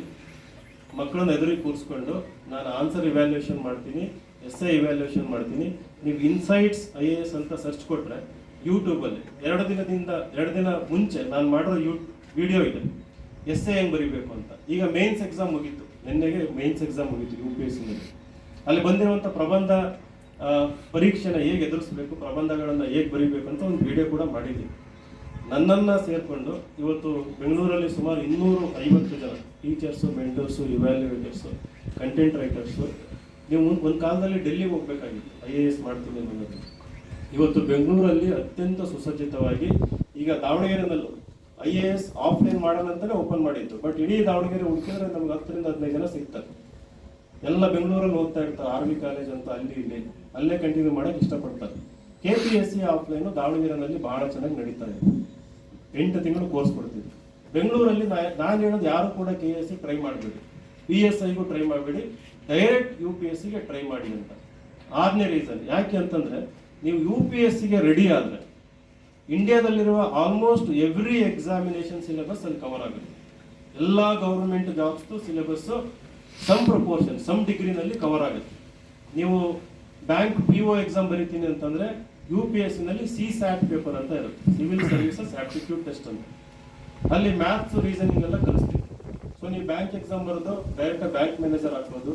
[SPEAKER 5] ಮಕ್ಕಳನ್ನ ಎದುರಿಗೆ ಕೂರಿಸ್ಕೊಂಡು ನಾನು ಆನ್ಸರ್ ಇವ್ಯಾಲ್ಯೂಯೇಷನ್ ಮಾಡ್ತೀನಿ, essay ಇವ್ಯಾಲ್ಯೂಯೇಷನ್ ಮಾಡ್ತೀನಿ. ನೀವು ಇನ್ಸೈಟ್ಸ್ IAS ಅಂತ ಸರ್ಚ್ ಕೊಟ್ರೆ ಯೂಟ್ಯೂಬಲ್ಲಿ 2 ದಿನ ಮುಂಚೆ ನಾನು ಮಾಡಿರೋ ವಿಡಿಯೋ ಇದೆ, essay ಹೆಂಗೆ ಬರೀಬೇಕು ಅಂತ. ಈಗ ಮೇನ್ಸ್ ಎಕ್ಸಾಮ್ ಮುಗೀತು, ನಿನ್ನೆಗೆ ಮೇನ್ಸ್ ಎಕ್ಸಾಮ್ ಮುಗೀತು UPSC ನಲ್ಲಿ. ಅಲ್ಲಿ ಬಂದಿರುವಂಥ ಪ್ರಬಂಧ ಪರೀಕ್ಷೆನ ಹೇಗೆ ಎದುರಿಸಬೇಕು, ಪ್ರಬಂಧಗಳನ್ನು ಹೇಗೆ ಬರೀಬೇಕು ಅಂತ ಒಂದು ವಿಡಿಯೋ ಕೂಡ ಮಾಡಿದ್ದೀವಿ. ನನ್ನನ್ನು ಸೇರಿಕೊಂಡು ಇವತ್ತು ಬೆಂಗಳೂರಲ್ಲಿ ಸುಮಾರು 250 ಜನ ಟೀಚರ್ಸು, ಮೆಂಟರ್ಸು, ಇವ್ಯಾಲ್ಯೂಯೇಟರ್ಸು, ಕಂಟೆಂಟ್ ರೈಟರ್ಸು. ನೀವು ಒಂದು ಕಾಲದಲ್ಲಿ ಡೆಲ್ಲಿಗೆ ಹೋಗ್ಬೇಕಾಗಿತ್ತು IAS ಮಾಡ್ತೀನಿ ಅನ್ನೋದು. ಇವತ್ತು ಬೆಂಗಳೂರಲ್ಲಿ ಅತ್ಯಂತ ಸುಸಜ್ಜಿತವಾಗಿ, ಈಗ ದಾವಣಗೆರೆನಲ್ಲೂ IAS ಆಫ್ಲೈನ್ ಮಾಡೋಣ ಅಂತಲೇ ಓಪನ್ ಮಾಡಿತ್ತು. ಬಟ್ ಇಡೀ ದಾವಣಗೆರೆ ಹುಡುಕಿದ್ರೆ ನಮ್ಗೆ 10 ರಿಂದ 15 ಜನ ಸಿಗ್ತಾರೆ. ಎಲ್ಲ ಬೆಂಗಳೂರಲ್ಲಿ ಓದ್ತಾ ಇರ್ತಾರೆ, RV ಕಾಲೇಜ್ ಅಂತ ಅಲ್ಲಿ ಇಲ್ಲಿ, ಅಲ್ಲೇ ಕಂಟಿನ್ಯೂ ಮಾಡೋಕೆ ಇಷ್ಟಪಡ್ತಾರೆ. KPSC ಆಫ್ಲೈನು ದಾವಣಗೆರೆನಲ್ಲಿ ಬಹಳ ಚೆನ್ನಾಗಿ ನಡೀತಾ ಇದೆ. 8 ತಿಂಗಳು ಕೋರ್ಸ್ ಕೊಡ್ತೀವಿ. ಬೆಂಗಳೂರಲ್ಲಿ ನಾನು ಹೇಳೋದು ಯಾರು ಕೂಡ KSC ಟ್ರೈ ಮಾಡಬೇಡಿ, PSIಗೂ ಟ್ರೈ ಮಾಡಬೇಡಿ, ಡೈರೆಕ್ಟ್ UPSCಗೆ ಟ್ರೈ ಮಾಡಿ ಅಂತ. 6ನೇ ರೀಸನ್ ಯಾಕೆ ಅಂತಂದ್ರೆ, ನೀವು UPSCಗೆ ರೆಡಿ ಆದರೆ ಇಂಡಿಯಾದಲ್ಲಿರುವ ಆಲ್ಮೋಸ್ಟ್ ಎವ್ರಿ ಎಕ್ಸಾಮಿನೇಷನ್ ಸಿಲೆಬಸ್ ಅಲ್ಲಿ ಕವರ್ ಆಗುತ್ತೆ. ಎಲ್ಲ ಗೌರ್ಮೆಂಟ್ ಜಾಬ್ಸ್ದು ಸಿಲೆಬಸ್ಸು ಸಮ್ ಪ್ರಪೋರ್ಷನ್, ಸಮ್ ಡಿಗ್ರಿನಲ್ಲಿ ಕವರ್ ಆಗುತ್ತೆ. ನೀವು ಬ್ಯಾಂಕ್ PO ಎಕ್ಸಾಮ್ ಬರೀತೀನಿ ಅಂತಂದ್ರೆ UPSC ನಲ್ಲಿ CSAT ಪೇಪರ್ ಅಂತ ಇರುತ್ತೆ, ಸಿವಿಲ್ ಸರ್ವಿಸಸ್ ಆಪ್ಟಿಟ್ಯೂಡ್ ಟೆಸ್ಟ್ ಅಂತ. ಅಲ್ಲಿ ಮ್ಯಾಥ್ಸ್, ರೀಸನಿಂಗ್ ಎಲ್ಲ ಕಲಿಸ್ತೀವಿ. ಸೊ ನೀವು ಬ್ಯಾಂಕ್ ಎಕ್ಸಾಮ್ ಬರೋದು ಡೈರೆಕ್ಟ್ ಬ್ಯಾಂಕ್ ಮ್ಯಾನೇಜರ್ ಆಗ್ಬೋದು.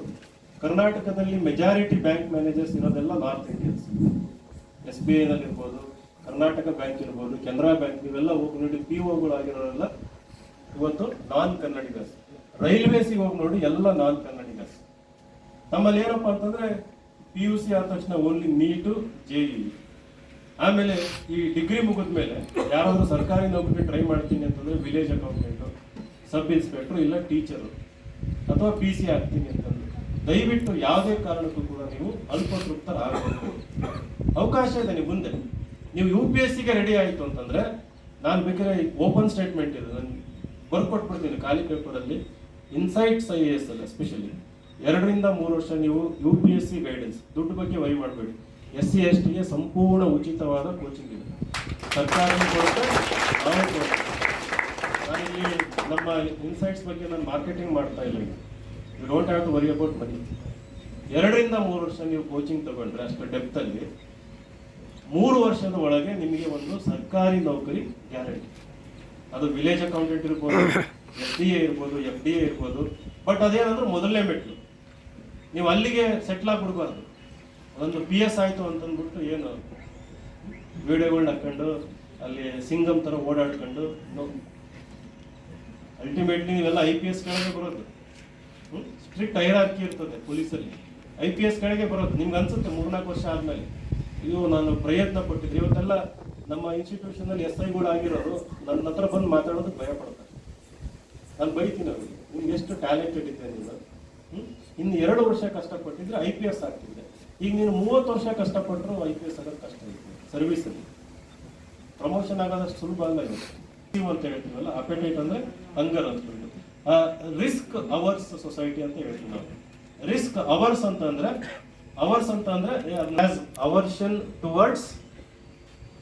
[SPEAKER 5] ಕರ್ನಾಟಕದಲ್ಲಿ ಮೆಜಾರಿಟಿ ಬ್ಯಾಂಕ್ ಮ್ಯಾನೇಜರ್ಸ್ ಇರೋದೆಲ್ಲ ನಾರ್ತ್ ಇಂಡಿಯನ್ಸ್. SBI ನಲ್ಲಿ ಇರ್ಬೋದು, ಕರ್ನಾಟಕ ಬ್ಯಾಂಕ್ ಇರ್ಬೋದು, ಕೆನರಾ ಬ್ಯಾಂಕ್, ಇವೆಲ್ಲ ಹೋಗಿ ನೋಡಿ PO ಇವತ್ತು ನಾನ್ ಕನ್ನಡಿಗರ್ಸ್. ರೈಲ್ವೇಸಿಗೆ ಹೋಗಿ ನೋಡಿ ಎಲ್ಲ ನಾನ್ ಕನ್ನಡಿಗರ್ಸ್. ನಮ್ಮಲ್ಲಿ ಏನಪ್ಪಾ ಅಂತಂದ್ರೆ PUC ಆದ ತಕ್ಷಣ ಓನ್ಲಿ ನೀಟು JEE. ಆಮೇಲೆ ಈ ಡಿಗ್ರಿ ಮುಗಿದ್ಮೇಲೆ ಯಾರಾದ್ರೂ ಸರ್ಕಾರಿ ನೌಕರಿ ಟ್ರೈ ಮಾಡ್ತೀನಿ ಅಂತಂದ್ರೆ ವಿಲೇಜ್ ಅಕೌಂಟೆಂಟು, ಸಬ್ ಇನ್ಸ್ಪೆಕ್ಟರ್, ಇಲ್ಲ ಟೀಚರು ಅಥವಾ PC ಆಗ್ತೀನಿ ಅಂತಂದ್ರೆ ದಯವಿಟ್ಟು ಯಾವುದೇ ಕಾರಣಕ್ಕೂ ಕೂಡ ನೀವು ಅಲ್ಪತೃಪ್ತರಾಗಬೇಕು. ಅವಕಾಶ ಇದೆ ನೀವು ಮುಂದೆ. ನೀವು UPSCಗೆ ರೆಡಿ ಆಯಿತು ಅಂತಂದ್ರೆ ನಾನು ಬೇಕಾದ್ರೆ ಓಪನ್ ಸ್ಟೇಟ್ಮೆಂಟ್ ಇದೆ, ನಾನು ಬರ್ಕೊಟ್ಬಿಡ್ತೀನಿ ಖಾಲಿ ಪೇಪರಲ್ಲಿ. ಇನ್ಸೈಟ್ಸ್ IAS ಅಲ್ಲ, ಎಸ್ಪೆಷಲಿ 2 ರಿಂದ 3 ವರ್ಷ ನೀವು UPSC ಗೈಡೆನ್ಸ್, ದುಡ್ಡು ಬಗ್ಗೆ ವರಿ ಮಾಡಬೇಡಿ. SC STಗೆ ಸಂಪೂರ್ಣ ಉಚಿತವಾದ ಕೋಚಿಂಗ್ ಇದೆ, ಸರ್ಕಾರ ಕೊಡುತ್ತೆ, ನಾವು ಕೊಡುತ್ತೆ. ನಾನಿಲ್ಲಿ ನಮ್ಮ ಇನ್ಸೈಟ್ಸ್ ಬಗ್ಗೆ ನಾನು ಮಾರ್ಕೆಟಿಂಗ್ ಮಾಡ್ತಾ ಇಲ್ಲ. You don't have to worry about money. 2 ರಿಂದ 3 ವರ್ಷ ನೀವು ಕೋಚಿಂಗ್ ತಗೊಂಡ್ರೆ ಅಷ್ಟು ಡೆಪ್ತ್ ಅಲ್ಲಿ 3 ವರ್ಷದ ಒಳಗೆ ನಿಮಗೆ ಒಂದು ಸರ್ಕಾರಿ ನೌಕರಿ ಗ್ಯಾರಂಟಿ. ಅದು ವಿಲೇಜ್ ಅಕೌಂಟೆಂಟ್ ಇರ್ಬೋದು, SDA ಇರ್ಬೋದು, FDA ಇರ್ಬೋದು. ಬಟ್ ಅದೇನಂದ್ರೆ ಮೊದಲನೇ ಮೆಟ್ಲು. ನೀವು ಅಲ್ಲಿಗೆ ಸೆಟ್ಲ್ ಆಗ್ಬಿಡ್ಬಾರ್ದು. ಒಂದು PS ಆಯ್ತು ಅಂತಂದ್ಬಿಟ್ಟು ಏನು ವಿಡಿಯೋಗಳನ್ನ ಹಾಕೊಂಡು ಅಲ್ಲಿ ಸಿಂಗಮ್ ತರ ಓಡಾಡ್ಕೊಂಡು ಅಲ್ಟಿಮೇಟ್ಲಿ ನೀವೆಲ್ಲ IPS ಕೆಳಗೆ ಬರೋದು. ಸ್ಟ್ರಿಕ್ಟ್ ಹೈರಾರ್ಕಿ ಇರ್ತದೆ ಪೊಲೀಸಲ್ಲಿ, IPS ಕೆಳಗೆ ಬರೋದು. ನಿಮ್ಗೆ ಅನ್ಸುತ್ತೆ 3-4 ವರ್ಷ ಆದ್ಮೇಲೆ ಅಯ್ಯೋ ನಾನು ಪ್ರಯತ್ನ ಪಟ್ಟಿದ್ದೆ. ಇವತ್ತೆಲ್ಲ ನಮ್ಮ ಇನ್ಸ್ಟಿಟ್ಯೂಷನ್ ಅಲ್ಲಿ SIಗಳು ಆಗಿರೋರು ನನ್ನ ಹತ್ರ ಬಂದು ಮಾತಾಡೋದಕ್ಕೆ ಭಯ ಪಡ್ತಾರೆ. ನಾನು ಬೈತೀನಿ ಅವ್ರಿಗೆ, ನಿಮ್ಗೆ ಎಷ್ಟು ಟ್ಯಾಲೆಂಟೆಡ್ ಇದೆ ನೀನು. ಇನ್ನು 2 ವರ್ಷ ಕಷ್ಟಪಟ್ಟಿದ್ರೆ IPS ಆಗ್ತಿದ್ದೆ. ಈಗ ನೀನು 30 ವರ್ಷ ಕಷ್ಟಪಟ್ಟರು IPS ಆಗೋದು ಕಷ್ಟ ಇದೆ. ಸರ್ವಿಸಲ್ಲಿ ಪ್ರಮೋಷನ್ ಆಗೋದಷ್ಟು ಸುಲಭ ಅಲ್ಲ ಇದು. ಅಂತ ಹೇಳ್ತೀವಲ್ಲ, ಅಪೆಟೈಟ್ ಅಂದ್ರೆ ಹಂಗರ್ ಅಂತ ಹೇಳ್ಬೋದು. ರಿಸ್ಕ್ ಅವರ್ಸ್ ಸೊಸೈಟಿ ಅಂತ ಹೇಳ್ತೀವಿ ನಾವು. ರಿಸ್ಕ್ ಅವರ್ಸ್ ಅಂತಂದ್ರೆ aversion towards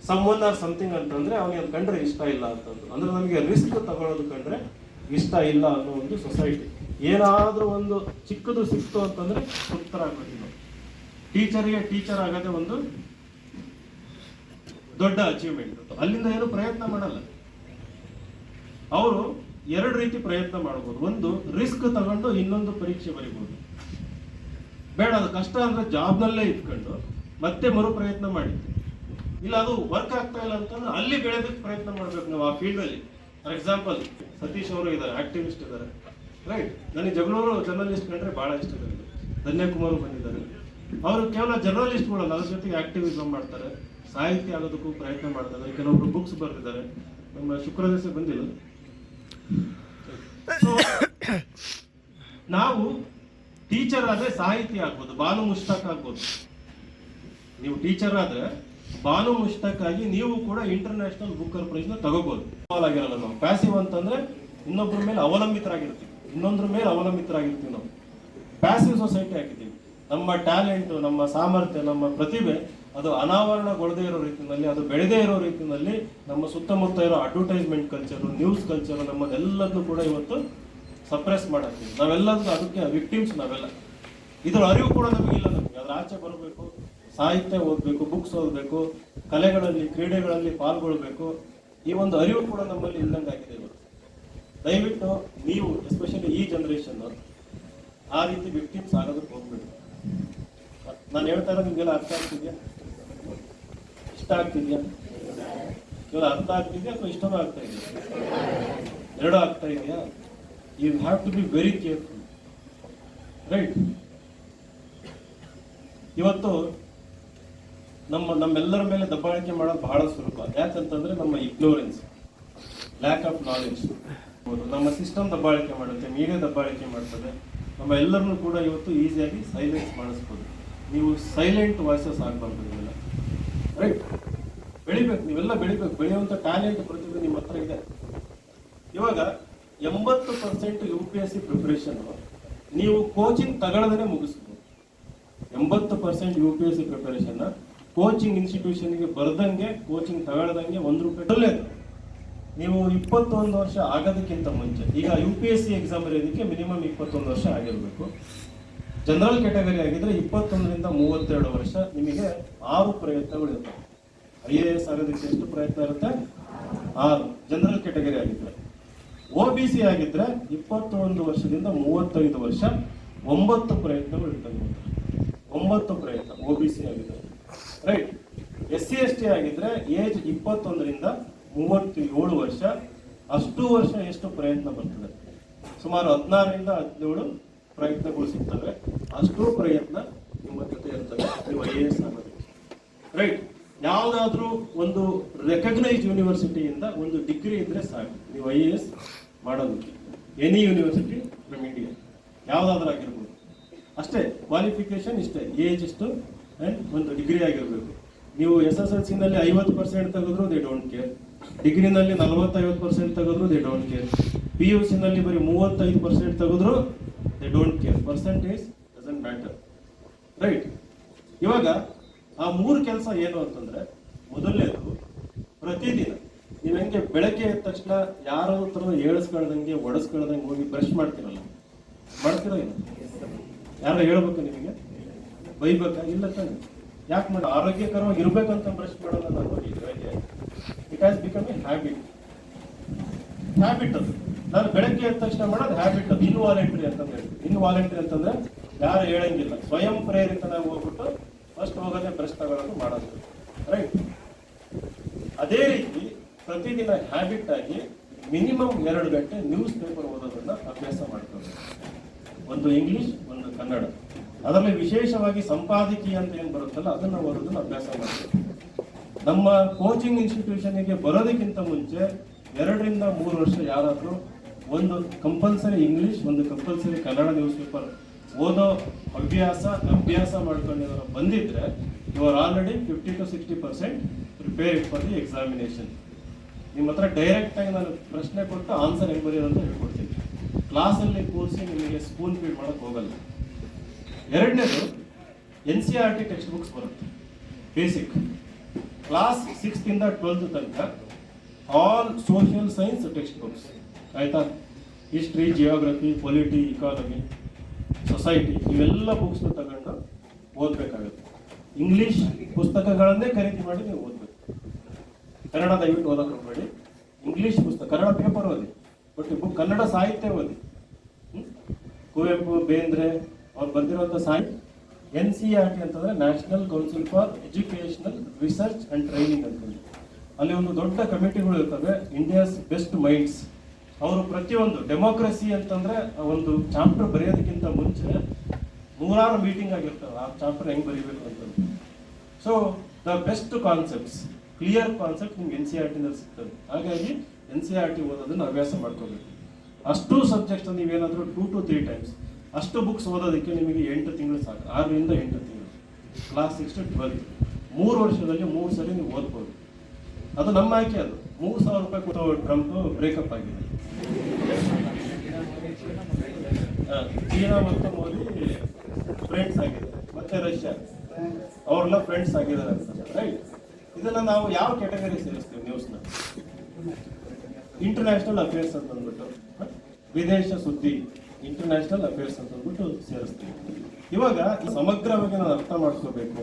[SPEAKER 5] someone or something ಅಂತಂದ್ರೆ ಅವನಿಗೆ ಅದು ಕಂಡ್ರೆ ಇಷ್ಟ ಇಲ್ಲ ಅಂತಂದ್ರು. ಅಂದ್ರೆ ನಮಗೆ ರಿಸ್ಕ್ ತಗೊಳ್ಳೋದು ಕಂಡ್ರೆ ಇಷ್ಟ ಇಲ್ಲ ಅನ್ನೋ ಒಂದು ಸೊಸೈಟಿ. ಏನಾದ್ರೂ ಒಂದು ಚಿಕ್ಕದು ಸಿಕ್ತು ಅಂತಂದ್ರೆ ತೃಪ್ತರಾಗ್ಬೇಕು. ಟೀಚರ್ಗೆ ಟೀಚರ್ ಆಗೋದೇ ಒಂದು ದೊಡ್ಡ ಅಚೀವ್ಮೆಂಟ್. ಅಲ್ಲಿಂದ ಏನು ಪ್ರಯತ್ನ ಮಾಡಲ್ಲ ಅವರು. 2 ರೀತಿ ಪ್ರಯತ್ನ ಮಾಡಬಹುದು. ಒಂದು ರಿಸ್ಕ್ ತಗೊಂಡು ಇನ್ನೊಂದು ಪರೀಕ್ಷೆ ಬರೀಬಹುದು. ಬೇಡ ಅದು ಕಷ್ಟ ಅಂದ್ರೆ ಜಾಬ್ನಲ್ಲೇ ಇಟ್ಕೊಂಡು ಮತ್ತೆ ಮರು ಪ್ರಯತ್ನ ಮಾಡಿ. ಇಲ್ಲ ಅದು ವರ್ಕ್ ಆಗ್ತಾ ಇಲ್ಲ ಅಂತಂದ್ರೆ ಅಲ್ಲಿ ಬೆಳೆದಕ್ಕೆ ಪ್ರಯತ್ನ ಮಾಡ್ಬೇಕು ನಾವು ಆ ಫೀಲ್ಡ್ ಅಲ್ಲಿ. ಫಾರ್ ಎಕ್ಸಾಂಪಲ್ ಸತೀಶ್ ಅವರು ಇದ್ದಾರೆ, ಆಕ್ಟಿವಿಸ್ಟ್ ಇದ್ದಾರೆ, ರೈಟ್. ನನಗೆ ಜಗಳೂರು ಜರ್ನಲಿಸ್ಟ್ ಕಂಡ್ರೆ ಬಹಳ ಇಷ್ಟ ಇದೆ. ಧನ್ಯಕುಮಾರ್ ಬಂದಿದ್ದಾರೆ. ಅವರು ಕೇವಲ ಜರ್ನಲಿಸ್ಟ್ಗಳಲ್ಲ, ಅದ್ರ ಜೊತೆಗೆ ಆಕ್ಟಿವಿಸಮ್ ಮಾಡ್ತಾರೆ, ಸಾಹಿತ್ಯ ಆಗೋದಕ್ಕೂ ಪ್ರಯತ್ನ ಮಾಡ್ತಾರೆ. ಕೆಲವೊಬ್ರು ಬುಕ್ಸ್ ಬರೆದಿದ್ದಾರೆ. ನಮ್ಮ ಶುಕ್ರದೇಶ ಬಂದಿಲ್ಲ. ನಾವು ಟೀಚರ್ ಆದ್ರೆ ಸಾಹಿತ್ಯ ಆಗ್ಬೋದು, ಬಾನು ಮುಷ್ತಾಕ್ ಆಗ್ಬೋದು. ನೀವು ಟೀಚರ್ ಆದ್ರೆ ಬಾನು ಮುಷ್ತಾಕ್ ಆಗಿ ನೀವು ಕೂಡ ಇಂಟರ್ನ್ಯಾಷನಲ್ ಬುಕ್ಕರ್ ಪ್ರೈಸ್ ನ ತಗೋಬಹುದು. ಆಗಿರಲ್ಲ ನಾವು. ಪ್ಯಾಸಿವ್ ಅಂತಂದ್ರೆ ಇನ್ನೊಬ್ಬರ ಮೇಲೆ ಅವಲಂಬಿತರಾಗಿರ್ತೀವಿ, ಇನ್ನೊಂದ್ರ ಮೇಲೆ ಅವಲಂಬಿತರಾಗಿರ್ತೀವಿ. ನಾವು ಪ್ಯಾಸಿವ್ ಸೊಸೈಟಿ ಆಗಿದ್ದೀವಿ. ನಮ್ಮ ಟ್ಯಾಲೆಂಟ್, ನಮ್ಮ ಸಾಮರ್ಥ್ಯ, ನಮ್ಮ ಪ್ರತಿಭೆ ಅದು ಅನಾವರಣಗೊಳ್ಳದೇ ಇರೋ ರೀತಿಯಲ್ಲಿ, ಅದು ಬೆಳೆದೇ ಇರೋ ರೀತಿಯಲ್ಲಿ ನಮ್ಮ ಸುತ್ತಮುತ್ತ ಇರೋ ಅಡ್ವರ್ಟೈಸ್ಮೆಂಟ್ ಕಲ್ಚರ್, ನ್ಯೂಸ್ ಕಲ್ಚರ್ ನಮ್ಮದೆಲ್ಲದನ್ನು ಕೂಡ ಇವತ್ತು ಸಪ್ರೆಸ್ ಮಾಡತ್ತೀವಿ. ನಾವೆಲ್ಲದೂ ಅದಕ್ಕೆ ವಿಕ್ಟಿಮ್ಸ್ ನಾವೆಲ್ಲ. ಇದರ ಅರಿವು ಕೂಡ ನಮಗಿಲ್ಲ. ನಮಗೆ ಅದ್ರ ಆಚೆ ಬರಬೇಕು, ಸಾಹಿತ್ಯ ಓದಬೇಕು, ಬುಕ್ಸ್ ಓದಬೇಕು, ಕಲೆಗಳಲ್ಲಿ ಕ್ರೀಡೆಗಳಲ್ಲಿ ಪಾಲ್ಗೊಳ್ಬೇಕು. ಈ ಒಂದು ಅರಿವು ಕೂಡ ನಮ್ಮಲ್ಲಿ ಇಲ್ಲಂಗಾಗಿದೆ ಇವತ್ತು. ದಯವಿಟ್ಟು ನೀವು ಎಸ್ಪೆಷಲಿ ಈ ಜನರೇಷನ್ ಆ ರೀತಿ ವಿಕ್ಟಿಮ್ಸ್ ಆಗೋದಕ್ಕೆ ಹೋಗ್ಬೇಡಿ. ನಾನು ಹೇಳ್ತಾ ಇರೋದು ನಿಮಗೆಲ್ಲ ಅರ್ಥ ಆಗ್ತಿದ್ಯಾ? ಇಷ್ಟ ಆಗ್ತಿದ್ಯಾ? ಕೇವಲ ಅರ್ಥ ಆಗ್ತಿದ್ಯಾ ಅಥವಾ ಇಷ್ಟನೂ ಆಗ್ತಾ ಇದೆಯಾ? 2 ಆಗ್ತಾ ಇದೆಯಾ? You have to be very careful, right. ಇವತ್ತು ನಮ್ಮೆಲ್ಲರ ಮೇಲೆ ದಬ್ಬಾಳಿಕೆ ಮಾಡೋದು ಬಹಳ ಸುಲಭ. ಯಾಕಂತಂದ್ರೆ ನಮ್ಮ ಇಗ್ನೋರೆನ್ಸ್, ಲ್ಯಾಕ್ ಆಫ್ ನಾಲೆಡ್ಜ್. ನಮ್ಮ ಸಿಸ್ಟಮ್ ದಬ್ಬಾಳಿಕೆ ಮಾಡುತ್ತೆ, ಮೀಡಿಯಾ ದಬ್ಬಾಳಿಕೆ ಮಾಡ್ತದೆ. ನಮ್ಮ ಎಲ್ಲರನ್ನೂ ಕೂಡ ಇವತ್ತು ಈಸಿಯಾಗಿ ಸೈಲೆನ್ಸ್ ಮಾಡಿಸ್ಬೋದು. ನೀವು ಸೈಲೆಂಟ್ ವಾಯ್ಸಸ್ ಆಗಬಾರ್ದು ನೀವೆಲ್ಲ, ರೈಟ್. ಬೆಳಿಬೇಕು, ನೀವೆಲ್ಲ ಬೆಳಿಬೇಕು. ಬೆಳೆಯುವಂಥ ಟ್ಯಾಲೆಂಟ್ ಪ್ರತಿಭೆ ನಿಮ್ಮ ಹತ್ರ ಇದೆ. ಇವಾಗ 80% UPSC ಪ್ರಿಪರೇಷನ್ ನೀವು ಕೋಚಿಂಗ್ ತಗೊಳ್ಳದೇ ಮುಗಿಸ್ಬೋದು. 80% UPSC ಪ್ರಿಪರೇಷನ್ ಕೋಚಿಂಗ್ ಇನ್ಸ್ಟಿಟ್ಯೂಷನ್ಗೆ ಬರ್ದಂಗೆ, ಕೋಚಿಂಗ್ ತಗೊಳ್ದಂಗೆ 1 ರೂಪಾಯಿ ಒಳ್ಳೆಯದು. ನೀವು 21 ವರ್ಷ ಆಗೋದಕ್ಕಿಂತ ಮುಂಚೆ, ಈಗ UPSC ಎಕ್ಸಾಮ್ ಬರೆಯೋದಕ್ಕೆ ಮಿನಿಮಮ್ 21 ವರ್ಷ ಆಗಿರಬೇಕು. ಜನರಲ್ ಕ್ಯಾಟಗರಿ ಆಗಿದ್ರೆ 21 ರಿಂದ 32 ವರ್ಷ. ನಿಮಗೆ 6 ಪ್ರಯತ್ನಗಳು ಇರ್ತವೆ. IAS ಆಗೋದಕ್ಕೆ ಎಷ್ಟು ಪ್ರಯತ್ನ ಇರುತ್ತೆ? 6. ಜನರಲ್ ಕ್ಯಾಟಗರಿ ಆಗಿದ್ರೆ. OBC ಆಗಿದ್ರೆ 21 ವರ್ಷದಿಂದ 35 ವರ್ಷ, 9 ಪ್ರಯತ್ನಗಳು ಇರ್ತವೆ. 9 ಪ್ರಯತ್ನ OBC ಆಗಿದ್ರೆ, ರೈಟ್. SC/ST ಆಗಿದ್ರೆ ಏಜ್ 21ರಿಂದ 37 ವರ್ಷ, ಅಷ್ಟು ವರ್ಷ ಎಷ್ಟು ಪ್ರಯತ್ನ ಬರ್ತದೆ? ಸುಮಾರು 16ರಿಂದ 17 ಪ್ರಯತ್ನಗಳು ಸಿಗ್ತವೆ. ಅಷ್ಟು ಪ್ರಯತ್ನ ನಿಮ್ಮ ಜೊತೆ ಇರ್ತದೆ ನೀವು IAS ಆಗೋದಕ್ಕೆ. ರೈಟ್? ಯಾವುದಾದ್ರೂ ಒಂದು ರೆಕಗ್ನೈಸ್ಡ್ ಯೂನಿವರ್ಸಿಟಿಯಿಂದ ಒಂದು ಡಿಗ್ರಿ ಇದ್ರೆ ಸಾಕು ನೀವು IAS ಮಾಡೋದಕ್ಕೆ. ಎನಿ ಯೂನಿವರ್ಸಿಟಿ ಫ್ರಮ್ ಇಂಡಿಯಾ, ಯಾವುದಾದ್ರೂ ಆಗಿರ್ಬೋದು. ಅಷ್ಟೇ, ಕ್ವಾಲಿಫಿಕೇಶನ್ ಇಷ್ಟೇ, ಏಜ್ ಇಷ್ಟು ಆ್ಯಂಡ್ ಒಂದು ಡಿಗ್ರಿ ಆಗಿರಬೇಕು. ನೀವು SSLC-ನಲ್ಲಿ 50% ತೆಗೆದ್ರು ದೇ ಡೋಂಟ್ ಕೇರ್, ಡಿಗ್ರಿನಲ್ಲಿ 40-50% ತೆಗೆದ್ರು ದೇ ಡೋಂಟ್ ಕೇರ್, PUC-ನಲ್ಲಿ ಬರೀ 35% ತೆಗೆದ್ರು they don't care. Percentage doesn't matter. Right? ಇವಾಗ ಆ 3 ಕೆಲಸ ಏನು ಅಂತಂದ್ರೆ, ಮೊದಲನೇದು ಪ್ರತಿದಿನ ನೀವು ಹೆಂಗೆ ಬೆಳಗ್ಗೆ ಎದ್ದ ತಕ್ಷಣ ಯಾರ ಹತ್ರ ಏಳಿಸ್ಕೊಳ್ದಂಗೆ ಒಡಿಸ್ಕೊಳ್ದಂಗೆ ಹೋಗಿ ಬ್ರಷ್ ಮಾಡ್ತಿರಲ್ಲ, ಮಾಡ್ತಿರೋ ಇಲ್ಲ? ಯಾರು ಹೇಳ್ಬೇಕು ನಿಮಗೆ? ಬೈಬೇಕಾ? ಇಲ್ಲ ತಾನೆ? ಯಾಕೆ ಮಾಡಿ? ಆರೋಗ್ಯಕರವಾಗಿ ಇರ್ಬೇಕಂತ ಬ್ರಷ್ ಮಾಡೋಣ ನಾವು ಬೆಳಗ್ಗೆ. It has become A habit. ಅದು ನಾನು ಬೆಳಗ್ಗೆ ಎದ್ದ ತಕ್ಷಣ ಮಾಡೋದು ಹ್ಯಾಬಿಟ್. ಅದು ಇನ್ವಾಲಂಟ್ರಿ ಅಂತ ಹೇಳ್ತೀವಿ. ಇನ್ವಾಲಂಟ್ರಿ ಅಂತಂದ್ರೆ ಯಾರು ಹೇಳಂಗಿಲ್ಲ, ಸ್ವಯಂ ಪ್ರೇರಿತನಾಗಿ ಹೋಗ್ಬಿಟ್ಟು ಫಸ್ಟ್ ಹೋಗೋದೇ ಬ್ರಷ್ ತಗೊಳ್ಳೋದು ಮಾಡೋದು. ರೈಟ್? ಅದೇ ರೀತಿ ಪ್ರತಿದಿನ ಹ್ಯಾಬಿಟ್ ಆಗಿ ಮಿನಿಮಮ್ 2 ಗಂಟೆ ನ್ಯೂಸ್ ಪೇಪರ್ ಓದೋದನ್ನ ಅಭ್ಯಾಸ ಮಾಡ್ಕೋಬೇಕು. ಒಂದು ಇಂಗ್ಲಿಷ್, ಒಂದು ಕನ್ನಡ. ಅದರಲ್ಲಿ ವಿಶೇಷವಾಗಿ ಸಂಪಾದಕೀಯ ಅಂತ ಏನು ಬರುತ್ತಲ್ಲ ಅದನ್ನ ಓದೋದನ್ನ ಅಭ್ಯಾಸ ಮಾಡಬೇಕು. ನಮ್ಮ ಕೋಚಿಂಗ್ ಇನ್ಸ್ಟಿಟ್ಯೂಷನ್ಗೆ ಬರೋದಕ್ಕಿಂತ ಮುಂಚೆ 2ರಿಂದ 3 ವರ್ಷ ಯಾರಾದರೂ ಒಂದು ಕಂಪಲ್ಸರಿ ಇಂಗ್ಲಿಷ್, ಒಂದು ಕಂಪಲ್ಸರಿ ಕನ್ನಡ ನ್ಯೂಸ್ ಪೇಪರ್ ಓದೋ ಅಭ್ಯಾಸ ಮಾಡ್ಕೊಂಡಿರೋ ಬಂದಿದ್ರೆ you are already 50 to 60% prepare for the examination. ನಿಮ್ಮ ಹತ್ರ ಡೈರೆಕ್ಟ್ ಆಗಿ ನಾನು ಪ್ರಶ್ನೆ ಕೊಟ್ಟು ಆನ್ಸರ್ ಹೆಂಗೆ ಬರೆಯೋದು ಅಂತ ಹೇಳ್ಕೊಡ್ತೀನಿ. ಕ್ಲಾಸಲ್ಲಿ ಕೂರಿಸಿ ನಿಮಗೆ ಸ್ಪೂನ್ ಫೀಡ್ ಮಾಡೋಕ್ಕೆ ಹೋಗಲ್ಲ. ಎರಡನೇದು NCERT ಟೆಕ್ಸ್ಟ್ ಬುಕ್ಸ್ ಬರುತ್ತೆ, ಬೇಸಿಕ್. ಕ್ಲಾಸ್ 6th ಇಂದ 12th ತನಕ all social science text books. ಆಯ್ತಾ? History, geography, polity, economy, society, ಇವೆಲ್ಲ ಬುಕ್ಸ್ನ ತಗೊಂಡು ಓದಬೇಕಾಗುತ್ತೆ. ಇಂಗ್ಲಿಷ್ ಪುಸ್ತಕಗಳನ್ನೇ ಖರೀದಿ ಮಾಡಿ ನೀವು ಓದಬೇಕು. ಕನ್ನಡ ದಯವಿಟ್ಟು ಓದಕ್ಕೆ ಹೋಗಬೇಡಿ. ಇಂಗ್ಲಿಷ್ ಪುಸ್ತಕ, ಕನ್ನಡ ಪೇಪರ್ ಓದಿ, ಬಟ್ ಬುಕ್ ಕನ್ನಡ ಸಾಹಿತ್ಯ ಓದಿ. ಕುವೆಂಪು, ಬೇಂದ್ರೆ ಅವ್ರು ಬಂದಿರುವಂಥ ಸಾಹಿತ್ಯ. NCERT ಅಂತಂದ್ರೆ national council for educational research and training ಅಂತಂದ್ರೆ ಅಲ್ಲಿ ಒಂದು ದೊಡ್ಡ ಕಮಿಟಿಗಳು ಇರ್ತವೆ, ಇಂಡಿಯಾಸ್ ಬೆಸ್ಟ್ ಮೈಂಡ್ಸ್. ಅವರು ಪ್ರತಿಯೊಂದು ಡೆಮೋಕ್ರಸಿ ಅಂತಂದ್ರೆ ಒಂದು ಚಾಪ್ಟರ್ ಬರೆಯೋದಕ್ಕಿಂತ ಮುಂಚೆ 100 ಮೀಟಿಂಗ್ ಆಗಿರ್ತವೆ ಆ ಚಾಪ್ಟರ್ ಹೆಂಗ್ ಬರೀಬೇಕು ಅಂತಂದ್ರೆ. So the best concepts, clear concept ನಿಮ್ಗೆ NCERT ನಲ್ಲಿ ಸಿಗ್ತದೆ. ಹಾಗಾಗಿ NCERT ಓದೋದನ್ನ ಅಭ್ಯಾಸ ಮಾಡ್ಕೋಬೇಕು. ಅಷ್ಟು ಸಬ್ಜೆಕ್ಟ್ಸ್ ನೀವೇನಾದರೂ 2 to 3 times ಅಷ್ಟು ಬುಕ್ಸ್ ಓದೋದಕ್ಕೆ ನಿಮಗೆ 8 ತಿಂಗಳು ಸಾಕು. 6ರಿಂದ 8 ತಿಂಗಳು. ಕ್ಲಾಸ್ 6 to 12 3 ವರ್ಷದಲ್ಲಿ 3 ಸರಿ ನೀವು ಓದ್ಬೋದು. ಅದು ನಮ್ಮ ಆಯ್ಕೆ. ಅದು 3,000 ರೂಪಾಯಿ ಕೊಟ್ಟು ಟ್ರಂಪ್ ಬ್ರೇಕಪ್ ಆಗಿದೆ. ಚೀನಾ ಮತ್ತು ಮೋದಿ ಫ್ರೆಂಡ್ಸ್ ಆಗಿದೆ, ಮತ್ತೆ ರಷ್ಯಾ ಅವರೆಲ್ಲ ಫ್ರೆಂಡ್ಸ್ ಆಗಿದ್ದಾರೆ ಅಂತ. ರೈಟ್? ಇದನ್ನ ನಾವು ಯಾವ ಕ್ಯಾಟಗರಿ ಸೇರಿಸ್ತೀವಿ ನ್ಯೂಸ್ನ? ಇಂಟರ್ನ್ಯಾಷನಲ್ ಅಫೇರ್ಸ್ ಅಂತ ಅಂದ್ಬಿಟ್ಟು, ವಿದೇಶ ಸುದ್ದಿ, ಇಂಟರ್ನ್ಯಾಷನಲ್ ಅಫೇರ್ಸ್ ಅಂತ ಅಂದ್ಬಿಟ್ಟು ಸೇರಿಸ್ತೀವಿ. ಇವಾಗ ಸಮಗ್ರವಾಗಿ ನಾನು ಅರ್ಥ ಮಾಡ್ಕೋಬೇಕು,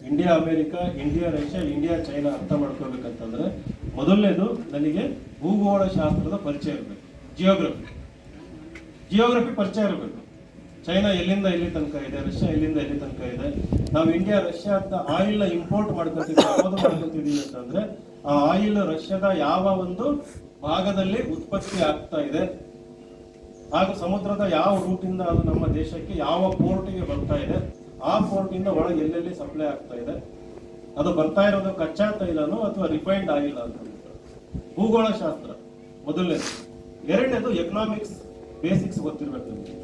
[SPEAKER 5] India America, India Russia, India China ಅರ್ಥ ಮಾಡ್ಕೋಬೇಕಂತಂದ್ರೆ ಮೊದಲನೇದು ನನಗೆ ಭೂಗೋಳ ಶಾಸ್ತ್ರದ ಪರಿಚಯ ಇರಬೇಕು. ಜಿಯೋಗ್ರಫಿ ಪರಿಚಯ ಇರಬೇಕು. ಚೈನಾ ಎಲ್ಲಿಂದ ಎಲ್ಲಿ ತನಕ ಇದೆ, ರಷ್ಯಾ ಎಲ್ಲಿಂದ ಎಲ್ಲಿ ತನಕ ಇದೆ. ನಾವು ಇಂಡಿಯಾ ರಷ್ಯಾ ಅಂತ ಆಯಿಲ್ ಇಂಪೋರ್ಟ್ ಮಾಡ್ಕೊತಿದ್ದೀವಿ ಅಂತಂದ್ರೆ ಆ ಆಯಿಲ್ ರಷ್ಯಾದ ಯಾವ ಒಂದು ಭಾಗದಲ್ಲಿ ಉತ್ಪತ್ತಿ ಆಗ್ತಾ ಇದೆ, ಹಾಗೂ ಸಮುದ್ರದ ಯಾವ ರೂಟಿಂದ ಅದು ನಮ್ಮ ದೇಶಕ್ಕೆ ಯಾವ ಪೋರ್ಟ್ಗೆ ಬರ್ತಾ ಇದೆ, ಆ ಪೋರ್ಟಿಂದ ಒಳಗೆ ಎಲ್ಲೆಲ್ಲಿ ಸಪ್ಲೈ ಆಗ್ತಾ ಇದೆ, ಅದು ಬರ್ತಾ ಇರೋದು ಕಚ್ಚಾ ತೈಲನೋ ಅಥವಾ ರಿಫೈನ್ಡ್ ಆಯಿಲ್ ಅಂತ. ಭೂಗೋಳ ಶಾಸ್ತ್ರ ಮೊದಲನೇದು. ಎರಡನೇದು ಎಕನಾಮಿಕ್ಸ್ ಬೇಸಿಕ್ಸ್ ಗೊತ್ತಿರ್ಬೇಕು ನಿಮಗೆ.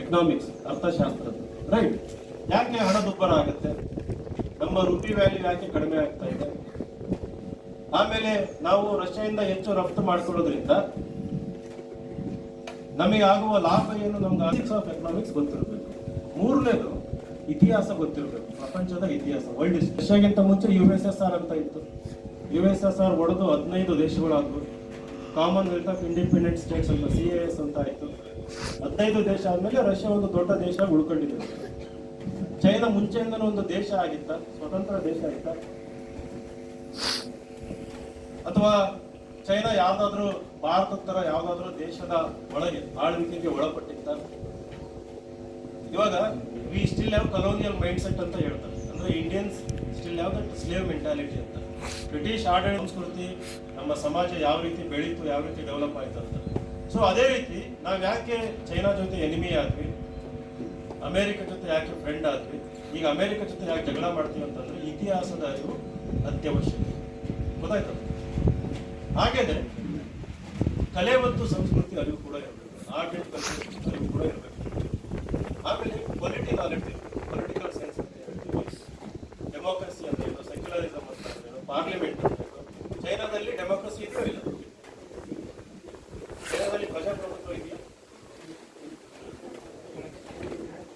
[SPEAKER 5] ಎಕನಾಮಿಕ್ಸ್, ಅರ್ಥಶಾಸ್ತ್ರದ್ದು. ರೈಟ್? ಯಾಕೆ ಹಣದುಬ್ಬರ ಆಗುತ್ತೆ, ನಮ್ಮ ರುಪಿ ವ್ಯಾಲ್ಯೂ ಯಾಕೆ ಕಡಿಮೆ ಆಗ್ತಾ ಇದೆ, ಆಮೇಲೆ ನಾವು ರಷ್ಯಾದಿಂದ ಹೆಚ್ಚು ರಫ್ತು ಮಾಡ್ಕೊಳ್ಳೋದ್ರಿಂದ ನಮಗೆ ಆಗುವ ಲಾಭ ಏನು, ನಮ್ಗೆ ಬೇಸಿಕ್ಸ್ ಆಫ್ ಎಕನಾಮಿಕ್ಸ್ ಗೊತ್ತಿರಬೇಕು. ಮೂರನೇದು ಇತಿಹಾಸ ಗೊತ್ತಿರಬೇಕು, ಪ್ರಪಂಚದ ಇತಿಹಾಸ, ವರ್ಲ್ಡ್ ಹಿಸ್ಟ್ರಿ. ರಷ್ಯಾಗಿಂತ ಮುಂಚೆ USSR ಅಂತ ಇತ್ತು. USSR ಒಡೆದು 15 ದೇಶಗಳಾದವು. ಕಾಮನ್ವೆಲ್ತ್ ಆಫ್ ಇಂಡಿಪೆಂಡೆಂಟ್ ಸ್ಟೇಟ್ಸ್ ಅಂತ, CIS ಅಂತ ಆಯ್ತು. 15 ದೇಶ ಆದ್ಮೇಲೆ ರಷ್ಯಾ ಒಂದು ದೊಡ್ಡ ದೇಶ ಉಳ್ಕೊಂಡಿದೆ. ಚೈನಾ ಮುಂಚೆಯಿಂದನೂ ಒಂದು ದೇಶ ಆಗಿತ್ತ, ಸ್ವತಂತ್ರ ದೇಶ ಆಗಿತ್ತ, ಅಥವಾ ಚೈನಾ ಯಾವ್ದಾದ್ರು ಭಾರತದ ತರ ಯಾವ್ದಾದ್ರು ದೇಶದ ಒಳಗೆ ಆಳ್ವಿಕೆಗೆ ಒಳಪಟ್ಟಿತ್ತ? ಇವಾಗ we still have colonial mind set ಅಂತ ಹೇಳ್ತಾರೆ. ಅಂದರೆ ಇಂಡಿಯನ್ಸ್ ಸ್ಟಿಲ್ ಯಾವ ದಟ್ ಸ್ಲೇವ್ ಮೆಂಟಾಲಿಟಿ ಅಂತ. ಬ್ರಿಟಿಷ್ ಆಡಳಿತ ಸಂಸ್ಕೃತಿ ನಮ್ಮ ಸಮಾಜ ಯಾವ ರೀತಿ ಬೆಳೀತು, ಯಾವ ರೀತಿ ಡೆವಲಪ್ ಆಯ್ತು ಅಂತ. ಸೊ ಅದೇ ರೀತಿ ನಾವು ಯಾಕೆ ಚೈನಾ ಜೊತೆ ಎನಿಮಿ ಆದ್ವಿ, ಅಮೇರಿಕ ಜೊತೆ ಯಾಕೆ ಫ್ರೆಂಡ್ ಆದ್ವಿ, ಈಗ ಅಮೇರಿಕ ಜೊತೆ ಯಾಕೆ ಜಗಳ ಮಾಡ್ತೀವಿ ಅಂತಂದ್ರೆ ಇತಿಹಾಸದ ಅರಿವು ಅತ್ಯವಶ್ಯಕ. ಗೊತ್ತಾಯ್ತದ? ಹಾಗೇನೆ ಕಲೆ ಮತ್ತು ಸಂಸ್ಕೃತಿ ಅರಿವು ಕೂಡ ಇರಬೇಕು, ಆರ್ಟ್ ಅಂಡ್ ಕಲ್ಚರ್ ಅರಿವು ಕೂಡ ಇರಬೇಕು. ಆಮೇಲೆ ಪೊಲಿಟಿ ನಾಲೆಡ್ಜ್ ಇರಬೇಕು, ಪೊಲಿಟಿಕಲ್ ಸೈನ್ಸ್ ಅಂತ ಹೇಳ್ತೀವಿ. ಡೆಮೋಕ್ರಸಿ ಅಂತ ಏನು, ಸೆಕ್ಯುಲರಿಸಮ್ ಅಂತ ಏನು, ಪಾರ್ಲಿಮೆಂಟ್ ಅಂತ ಏನು. ಚೈನಾದಲ್ಲಿ ಡೆಮೋಕ್ರಸಿ ಇದೆಯೋ ಇಲ್ಲ? ಚೈನಾದಲ್ಲಿ ಪ್ರಜಾಪ್ರಭುತ್ವ ಇದೆಯಾ?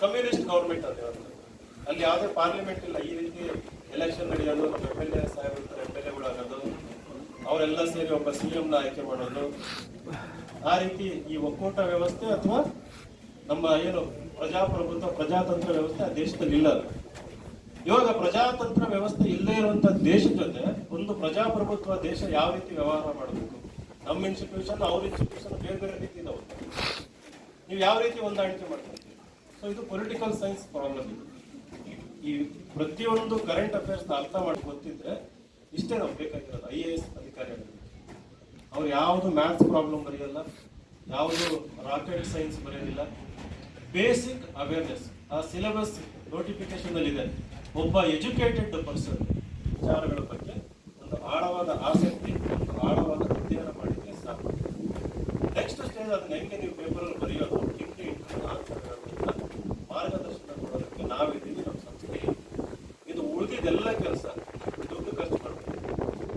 [SPEAKER 5] ಕಮ್ಯುನಿಸ್ಟ್ ಗೌರ್ಮೆಂಟ್ ಅಂತ ಹೇಳ್ತಾರೆ. ಅಲ್ಲಿ ಯಾವುದೇ ಪಾರ್ಲಿಮೆಂಟ್ ಇಲ್ಲ. ಈ ರೀತಿ ಎಲೆಕ್ಷನ್ ನಡೆಯೋದು, ನಮ್ಮ MLA ಸಾಹೇಬ್ ಇರ್ತಾರೆ, MLA ಆಗೋದು, ಅವರೆಲ್ಲ ಸೇರಿ ಒಬ್ಬ CM ನ ಆಯ್ಕೆ ಮಾಡೋದು, ಆ ರೀತಿ ಈ ಒಕ್ಕೂಟ ವ್ಯವಸ್ಥೆ ಅಥವಾ ನಮ್ಮ ಏನು ಪ್ರಜಾಪ್ರಭುತ್ವ ಪ್ರಜಾತಂತ್ರ ವ್ಯವಸ್ಥೆ ಆ ದೇಶದಲ್ಲಿ ಇಲ್ಲ. ಇವಾಗ ಪ್ರಜಾತಂತ್ರ ವ್ಯವಸ್ಥೆ ಇಲ್ಲದೆ ಇರುವಂತ ದೇಶದ ಜೊತೆ ಒಂದು ಪ್ರಜಾಪ್ರಭುತ್ವ ದೇಶ ಯಾವ ರೀತಿ ವ್ಯವಹಾರ ಮಾಡಬೇಕು, ನಮ್ಮ ಇನ್ಸ್ಟಿಟ್ಯೂಷನ್ ಅವ್ರ ಇನ್ಸ್ಟಿಟ್ಯೂಷನ್ ಬೇರೆ ಬೇರೆ ರೀತಿ ಇದಾವೆ, ನೀವು ಯಾವ ರೀತಿ ಹೊಂದಾಣಿಕೆ ಮಾಡ್ತೀವಿ. ಸೊ ಇದು ಪೊಲಿಟಿಕಲ್ ಸೈನ್ಸ್ ಪ್ರಾಬ್ಲಮ್. ಈ ಪ್ರತಿಯೊಂದು ಕರೆಂಟ್ ಅಫೇರ್ಸ್ನ ಅರ್ಥ ಮಾಡಿ ಗೊತ್ತಿದ್ರೆ ಇಷ್ಟೇ ನಮ್ಗೆ ಬೇಕಾಗಿರೋದು. IAS ಅಧಿಕಾರಿಗಳು ಅವ್ರು ಯಾವುದು ಮ್ಯಾಥ್ಸ್ ಪ್ರಾಬ್ಲಮ್ ಬರೆಯಲ್ಲ, ಯಾವುದು ರಾಕೆಟ್ ಸೈನ್ಸ್ ಬರೆಯೋದಿಲ್ಲ. ಬೇಸಿಕ್ ಅವೇರ್ನೆಸ್ ಆ ಸಿಲೆಬಸ್ ನೋಟಿಫಿಕೇಶನ್ ಅಲ್ಲಿ ಇದೆ. ಒಬ್ಬ ಎಜುಕೇಟೆಡ್ ಪರ್ಸನ್ ವಿಚಾರಗಳ ಬಗ್ಗೆ ಒಂದು ಆಳವಾದ ಆಸಕ್ತಿ, ಒಂದು ಆಳವಾದ ಅಧ್ಯಯನ ಮಾಡಿದ್ರೆ ಸಾಕು. ನೆಕ್ಸ್ಟ್ ಸ್ಟೇಜ್ ಅದನ್ನ ಹೆಂಗೆ ನೀವು ಪೇಪರಲ್ಲಿ ಬರೆಯೋದು, ಮಾರ್ಗದರ್ಶನ ಕೊಡೋದಕ್ಕೆ ನಾವಿದ್ದೀವಿ, ನಮ್ಮ ಸಂಸ್ಥೆ. ಇದು ಉಳಿದಿದ್ದೆಲ್ಲ ಕೆಲಸ ದುಡ್ಡು ಖರ್ಚು ಮಾಡ್ತೀವಿ.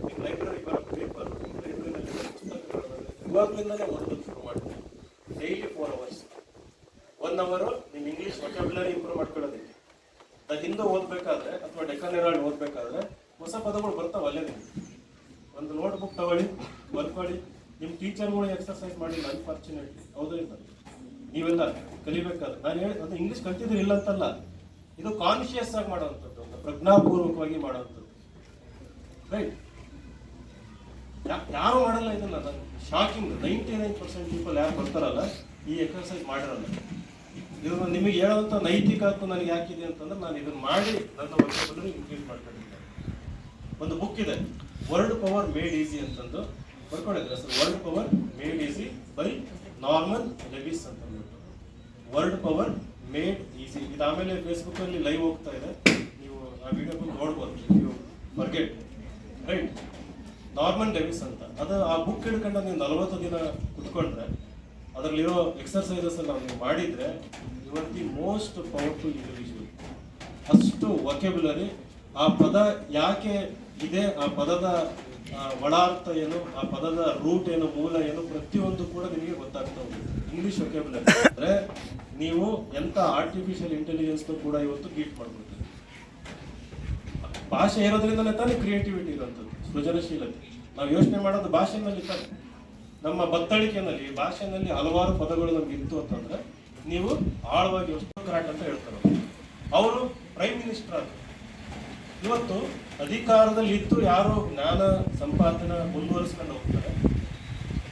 [SPEAKER 5] ನೀವು ಲೈಬ್ರರಿ ಬರೋ ಪೇಪರ್, ಲೈಬ್ರರಿನಲ್ಲಿ ಪುಸ್ತಕಗಳನ್ನು ಇವಾಗಲಿಂದಲೇ ಓದೋದು ಶುರು ಮಾಡ್ತೀವಿ. ಡೈಲಿ 4 hours, 1 hour ನಿಮ್ಮ ಇಂಗ್ಲೀಷ್ ವೊಕ್ಯಾಬ್ಯುಲರಿ ಇಂಪ್ರೂವ್ ಮಾಡ್ಕೊಳ್ಳೋದಕ್ಕೆ. ಹಿಂದೆ ಓದಬೇಕಾದ್ರೆ ಅಥವಾ ಡೆಕ್ಕನ್ ಹೆರಾಲ್ಡ್ ಓದಬೇಕಾದ್ರೆ ಹೊಸ ಪದಗಳು ಬರ್ತಾವೆ ಅಲ್ಲೇ. ನೀವು ಒಂದು ನೋಟ್ ಬುಕ್ ತಗೊಳ್ಳಿ, ಬರ್ಕೊಳ್ಳಿ. ನಿಮ್ಮ ಟೀಚರ್ಗಳು ಎಕ್ಸರ್ಸೈಸ್ ಮಾಡಿಲ್ಲ ಅನ್ಫಾರ್ಚುನೇಟ್ಲಿ, ಹೌದ್ರಿಂದ ನೀವೆಲ್ಲ ಕಲಿಬೇಕಾದ್ರೆ. ನಾನು ಹೇಳಿ ಅದು ಇಂಗ್ಲೀಷ್ ಕಲ್ತಿದ್ರು ಇಲ್ಲ ಅಂತಲ್ಲ, ಇದು ಕಾನ್ಶಿಯಸ್ ಆಗಿ ಮಾಡುವಂಥದ್ದು, ಒಂದು ಪ್ರಜ್ಞಾಪೂರ್ವಕವಾಗಿ ಮಾಡುವಂಥದ್ದು. ರೈಟ್? ಯಾರು ಮಾಡಲ್ಲ ಇದನ್ನ. ನಾನು ಶಾಕಿಂಗ್ 99% ಪೀಪಲ್ ಯಾರು ಬರ್ತಾರಲ್ಲ ಈ ಎಕ್ಸರ್ಸೈಸ್ ಮಾಡಿರಲ್ಲ. ಇದು ನಿಮಗೆ ಹೇಳುವಂಥ ನೈತಿಕ ಹಕ್ಕು ನನಗೆ ಯಾಕಿದೆ ಅಂತಂದ್ರೆ ನಾನು ಇದನ್ನ ಮಾಡಿ ನನ್ನ ವೊಕ್ಯಾಬ್ಯುಲರಿ ಇನ್ಕ್ರೀಸ್ ಮಾಡ್ಕೊಂಡಿದ್ದೆ. ಒಂದು ಬುಕ್ ಇದೆ, ವರ್ಲ್ಡ್ ಪವರ್ ಮೇಡ್ ಈಸಿ ಅಂತಂದು ಬರ್ಕೊಂಡಿದ್ರೆ sir. World power made easy by Norman Lewis ಅಂತ ಅಂದ್ಬಿಟ್ಟು. World power made easy. ಇದು ಆಮೇಲೆ ಫೇಸ್ಬುಕ್ ಅಲ್ಲಿ ಲೈವ್ ಹೋಗ್ತಾ ಇದೆ, ನೀವು ಆ ವಿಡಿಯೋ ನೋಡ್ಬೋದು. ನೀವು ಫರ್ಗೆಟ್, ರೈಟ್? ನಾರ್ಮನ್ ಲೆವಿಸ್ ಅಂತ. ಅದು ಆ ಬುಕ್ ಹಿಡ್ಕೊಂಡು ನೀವು 40 ದಿನ ಕುತ್ಕೊಂಡ್ರೆ ಅದರಲ್ಲಿರೋ ಎಕ್ಸರ್ಸೈಸಸ್ ಎಲ್ಲ ನೀವು ಮಾಡಿದ್ರೆ your the most powerful individual. ಅಷ್ಟು ವೊಕ್ಯಾಬ್ಯುಲರಿ, ಆ ಪದ ಯಾಕೆ ಇದೆ, ಆ ಪದದ ಒಳಾರ್ಥ ಏನು, ಆ ಪದದ ರೂಟ್ ಏನು, ಮೂಲ ಏನು, ಪ್ರತಿಯೊಂದು ಕೂಡ ನಿಮಗೆ ಗೊತ್ತಾಗ್ತಾ ಹೋಗುತ್ತೆ. ಇಂಗ್ಲಿಷ್ ವೊಕ್ಯಾಬ್ಯುಲರಿ ಅಂದ್ರೆ ನೀವು ಎಂತ ಆರ್ಟಿಫಿಷಿಯಲ್ ಇಂಟೆಲಿಜೆನ್ಸ್ ಕೂಡ ಇವತ್ತು ಬೀಟ್ ಮಾಡ್ಕೊಳ್ತೀವಿ. ಭಾಷೆ ಇರೋದ್ರಿಂದಲೇ ತಾನೇ ಕ್ರಿಯೇಟಿವಿಟಿ ಇರುವಂಥದ್ದು, ಸೃಜನಶೀಲತೆ. ನಾವು ಯೋಚನೆ ಮಾಡೋದು ಭಾಷೆನಲ್ಲಿ ತಾನೆ. ನಮ್ಮ ಬತ್ತಳಿಕೆಯಲ್ಲಿ ಭಾಷೆಯಲ್ಲಿ ಹಲವಾರು ಪದಗಳು ನಮ್ಗೆ ಇತ್ತು ಅಂತಂದ್ರೆ ನೀವು ಆಳವಾಗಿ ಕರಾಟ್ ಅಂತ ಹೇಳ್ತಾರೆ. ಅವರು ಪ್ರೈಮ್ ಮಿನಿಸ್ಟರ್ ಆದರು. ಇವತ್ತು ಅಧಿಕಾರದಲ್ಲಿ ಇದ್ದು ಯಾರು ಜ್ಞಾನ ಸಂಪಾದನೆ ಮುಂದುವರಿಸ್ಕೊಂಡು ಹೋಗ್ತಾರೆ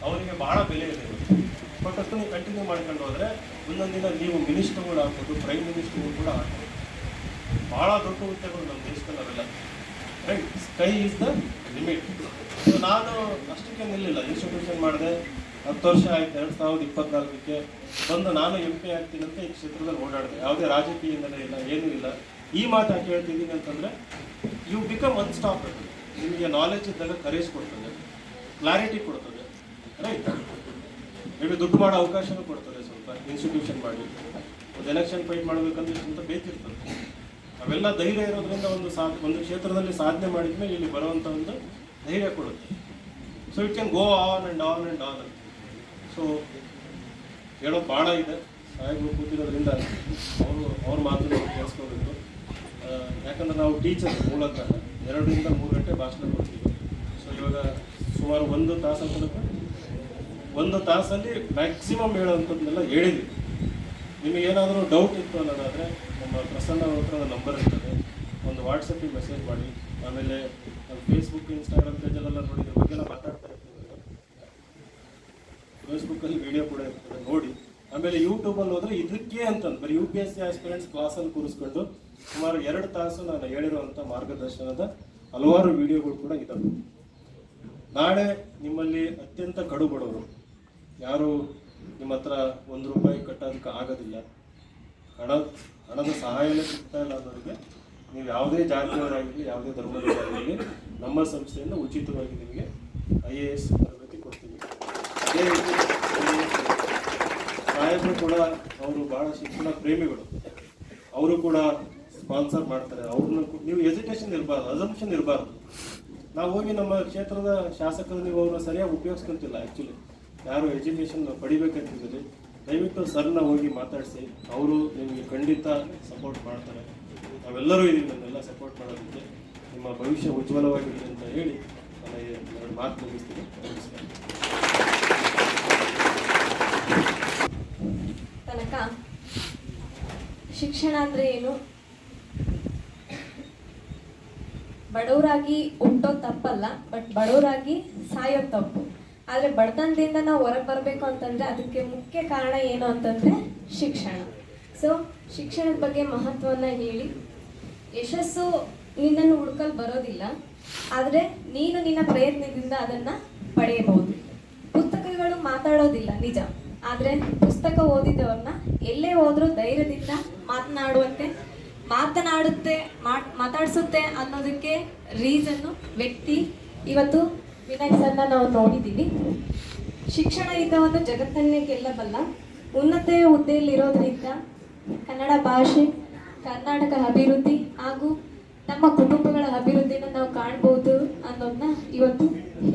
[SPEAKER 5] ಅವರಿಗೆ ಬಹಳ ಬೆಲೆ ಇದೆ. ಬಟ್ ಅಷ್ಟು ನೀವು ಕಂಟಿನ್ಯೂ ಮಾಡ್ಕೊಂಡು ಹೋದ್ರೆ ಮುಂದೊಂದಿನ ನೀವು ಮಿನಿಸ್ಟರ್ಗಳು ಆಗ್ಬೋದು, ಪ್ರೈಮ್ ಮಿನಿಸ್ಟರ್ಗಳು ಕೂಡ ಆಗ್ಬೋದು. ಬಹಳ ದೊಡ್ಡ ಹುದ್ದೆಗಳು ನಮ್ಮ ದೇಶದಲ್ಲಿ ಅವೆಲ್ಲ. Right? Sky is the limit. ನಾನು ಅಷ್ಟಕ್ಕೆ ನಿಲ್ಲಿಲ್ಲ. ಇನ್ಸ್ಟಿಟ್ಯೂಷನ್ ಮಾಡಿದೆ, 10 ವರ್ಷ ಆಯ್ತು. 2024ಕ್ಕೆ ಬಂದು ನಾನು MP ಆಗ್ತೀನಿ ಅಂತ ಈ ಕ್ಷೇತ್ರದಲ್ಲಿ ಓಡಾಡಿದೆ. ಯಾವುದೇ ರಾಜಕೀಯ ಹಿನ್ನೆಲೆ ಇಲ್ಲ, ಏನೂ ಇಲ್ಲ. ಈ ಮಾತು ಯಾಕೆ ಹೇಳ್ತಿದ್ದೀನಿ ಅಂತಂದರೆ ಯು ಬಿಕಮ್ ಅನ್ಸ್ಟಾಪಬಲ್. ನಿಮಗೆ ನಾಲೆಜ್ ಇದ್ದಾಗ ಕರೇಜ್ ಕೊಡ್ತದೆ, ಕ್ಲಾರಿಟಿ ಕೊಡ್ತದೆ. ರೈಟ್? ಮೇ ಬಿ ದುಡ್ಡು ಮಾಡೋ ಅವಕಾಶನೂ ಕೊಡ್ತದೆ. ಸ್ವಲ್ಪ ಇನ್ಸ್ಟಿಟ್ಯೂಷನ್ ಮಾಡಿ ಒಂದು ಎಲೆಕ್ಷನ್ ಫೈಟ್ ಮಾಡಬೇಕಂದ್ರೆ ಅಂತ ಬೇಕಿರ್ತದೆ. ಅವೆಲ್ಲ ಧೈರ್ಯ ಇರೋದ್ರಿಂದ ಒಂದು ಕ್ಷೇತ್ರದಲ್ಲಿ ಸಾಧನೆ ಮಾಡಿದ್ಮೇಲೆ ಇಲ್ಲಿ ಬರುವಂಥ ಒಂದು ಧೈರ್ಯ ಕೊಡುತ್ತೆ. So it can go on and on and on. So ಹೇಳೋದು ಭಾಳ ಇದೆ. ಸಾಹೇಬರು ಕೂತಿರೋದ್ರಿಂದ ಅವ್ರ ಮಾತನ್ನು ಕೇಳಿಸ್ಕೋಬೇಕು. ಯಾಕಂದ್ರೆ ನಾವು ಟೀಚರ್ ಮೂಲತಃ 2 ರಿಂದ 3 ಗಂಟೆ ಭಾಷಣ ಕೊಡ್ತೀವಿ. ಸೊ ಇವಾಗ ಸುಮಾರು 1 ತಾಸು ತನಕ 1 ತಾಸಲ್ಲಿ ಮ್ಯಾಕ್ಸಿಮಮ್ ಹೇಳೋವಂಥದ್ದನ್ನೆಲ್ಲ ಹೇಳಿದ್ವಿ. ನಿಮಗೇನಾದರೂ ಡೌಟ್ ಇತ್ತು ಅನ್ನೋದಾದರೆ ನಮ್ಮ ಪ್ರಸನ್ನ ಹತ್ರ ನಂಬರ್ ಇರ್ತದೆ, ಒಂದು ವಾಟ್ಸಪ್ಪಿಗೆ ಮೆಸೇಜ್ ಮಾಡಿ. ಆಮೇಲೆ ನಮ್ಮ ಫೇಸ್ಬುಕ್, ಇನ್ಸ್ಟಾಗ್ರಾಮ್ ಪೇಜಲ್ಲೆಲ್ಲ ನೋಡಿ ಇದ್ರ ಬಗ್ಗೆ ಎಲ್ಲ ಮಾತಾಡ್ತಾ ಇರ್ತೀವಿ. ಫೇಸ್ಬುಕ್ಕಲ್ಲಿ ವಿಡಿಯೋ ಕೂಡ ಇರ್ತದೆ, ನೋಡಿ ಆಮೇಲೆ ಯೂಟ್ಯೂಬಲ್ಲಿ ಹೋದ್ರೆ ಇದಕ್ಕೆ ಅಂತಂದು ಬರೀ UPSC ಆಸ್ಪಿರೆಂಟ್ಸ್ ಕ್ಲಾಸಲ್ಲಿ ಕೂರಿಸ್ಕೊಂಡು ಸುಮಾರು 2 ತಾಸು ನಾನು ಹೇಳಿರುವಂಥ ಮಾರ್ಗದರ್ಶನದ ಹಲವಾರು ವಿಡಿಯೋಗಳು ಕೂಡ ಇದ್ದಾವೆ. ನಾಳೆ ನಿಮ್ಮಲ್ಲಿ ಅತ್ಯಂತ ಕಡು ಬಡವರು ಯಾರು ನಿಮ್ಮ ಹತ್ರ ₹1 ಕಟ್ಟೋದಕ್ಕೆ ಆಗೋದಿಲ್ಲ, ಹಣದ ಸಹಾಯನೇ ಸಿಗ್ತಾ ಇಲ್ಲ ಅನ್ನೋರಿಗೆ ನೀವು ಯಾವುದೇ ಜಾತಿಯವರಾಗಿರಲಿ ಯಾವುದೇ ಧರ್ಮದವರಾಗಿರಲಿ ನಮ್ಮ ಸಂಸ್ಥೆಯಿಂದ ಉಚಿತವಾಗಿ ನಿಮಗೆ IAS ತರಬೇತಿ ಕೊಡ್ತೀವಿ. ಅದೇ ರೀತಿ ಸಾಹೇಬರು ಕೂಡ ಅವರು ಭಾಳ ಶಿಕ್ಷಣ ಪ್ರೇಮಿಗಳು, ಅವರು ಕೂಡ ಸ್ಪಾನ್ಸರ್ ಮಾಡ್ತಾರೆ. ಅವ್ರನ್ನ ನೀವು ಎಜುಕೇಷನ್ ಇರಬಾರ್ದು, ಅಸಂಪ್ಷನ್ ಇರಬಾರ್ದು. ನಾವು ಹೋಗಿ ನಮ್ಮ ಕ್ಷೇತ್ರದ ಶಾಸಕರು ನೀವು ಅವ್ರನ್ನ ಸರಿಯಾಗಿ ಉಪಯೋಗಿಸ್ಕೊಂತಿಲ್ಲ. ಆ್ಯಕ್ಚುಲಿ ಯಾರು ಎಜುಕೇಷನ್ ಪಡಿಬೇಕಂತಿದ್ದೀರಿ ದಯವಿಟ್ಟು ಸರ್ನ ಹೋಗಿ ಮಾತಾಡಿಸಿ, ಅವರು ನಿಮಗೆ ಖಂಡಿತ ಸಪೋರ್ಟ್ ಮಾಡ್ತಾರೆ. ನಾವೆಲ್ಲರೂ ಇದೀವಿ, ನನ್ನೆಲ್ಲ ಸಪೋರ್ಟ್ ಮಾಡೋದಕ್ಕೆ. ನಿಮ್ಮ ಭವಿಷ್ಯ ಉಜ್ವಲವಾಗಿರಲಿ ಅಂತ ಹೇಳಿ ನನಗೆ 2 ಮಾತು ಮುಗಿಸ್ತೀನಿ. ನಮಸ್ಕಾರ.
[SPEAKER 2] ತನಕ ಶಿಕ್ಷಣ ಅಂದ್ರೆ ಏನು, ಬಡವರಾಗಿ ಹುಟ್ಟೋದು ತಪ್ಪಲ್ಲ, ಬಟ್ ಬಡವರಾಗಿ ಸಾಯೋದು ತಪ್ಪು. ಆದರೆ ಬಡತನದಿಂದ ನಾವು ಹೊರಗೆ ಬರಬೇಕು ಅಂತಂದರೆ ಅದಕ್ಕೆ ಮುಖ್ಯ ಕಾರಣ ಏನು ಅಂತಂದರೆ ಶಿಕ್ಷಣ. ಸೊ ಶಿಕ್ಷಣದ ಬಗ್ಗೆ ಮಹತ್ವವನ್ನು ಹೇಳಿ, ಯಶಸ್ಸು ನಿನ್ನನ್ನು ಹುಡ್ಕಲು ಬರೋದಿಲ್ಲ, ಆದರೆ ನೀನು ನಿನ್ನ ಪ್ರಯತ್ನದಿಂದ ಅದನ್ನು ಪಡೆಯಬಹುದು. ಪುಸ್ತಕಗಳು ಮಾತಾಡೋದಿಲ್ಲ ನಿಜ, ಆದರೆ ಪುಸ್ತಕ ಓದಿದವ್ರನ್ನ ಎಲ್ಲೇ ಹೋದರೂ ಧೈರ್ಯದಿಂದ ಮಾತಾಡಿಸುತ್ತೆ ಅನ್ನೋದಕ್ಕೆ ರೀಸನ್ನು ವ್ಯಕ್ತಿ. ಇವತ್ತು ವಿನಯ್ ಸರ್ನ ನಾವು ನೋಡಿದ್ದೀವಿ. ಶಿಕ್ಷಣ ಇದ್ದವನು ಜಗತ್ತನ್ನೇ ಗೆಲ್ಲಬಲ್ಲ. ಉನ್ನತ ಹುದ್ದೆಯಲ್ಲಿರೋದ್ರಿಂದ ಕನ್ನಡ ಭಾಷೆ, ಕರ್ನಾಟಕ ಅಭಿವೃದ್ಧಿ ಹಾಗೂ ನಮ್ಮ ಕುಟುಂಬಗಳ ಅಭಿವೃದ್ಧಿನ ನಾವು ಕಾಣ್ಬೋದು ಅನ್ನೋದನ್ನ ಇವತ್ತು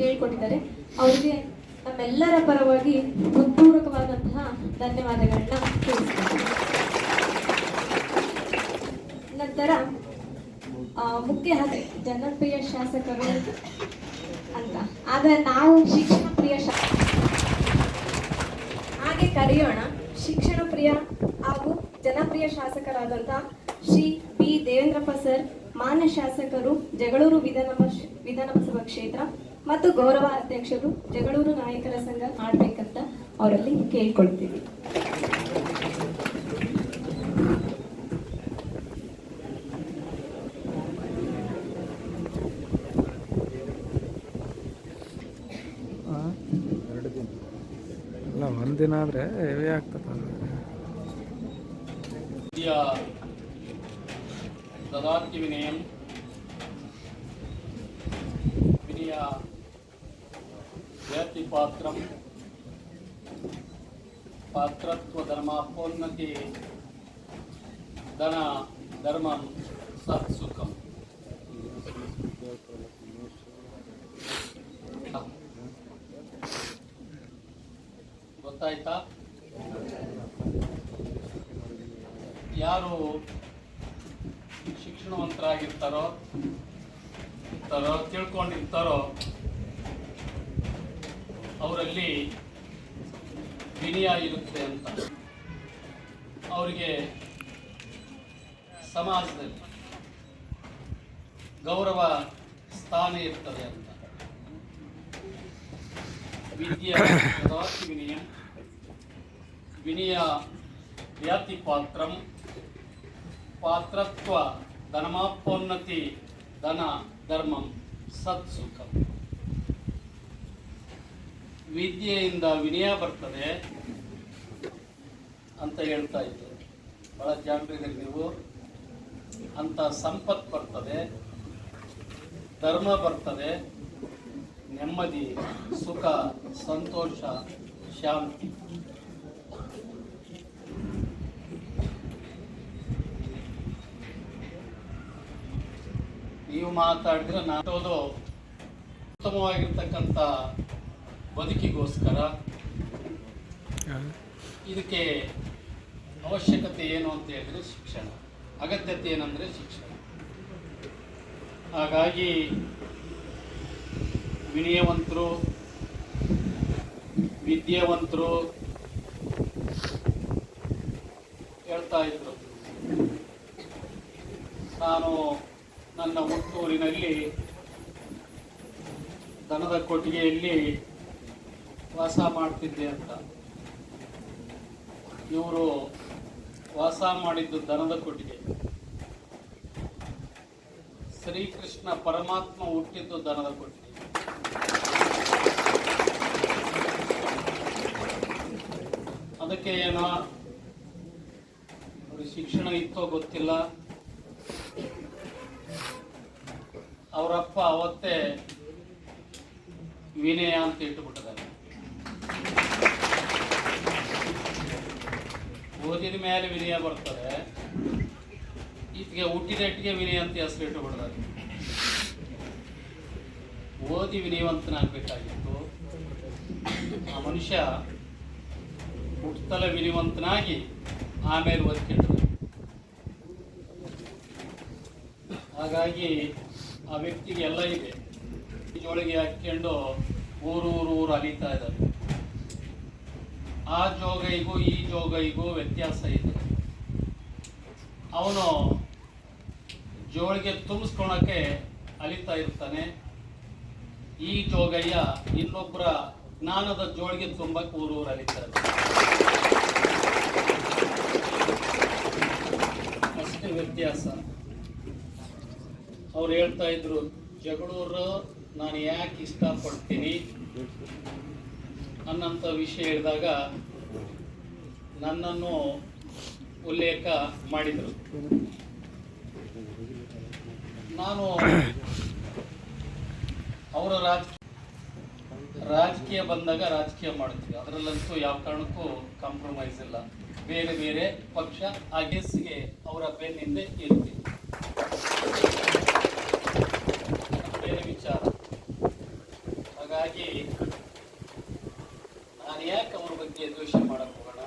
[SPEAKER 2] ಹೇಳ್ಕೊಟ್ಟಿದ್ದಾರೆ. ಅವರಿಗೆ ನಮ್ಮೆಲ್ಲರ ಪರವಾಗಿ ಹೃತ್ಪೂರ್ವಕವಾದಂತಹ ಧನ್ಯವಾದಗಳನ್ನ ತಿಳಿಸ್ತೀನಿ. ನಂತರ ಮುಖ್ಯ ಜನಪ್ರಿಯ ಶಾಸಕರು ಅಂತ, ಆದರೆ ನಾವು ಶಿಕ್ಷಣ ಪ್ರಿಯ ಹಾಗೆ ಕರೆಯೋಣ. ಶಿಕ್ಷಣ ಪ್ರಿಯ ಹಾಗೂ ಜನಪ್ರಿಯ ಶಾಸಕರಾದಂತಹ ಶ್ರೀ ಬಿ ದೇವೇಂದ್ರಪ್ಪ ಸರ್, ಮಾನ್ಯ ಶಾಸಕರು, ಜಗಳೂರು ವಿಧಾನಸಭಾ ಕ್ಷೇತ್ರ ಮತ್ತು ಗೌರವ ಅಧ್ಯಕ್ಷರು, ಜಗಳೂರು ನಾಯಕರ ಸಂಘ ಮಾಡಬೇಕಂತ ಅವರಲ್ಲಿ ಕೇಳ್ಕೊಳ್ತೀವಿ.
[SPEAKER 6] ಅಲ್ಲ, ಒಂದಿನ ಆದರೆ ಹೆವಿ ಆಗ್ತದೆ.
[SPEAKER 7] ददाति विनयं विनय व्यति पात्रं पात्रत्व धर्मापोन्नति धन धर्मं सत्सुखं. ಗೊತ್ತಾಯ್ತಾ? ಯಾರು ಶಿಕ್ಷಣವಂತರಾಗಿರ್ತಾರೋ ತಿಳ್ಕೊಂಡಿರ್ತಾರೋ ಅವರಲ್ಲಿ ವಿನಯ ಇರುತ್ತೆ ಅಂತ, ಅವರಿಗೆ ಸಮಾಜದಲ್ಲಿ ಗೌರವ ಸ್ಥಾನ ಇರ್ತದೆ ಅಂತ. ವಿದ್ಯೆ ವಿನಯ ವಿನಯ ವ್ಯಾತಿ ಪಾತ್ರಂ ಪಾತ್ರತ್ವ ಧರ್ಮಾಪೋನ್ನತಿ ಧನ ಧರ್ಮಂ ಸತ್ಸುಖಂ. ವಿದ್ಯೆಯಿಂದ ವಿನಯ ಬರ್ತದೆ ಅಂತ ಹೇಳ್ತಾ ಇದ್ದಾರೆ. ಬಹಳ ಜಾಣರಿದ್ದೀರಿ ನೀವು. ಅಂತ ಸಂಪತ್ತು ಬರ್ತದೆ, ಧರ್ಮ ಬರ್ತದೆ, ನೆಮ್ಮದಿ, ಸುಖ, ಸಂತೋಷ, ಶಾಂತಿ. ನೀವು ಮಾತಾಡಿದ್ರೆ ನಾಟೋದು ಉತ್ತಮವಾಗಿರ್ತಕ್ಕಂಥ ಬದುಕಿಗೋಸ್ಕರ ಇದಕ್ಕೆ ಅವಶ್ಯಕತೆ ಏನು ಅಂತ ಹೇಳಿದ್ರೆ ಶಿಕ್ಷಣ, ಅಗತ್ಯತೆ ಏನಂದರೆ ಶಿಕ್ಷಣ. ಹಾಗಾಗಿ ವಿನಯವಂತರು, ವಿದ್ಯಾವಂತರು ಹೇಳ್ತಾ ಇದ್ರು. ನಾನು ನನ್ನ ಹುಟ್ಟೂರಿನಲ್ಲಿ ದನದ ಕೊಟ್ಟಿಗೆಯಲ್ಲಿ ವಾಸ ಮಾಡ್ತಿದ್ದೆ ಅಂತ. ಇವರು ವಾಸ ಮಾಡಿದ್ದು ದನದ ಕೊಟ್ಟಿಗೆ. ಶ್ರೀಕೃಷ್ಣ ಪರಮಾತ್ಮ ಹುಟ್ಟಿದ್ದು ದನದ ಕೊಟ್ಟಿಗೆ. ಅದಕ್ಕೆ ಏನೋ ಅವ್ರ ಶಿಕ್ಷಣ ಇತ್ತೋ ಗೊತ್ತಿಲ್ಲ, ಅವರಪ್ಪ ಅವತ್ತೇ ವಿನಯ ಅಂತ ಇಟ್ಟುಬಿಟ್ಟಿದ್ದಾರೆ. ಓದಿದ ಮೇಲೆ ವಿನಯ ಬರ್ತದೆ, ಈತಗೆ ಹುಟ್ಟಿದಟ್ಟಿಗೆ ವಿನಯ ಅಂತ ಹೆಸರು ಇಟ್ಟುಬಿಡ್ತಾರೆ. ಓದಿ ವಿನಯವಂತನಾಗಬೇಕಾಗಿತ್ತು ಆ ಮನುಷ್ಯ, ಹುಟ್ಟತಲ ವಿನಯವಂತನಾಗಿ ಆಮೇಲೆ ಓದ್ಕೊಂಡ್ರು. ಹಾಗಾಗಿ ಆ ವ್ಯಕ್ತಿಗೆ ಎಲ್ಲ ಇದೆ. ಜೋಳಿಗೆ ಹಾಕ್ಕೊಂಡು ಊರು ಅಲಿತಾ ಇದ್ದಾರೆ. ಆ ಜೋಗೈಗೂ ಈ ಜೋಗೈಗೂ ವ್ಯತ್ಯಾಸ ಇದೆ. ಅವನು ಜೋಳಿಗೆ ತುಂಬಿಸ್ಕೊಳಕ್ಕೆ ಅಲಿತಾ ಇರ್ತಾನೆ, ಈ ಜೋಗಯ್ಯ ಇನ್ನೊಬ್ಬರ ಜ್ಞಾನದ ಜೋಳಿಗೆ ತುಂಬಕ್ಕೆ ಊರು ಅಲಿತಾ ಇರ್ತಾನೆ. ಅಷ್ಟೇ ವ್ಯತ್ಯಾಸ. ಅವ್ರು ಹೇಳ್ತಾ ಇದ್ರು, ಜಗಳೂರು ನಾನು ಯಾಕೆ ಇಷ್ಟಪಡ್ತೀನಿ ಅನ್ನಂಥ ವಿಷಯ ಹೇಳಿದಾಗ ನನ್ನನ್ನು ಉಲ್ಲೇಖ ಮಾಡಿದರು. ನಾನು ಅವರ ರಾಜಕೀಯ ಬಂದಾಗ ರಾಜಕೀಯ ಮಾಡ್ತೀವಿ, ಅದರಲ್ಲಂತೂ ಯಾವ ಕಾರಣಕ್ಕೂ ಕಾಂಪ್ರಮೈಸ್ ಇಲ್ಲ. ಬೇರೆ ಬೇರೆ ಪಕ್ಷ ಆ ಗೆಸ್ಗೆ ಅವರ ಬೆನ್ನಿಂದ ಇರ್ತೀವಿ, ಬೇರೆ ವಿಚಾರ. ಹಾಗಾಗಿ ನಾನು ಯಾಕೆ ಅವ್ರ ಬಗ್ಗೆ ದ್ವೇಷ ಮಾಡಕ್ ಹೋಗೋಣ.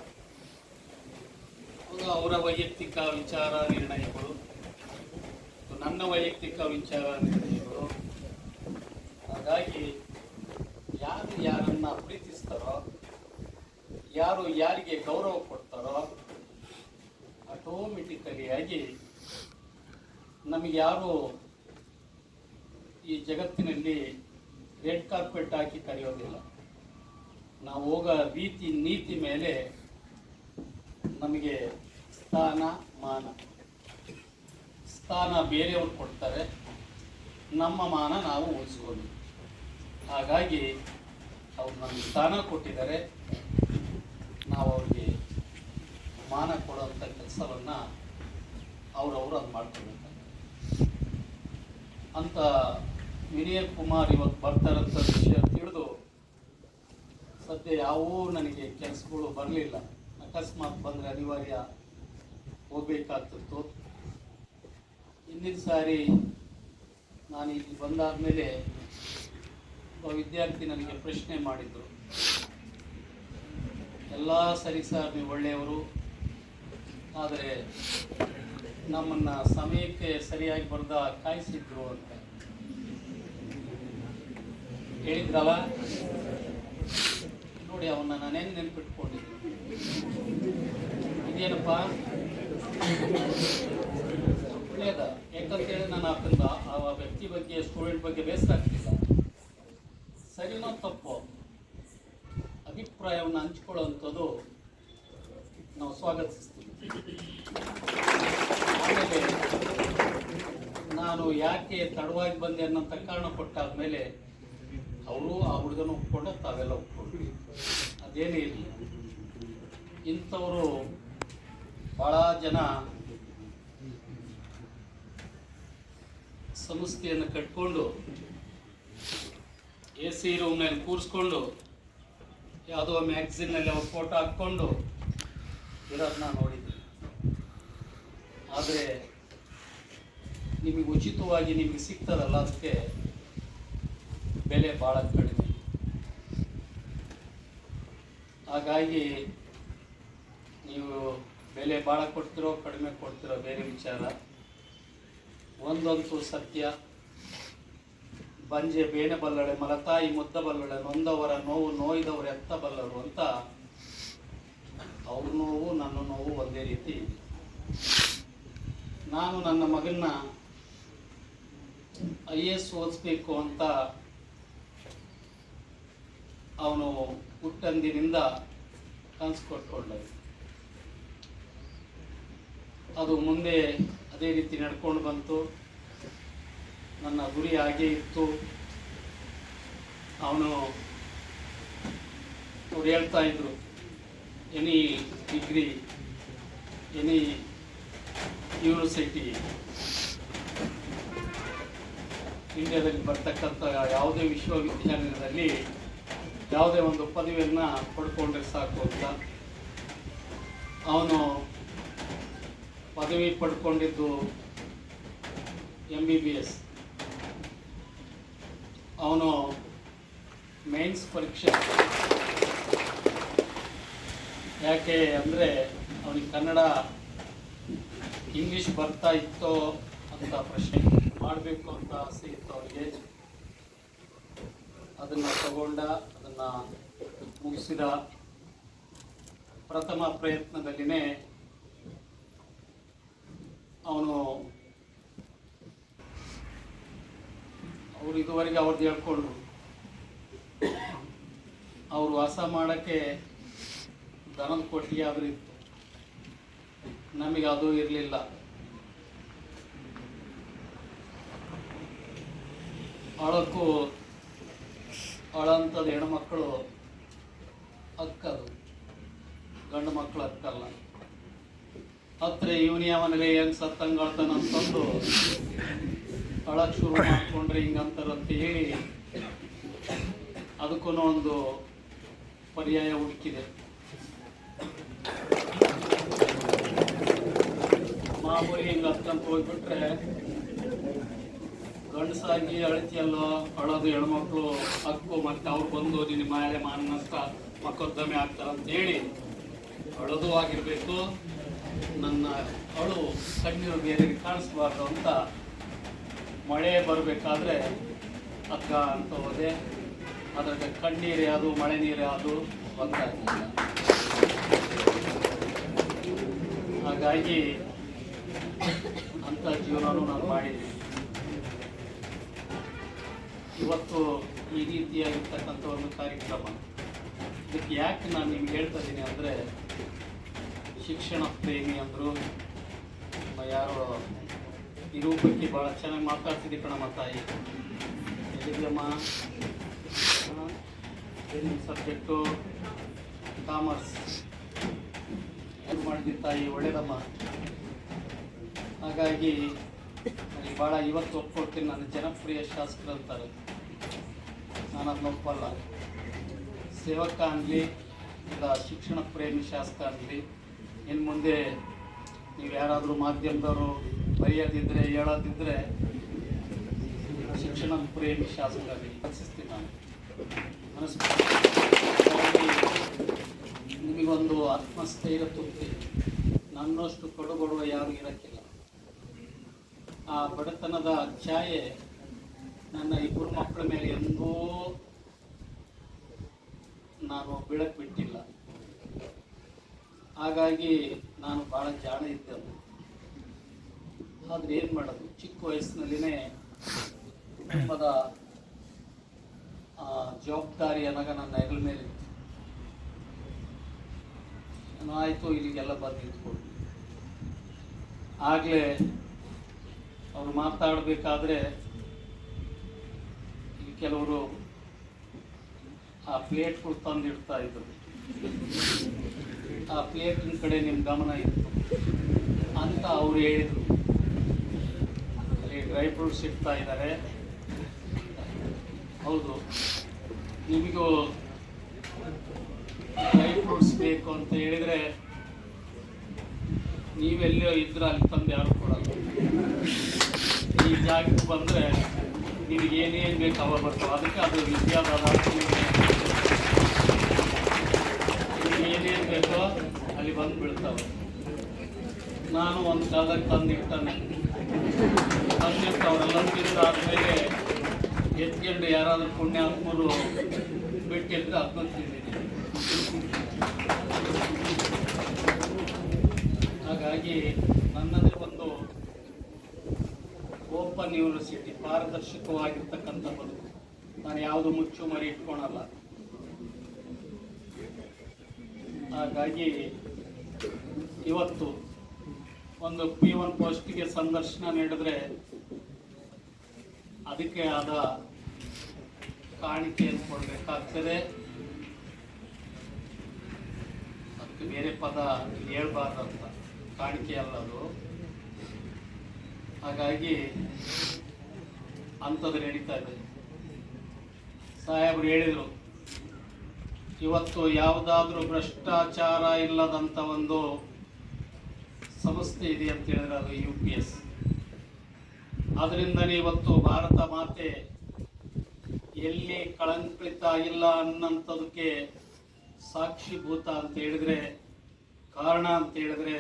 [SPEAKER 7] ಅವರ ವೈಯಕ್ತಿಕ ವಿಚಾರ ನಿರ್ಣಯಗಳು, ನನ್ನ ವೈಯಕ್ತಿಕ ವಿಚಾರ ನಿರ್ಣಯಗಳು. ಹಾಗಾಗಿ ಯಾರು ಯಾರನ್ನ ಪ್ರೀತಿಸ್ತಾರೋ, ಯಾರು ಯಾರಿಗೆ ಗೌರವ ಕೊಡ್ತಾರೋ, ಆಟೋಮೆಟಿಕಲಿ ಆಗಿ ನಮಗೆ ಯಾರು ಈ ಜಗತ್ತಿನಲ್ಲಿ ರೆಡ್ ಕಾರ್ಪೆಟ್ ಹಾಕಿ ಕರೆಯೋದಿಲ್ಲ. ನಾವು ಹೋಗೋ ರೀತಿ ನೀತಿ ಮೇಲೆ ನಮಗೆ ಸ್ಥಾನ ಮಾನ. ಸ್ಥಾನ ಬೇರೆಯವ್ರು ಕೊಡ್ತಾರೆ, ನಮ್ಮ ಮಾನ ನಾವು ಉಳಿಸ್ಕೊಂಡು. ಹಾಗಾಗಿ ಅವ್ರು ನಮಗೆ ಸ್ಥಾನ ಕೊಟ್ಟಿದ್ದಾರೆ, ನಾವು ಅವ್ರಿಗೆ ಮಾನ ಕೊಡುವಂಥ ಕೆಲಸವನ್ನು ಅವರವರು ಅದು ಮಾಡ್ಕೊಳ್ಬೇಕು ಅಂತ. ವಿನಯ್ ಕುಮಾರ್ ಇವತ್ತು ಬರ್ತಾರಂಥ ವಿಷಯ ತಿಳಿದು ಸದ್ಯ ಯಾವೂ ನನಗೆ ಕೆಲಸಗಳು ಬರಲಿಲ್ಲ. ಅಕಸ್ಮಾತ್ ಬಂದರೆ ಅನಿವಾರ್ಯ ಹೋಗ್ಬೇಕಾಗ್ತಿತ್ತು. ಹಿಂದಿನ ಸಾರಿ ನಾನು ಇಲ್ಲಿ ಬಂದಾದಮೇಲೆ ಒಬ್ಬ ವಿದ್ಯಾರ್ಥಿ ನನಗೆ ಪ್ರಶ್ನೆ ಮಾಡಿದರು, ಎಲ್ಲ ಸರಿ ಸರ್, ನೀವು ಒಳ್ಳೆಯವರು, ಆದರೆ ನಮ್ಮನ್ನು ಸಮಯಕ್ಕೆ ಸರಿಯಾಗಿ ಬರ್ದ ಕಾಯಿಸಿದ್ರು ಅಂತ ಹೇಳಿದ್ರಲ್ಲ. ನೋಡಿ, ಅವನ್ನ ನಾನೇನು ನೆನ್ಪಿಟ್ಕೊಂಡಿದ್ದೀನಿ. ಇದೇನಪ್ಪ ಒಳ್ಳೆಯದ, ಯಾಕಂತೇಳಿ ನಾನು ಆ ವ್ಯಕ್ತಿ ಬಗ್ಗೆ, ಸ್ಟೂಡೆಂಟ್ ಬಗ್ಗೆ ಬೇಸರ ಆಗ್ತಿಲ್ಲ. ಸರಿನೋ ತಪ್ಪು ಅಭಿಪ್ರಾಯವನ್ನು ಹಂಚ್ಕೊಳ್ಳುವಂಥದ್ದು ನಾವು ಸ್ವಾಗತಿಸ್ತೀವಿ. ಆಮೇಲೆ ನಾನು ಯಾಕೆ ತಡವಾಗಿ ಬಂದೆ ಅನ್ನೋಂಥ ಕಾರಣ ಕೊಟ್ಟಾದ್ಮೇಲೆ ಅವರು ಆ ಹುಡುಗನ ಒಪ್ಕೊಂಡು ತಾವೆಲ್ಲ ಒಪ್ಕೊಂಡ್ವಿ. ಅದೇನೇ ಇರಲಿ, ಇಂಥವರು ಭಾಳ ಜನ ಸಂಸ್ಥೆಯನ್ನು ಕಟ್ಕೊಂಡು AC ರೂಮ್ನಲ್ಲಿ ಕೂರಿಸ್ಕೊಂಡು ಯಾವುದೋ ಮ್ಯಾಗ್ಝಿನ್ನಲ್ಲಿ ಅವ್ರ ಫೋಟೋ ಹಾಕ್ಕೊಂಡು ಇರೋದನ್ನ ನೋಡಿದ್ದೀನಿ. ಆದರೆ ನಿಮಗೆ ಉಚಿತವಾಗಿ ನಿಮಗೆ ಸಿಗ್ತದಲ್ಲ, ಅದಕ್ಕೆ ಬೆಲೆ ಭಾಳ ಕಡಿಮೆ. ಹಾಗಾಗಿ ನೀವು ಬೆಲೆ ಭಾಳ ಕೊಡ್ತಿರೋ ಕಡಿಮೆ ಕೊಡ್ತಿರೋ ಬೇರೆ ವಿಚಾರ. ಒಂದಂತೂ ಸತ್ಯ, ಬಂಜೆ ಬೇನೆ ಬಲ್ಲಡೆ, ಮಲತಾಯಿ ಮುದ್ದ ಬಲ್ಲಡೆ, ನೊಂದವರ ನೋವು ನೋಯ್ದವರು ಎತ್ತ ಬಲ್ಲರು ಅಂತ. ಅವ್ರ ನೋವು ನನ್ನ ನೋವು ಒಂದೇ ರೀತಿ ಇದೆ. ನಾನು ನನ್ನ ಮಗನ್ನ IAS ಓದಿಸ್ಬೇಕು ಅಂತ ಅವನು ಹುಟ್ಟಂದಿನಿಂದ ಕನಸು ಕೊಟ್ಕೊಂಡ. ಅದು ಮುಂದೆ ಅದೇ ರೀತಿ ನಡ್ಕೊಂಡು ಬಂತು. ನನ್ನ ಗುರಿ ಹಾಗೆ ಇತ್ತು. ಅವ್ರು ಹೇಳ್ತಾ ಇದ್ರು, ಎನಿ ಡಿಗ್ರಿ, ಎನಿ ಯೂನಿವರ್ಸಿಟಿ, ಇಂಡಿಯಾದಲ್ಲಿ ಬರ್ತಕ್ಕಂಥ ಯಾವುದೇ ವಿಶ್ವವಿದ್ಯಾಲಯದಲ್ಲಿ ಯಾವುದೇ ಒಂದು ಪದವಿಯನ್ನು ಪಡ್ಕೊಂಡ್ರೆ ಸಾಕು ಅಂತ. ಅವನು ಪದವಿ ಪಡ್ಕೊಂಡಿದ್ದು MBBS. ಅವನು ಮೇನ್ಸ್ ಪರೀಕ್ಷೆ, ಯಾಕೆ ಅಂದರೆ ಅವನಿಗೆ ಕನ್ನಡ ಇಂಗ್ಲೀಷ್ ಬರ್ತಾ ಇತ್ತೋ ಅಂತ ಪ್ರಶ್ನೆ ಮಾಡಬೇಕು ಅಂತ ಆಸೆ ಇತ್ತು ಅವನಿಗೆ. ಅದನ್ನು ತಗೊಂಡ, ಅದನ್ನು ಮುಗಿಸಿದ. ಪ್ರಥಮ ಪ್ರಯತ್ನದಲ್ಲಿನೇ ಅವನು ಅವರು ಇದುವರೆಗೆ ಅವ್ರದ್ದು ಹೇಳ್ಕೊಂಡ್ರು, ಅವರು ವಾಸ ಮಾಡೋಕ್ಕೆ ದನದ ಕೊಟ್ಟಿಗೆ ಆದರೂ ಇತ್ತು, ನಮಗೆ ಅದು ಇರಲಿಲ್ಲ. ಅಳಕ್ಕೂ ಅಳಂಥದ್ದು ಹೆಣ್ಮಕ್ಳು ಹಕ್ಕದು, ಗಂಡು ಮಕ್ಕಳು ಹಕ್ಕಲ್ಲ. ಹತ್ರ ಇವನಿಯ ಮನೇಲಿ ಹೆಂಗೆ ಸತ್ತಂಗಳತನಂತಂದು ಅಳಕ್ಕೆ ಶುರು ಮಾಡಿಕೊಂಡ್ರೆ ಹಿಂಗಂತಾರಂತ ಹೇಳಿ ಅದಕ್ಕೂ ಒಂದು ಪರ್ಯಾಯ ಹುಡುಕಿದೆ. ಮಾಮೂಲಿ ಹಿಂಗೆ ಹತ್ತಂತ ಹೋಗ್ಬಿಟ್ರೆ ಗಂಡಸಾಗಿ ಅಳತಿಯಲ್ಲೋ ಅಳೋದು ಹೆಣ್ಮಕ್ಳು ಹಕ್ಕು, ಮತ್ತೆ ಅವ್ರು ಬಂದು ನಿನ್ನ ಮೇಲೆ ಮಾನನಷ್ಟ ಮೊಕದ್ದಮೆ ಆಗ್ತಾರಂತ ಹೇಳಿ ಅಳೋದು ಆಗಿರಬೇಕು. ನನ್ನ ಅಳು ಕಣ್ಣೀರು ಬೇರೆ ಕಾಣಿಸ್ಬಾರ್ದು ಅಂತ ಮಳೆ ಬರಬೇಕಾದ್ರೆ ಹಗ್ಗ ಅಂತ ಹೋದೆ. ಅದ್ರಾಗ ಕಣ್ಣೀರೇ ಅದು ಮಳೆ ನೀರೇ ಅದು ಗೊತ್ತಾಗಲಿಲ್ಲ. ಹಾಗಾಗಿ ಅಂಥ ಜೀವನನೂ ನಾನು ಮಾಡಿದ್ದೀನಿ. ಇವತ್ತು ಈ ರೀತಿಯಾಗಿರ್ತಕ್ಕಂಥ ಒಂದು ಕಾರ್ಯಕ್ರಮ, ಇದಕ್ಕೆ ಯಾಕೆ ನಾನು ನಿಮ್ಗೆ ಹೇಳ್ತಾ ಇದ್ದೀನಿ ಅಂದರೆ, ಶಿಕ್ಷಣ ಪ್ರೇಮಿ ಅಂದರು ಯಾರೋ ನಿರೂಪಕ್ಕೆ ಭಾಳ ಚೆನ್ನಾಗಿ ಮಾತಾಡ್ತಿದ್ದೆ ಕಣಮ್ಮ ತಾಯಿ. ಎಲ್ಲಿದ್ದಮ್ಮ ಸಬ್ಜೆಕ್ಟು ಕಾಮರ್ಸ್ ಮಾಡಿದ್ದಿ ತಾಯಿ, ಒಳ್ಳೇದಮ್ಮ. ಹಾಗಾಗಿ ನನಗೆ ಭಾಳ ಇವತ್ತು ಒಪ್ಕೊಳ್ತೀನಿ, ನಾನು ಜನಪ್ರಿಯ ಶಾಸಕರು ಅಂತಾರೆ, ನಾನು ಅದನ್ನ ಒಪ್ಪಲ್ಲ. ಸೇವಕ ಅನ್ನಲಿ ಇಲ್ಲ ಶಿಕ್ಷಣ ಪ್ರೇಮಿ ಶಾಸಕ ಅನ್ನಲಿ, ಇನ್ನು ಮುಂದೆ ನೀವು ಯಾರಾದರೂ ಮಾಧ್ಯಮದವರು ಬರೆಯೋದಿದ್ದರೆ ಹೇಳೋದಿದ್ದರೆ ಶಿಕ್ಷಣ ಪ್ರೇಮಿ ಶಾಸಕರಾಗಿ ರಚಿಸ್ತೀನಿ ನಾನು ನಿಮಗೊಂದು ಆತ್ಮಸ್ಥೈರ್ಯ ತುಂಬಿ, ನನ್ನಷ್ಟು ಕೊಡುಗೊಡುವ ಯಾರು ಇರೋಕ್ಕಿಲ್ಲ. ಆ ಬಡತನದ ಛಾಯೆ ನನ್ನ ಇಬ್ಬರು ಮಕ್ಕಳ ಮೇಲೆ ಎಂದೂ ನಾನು ಬೀಳಕ್ಕೆ ಬಿಟ್ಟಿಲ್ಲ. ಹಾಗಾಗಿ ನಾನು ಭಾಳ ಜಾಣ ಇದ್ದೆ. ಆದರೆ ಏನು ಮಾಡೋದು, ಚಿಕ್ಕ ವಯಸ್ಸಿನಲ್ಲಿನೇ ಕುಟುಂಬದ ಜವಾಬ್ದಾರಿ ಅನ್ನೋಗ ನನ್ನ ಹೆಗಲ ಮೇಲೆ ಇತ್ತು. ಆಯಿತು, ಇಲ್ಲಿಗೆಲ್ಲ ಬಂದು ನಿಂತ್ಕೊಂಡು ಆಗಲೇ ಅವ್ರು ಮಾತಾಡಬೇಕಾದ್ರೆ ಕೆಲವರು ಆ ಪ್ಲೇಟ್ಗಳು ತಂದಿಡ್ತಾ ಇದ್ರು. ಆ ಪ್ಲೇಟಿನ ಕಡೆ ನಿಮ್ಮ ಗಮನ ಇತ್ತು ಅಂತ ಅವ್ರು ಹೇಳಿದರು. ಅಲ್ಲಿ ಡ್ರೈ ಫ್ರೂಟ್ಸ್ ಇಡ್ತಾ ಇದ್ದಾರೆ. ಹೌದು, ನಿಮಗೂ ಡ್ರೈ ಫ್ರೂಟ್ಸ್ ಬೇಕು ಅಂತ ಹೇಳಿದರೆ ನೀವೆಲ್ಲೋ ಇದ್ರೆ ಅಲ್ಲಿ ತಂದು ಯಾರು ಕೊಡಲ್ಲ. ಈ ಜಾಗಕ್ಕೆ ಬಂದರೆ ನಿಮಗೆ ಏನೇನು ಬೇಕು ಅವ ಬರ್ತವೆ. ಅದಕ್ಕೆ ಅದು ವಿದ್ಯಾದಾನ ಏನೇನು ಬೇಕೋ ಅಲ್ಲಿ ಬಂದು ಬೀಳ್ತಾವೆ. ನಾನು ಒಂದು ಕಾಲದಾಗ ತಂದಿಟ್ಟವರೆಲ್ಲ ತಿಂದಾದ್ಮೇಲೆ ಎತ್ಕೊಂಡು ಯಾರಾದರೂ ಪುಣ್ಯಾತ್ಮರು ಬಿಟ್ಟಿದ್ರೆ ಅದನ್ನು ತಿಂದಿದ್ದೀನಿ. ಹಾಗಾಗಿ ನನ್ನದೇ ಒಂದು ಓಪನ್ ಯೂನಿವರ್ಸಿಟಿ, ಪಾರದರ್ಶಕವಾಗಿರ್ತಕ್ಕಂಥ ಬದುಕು. ನಾನು ಯಾವುದು ಮುಚ್ಚು ಮರಿ ಇಟ್ಕೊಳಲ್ಲ. ಹಾಗಾಗಿ ಇವತ್ತು ಒಂದು P1 ಪೋಸ್ಟ್ಗೆ ಸಂದರ್ಶನ ನೀಡಿದ್ರೆ ಅದಕ್ಕೆ ಆದ ಕಾಣಿಕೆಯನ್ನು ಕೊಡಬೇಕಾಗ್ತದೆ. ಅದಕ್ಕೆ ಬೇರೆ ಪದ ಹೇಳ್ಬಾರ್ದಂತ, ಕಾಣಿಕೆ ಅಲ್ಲದು. ಹಾಗಾಗಿ ಅಂಥದ್ದು ನಡೀತಾ ಇದೆ. ಸಾಹೇಬರು ಹೇಳಿದರು, ಇವತ್ತು ಯಾವುದಾದ್ರೂ ಭ್ರಷ್ಟಾಚಾರ ಇಲ್ಲದಂಥ ಒಂದು ಸಂಸ್ಥೆ ಇದೆ ಅಂತ ಹೇಳಿದ್ರೆ ಅದು UPS. ಅದರಿಂದನೇ ಇವತ್ತು ಭಾರತ ಮಾತೆ ಎಲ್ಲಿ ಕಳಂಕಿತ ಇಲ್ಲ ಅನ್ನೋಂಥದಕ್ಕೆ ಸಾಕ್ಷಿಭೂತ ಅಂತ ಹೇಳಿದ್ರೆ, ಕಾರಣ ಅಂತ ಹೇಳಿದ್ರೆ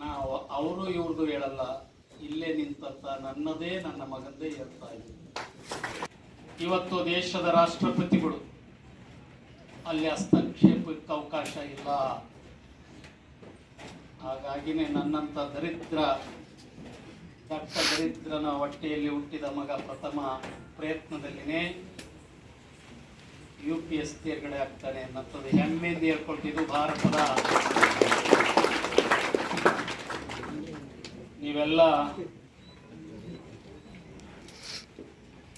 [SPEAKER 7] ನಾವು ಅವರು ಇವ್ರದ್ದು ಹೇಳಲ್ಲ, ಇಲ್ಲೇ ನಿಂತಂತ ನನ್ನದೇ ನನ್ನ ಮಗಂದೇ ಹೇಳ್ತಾ ಇದ್ದೀನಿ. ಇವತ್ತು ದೇಶದ ರಾಷ್ಟ್ರಪತಿಗಳು ಅಲ್ಲಿ ಹಸ್ತಕ್ಷೇಪಕ್ಕೆ ಅವಕಾಶ ಇಲ್ಲ. ಹಾಗಾಗಿನೇ ನನ್ನಂತ ದಟ್ಟ ದರಿದ್ರನ ಹೊಟ್ಟೆಯಲ್ಲಿ ಹುಟ್ಟಿದ ಮಗ ಪ್ರಥಮ ಪ್ರಯತ್ನದಲ್ಲಿನೇ UPS ತೇರ್ಗಡೆ ಆಗ್ತಾನೆ ಅನ್ನೋದು ಹೆಮ್ಮೆಯಿಂದ ಹೇಳ್ಕೊಳ್ತಿದ್ದು ಭಾರತದ. ನೀವೆಲ್ಲ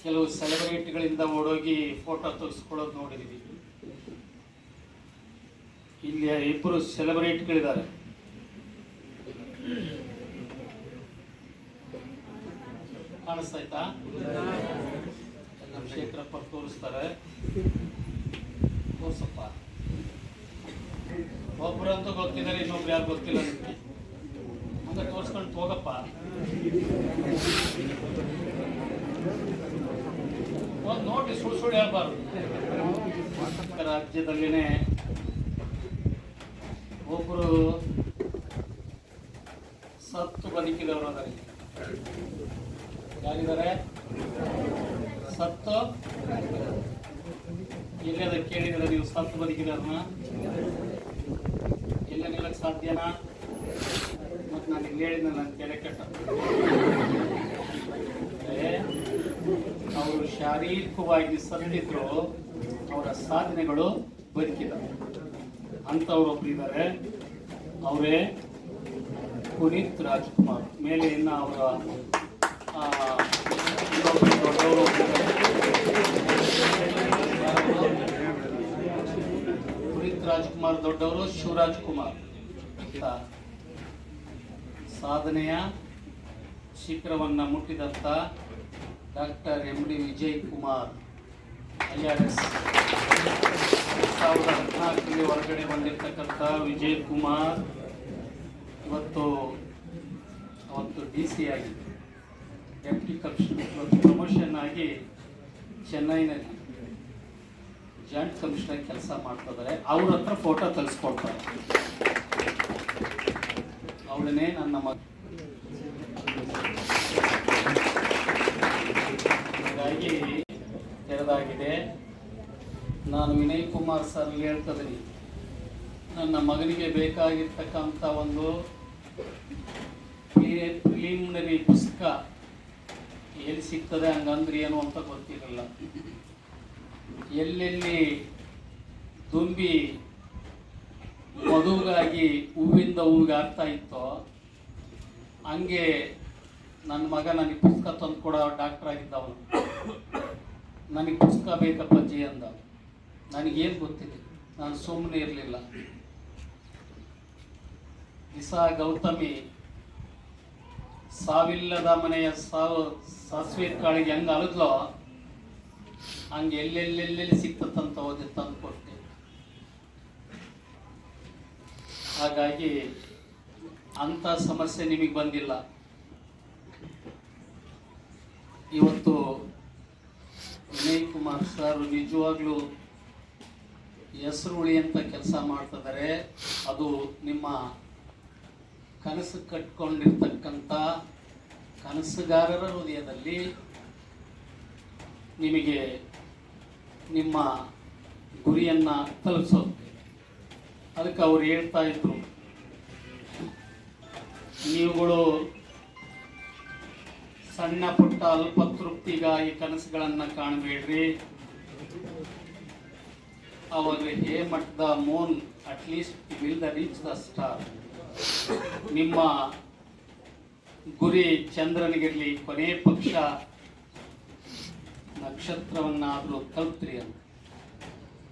[SPEAKER 7] ಕೆಲವು ಸೆಲೆಬ್ರಿಟಿಗಳಿಂದ ಓಡೋಗಿ ಫೋಟೋ ತೆಗೆಸ್ಕೊಳ್ಳೋದು ನೋಡಿದೀವಿ. ಇಲ್ಲಿ ಇಬ್ಬರು ಸೆಲೆಬ್ರಿಟಿಗಳಿದ್ದಾರೆ. ಕಾಣಿಸ್ತಾಯ್ತಾ? ನಮ್ಮ ಶೇಖರಪ್ಪ ತೋರಿಸ್ತಾರೆ, ತೋರ್ಸಪ್ಪ. ಒಬ್ಬರಂತೂ ಗೊತ್ತಿದ್ದಾರೆ, ಇನ್ನೊಬ್ರು ಯಾರು ಗೊತ್ತಿಲ್ಲ ನಿಮಗೆ. ಹಂಗ ತೋರಿಸ್ಕೊಂಡು ಹೋಗಪ್ಪ. ಒಂದು ನೋಡಿ, ಸುಳ್ಳು ಸುಳ್ಳು ಹೇಳ್ಬಾರ್ದು. ರಾಜ್ಯದಲ್ಲಿನೇ ಒಬ್ಬರು ಸತ್ತು ಬದುಕಿದವರು ಅದರ ಯಾರಿದ್ದಾರೆ? ಸತ್ತು ಎಲ್ಲದ ಕೇಳಿದ್ರೆ ನೀವು ಸತ್ತು ಬದುಕಿದವ್ರನ್ನ ಎಲ್ಲ ನಿಲ್ಲಕ್ಕೆ ಸಾಧ್ಯನಾ? ಮತ್ತು ನಾನು ಇಲ್ಲಿ ಹೇಳಿದ್ನಲ್ಲ, ನನ್ನ ಕೆರೆ ಕೆಟ್ಟ ಅವರು ಶಾರೀರಿಕವಾಗಿ ಸತ್ತಿದ್ರು, ಅವರ ಸಾಧನೆಗಳು ಬದುಕಿದ್ದಾರೆ. ಅಂಥವ್ರೊಬ್ರು ಇದ್ದಾರೆ, ಅವರೇ ಪುನೀತ್ ರಾಜ್ಕುಮಾರ್. ಮೇಲೆ ಇನ್ನು ಅವರ ಪುನೀತ್ ರಾಜ್ಕುಮಾರ್ ದೊಡ್ಡವರು, ಶಿವರಾಜ್ ಕುಮಾರ್ ಸಾಧನೆಯ ಶಿಖರವನ್ನ ಮುಟ್ಟಿದಂತ doctor MD Vijay Kumar IRS 2014 ಹೊರಗಡೆ ಬಂದಿರತಕ್ಕಂಥ ವಿಜಯ್ ಕುಮಾರ್ ಅವತ್ತು DC ಆಗಿ ಡೆಪ್ಟಿ ಕಮಿಷನರ್ ಪ್ರಮೋಷನ್ ಆಗಿ ಚೆನ್ನೈನಲ್ಲಿ ಜಾಯಿಂಟ್ ಕಮಿಷನರ್ ಕೆಲಸ ಮಾಡ್ತಿದ್ದಾರೆ. ಅವ್ರ ಹತ್ರ ಫೋಟೋ ತೆಗೆಸ್ಕೊಡ್ತಾರೆ. ಅವಳನ್ನೇ ನನ್ನ ಮಗ. ಹಾಗಾಗಿ ತೆರೆದಾಗಿದೆ. ನಾನು ವಿನಯ್ ಕುಮಾರ್ ಸರ್ ಹೇಳ್ತಿದ್ದೀನಿ, ನನ್ನ ಮಗನಿಗೆ ಬೇಕಾಗಿರ್ತಕ್ಕಂಥ ಒಂದು ಪ್ರಿಲಿಮಿನರಿ ಪುಸ್ತಕ ಎಲ್ಲಿ ಸಿಗ್ತದೆ, ಹಂಗಂದ್ರೆ ಏನು ಅಂತ ಗೊತ್ತಿರಲಿಲ್ಲ. ಎಲ್ಲೆಲ್ಲಿ ತುಂಬಿ ಮದುವೆಗಾಗಿ ಹೂವಿಂದ ಹೂವಿಗೆ ಆಗ್ತಾ ಇತ್ತೋ ಹಂಗೆ ನನ್ನ ಮಗ ನನಗೆ ಪುಸ್ತಕ ತಂದು ಕೊಡೋ ಡಾಕ್ಟರ್ ಆಗಿದ್ದವನು. ನನಗೆ ಪುಸ್ತಕ ಬೇಕಪ್ಪಾಜಿ ಅಂದ. ನನಗೇನು ಗೊತ್ತಿದೆ, ನಾನು ಸುಮ್ಮನೆ ಇರಲಿಲ್ಲ. ದಿಸಾ ಗೌತಮಿ ಸಾವಿಲ್ಲದ ಮನೆಯ ಸಾಸಿವೆ ಕಾಳಿಗೆ ಹೆಂಗೆ ಅಲದ್ಲೋ ಹಂಗೆ ಎಲ್ಲೆಲ್ಲೆಲ್ಲಿ ಸಿಕ್ತಂತ ಓದಿ ತಂದು ಕೊಟ್ಟೆ. ಹಾಗಾಗಿ ಅಂಥ ಸಮಸ್ಯೆ ನಿಮಗೆ ಬಂದಿಲ್ಲ. ಇವತ್ತು ವಿನಯ್ ಕುಮಾರ್ ಸರ್ ನಿಜವಾಗ್ಲೂ ಹೆಸರು ಉಳಿಯಂತ ಕೆಲಸ ಮಾಡ್ತಿದ್ದಾರೆ. ಅದು ನಿಮ್ಮ ಕನಸು ಕಟ್ಕೊಂಡಿರ್ತಕ್ಕಂಥ ಕನಸುಗಾರರ ಹೃದಯದಲ್ಲಿ ನಿಮಗೆ ನಿಮ್ಮ ಗುರಿಯನ್ನು ತಲುಪಿಸೋದು. ಅದಕ್ಕೆ ಅವ್ರು ಹೇಳ್ತಾ ಇದ್ರು, ನೀವುಗಳು ಸಣ್ಣ ಪುಟ್ಟ ಅಲ್ಪ ತೃಪ್ತಿಗಾಗಿ ಕನಸುಗಳನ್ನು ಕಾಣಬೇಡ್ರಿ. ಅವಾಗ aim at the moon, at least will the reach the star. ನಿಮ್ಮ ಗುರಿ ಚಂದ್ರನಿಗಿರಲಿ, ಕೊನೆ ಪಕ್ಷ ನಕ್ಷತ್ರವನ್ನಾದರೂ ತಲುಪ್ತೀರಿ ಅಂತ.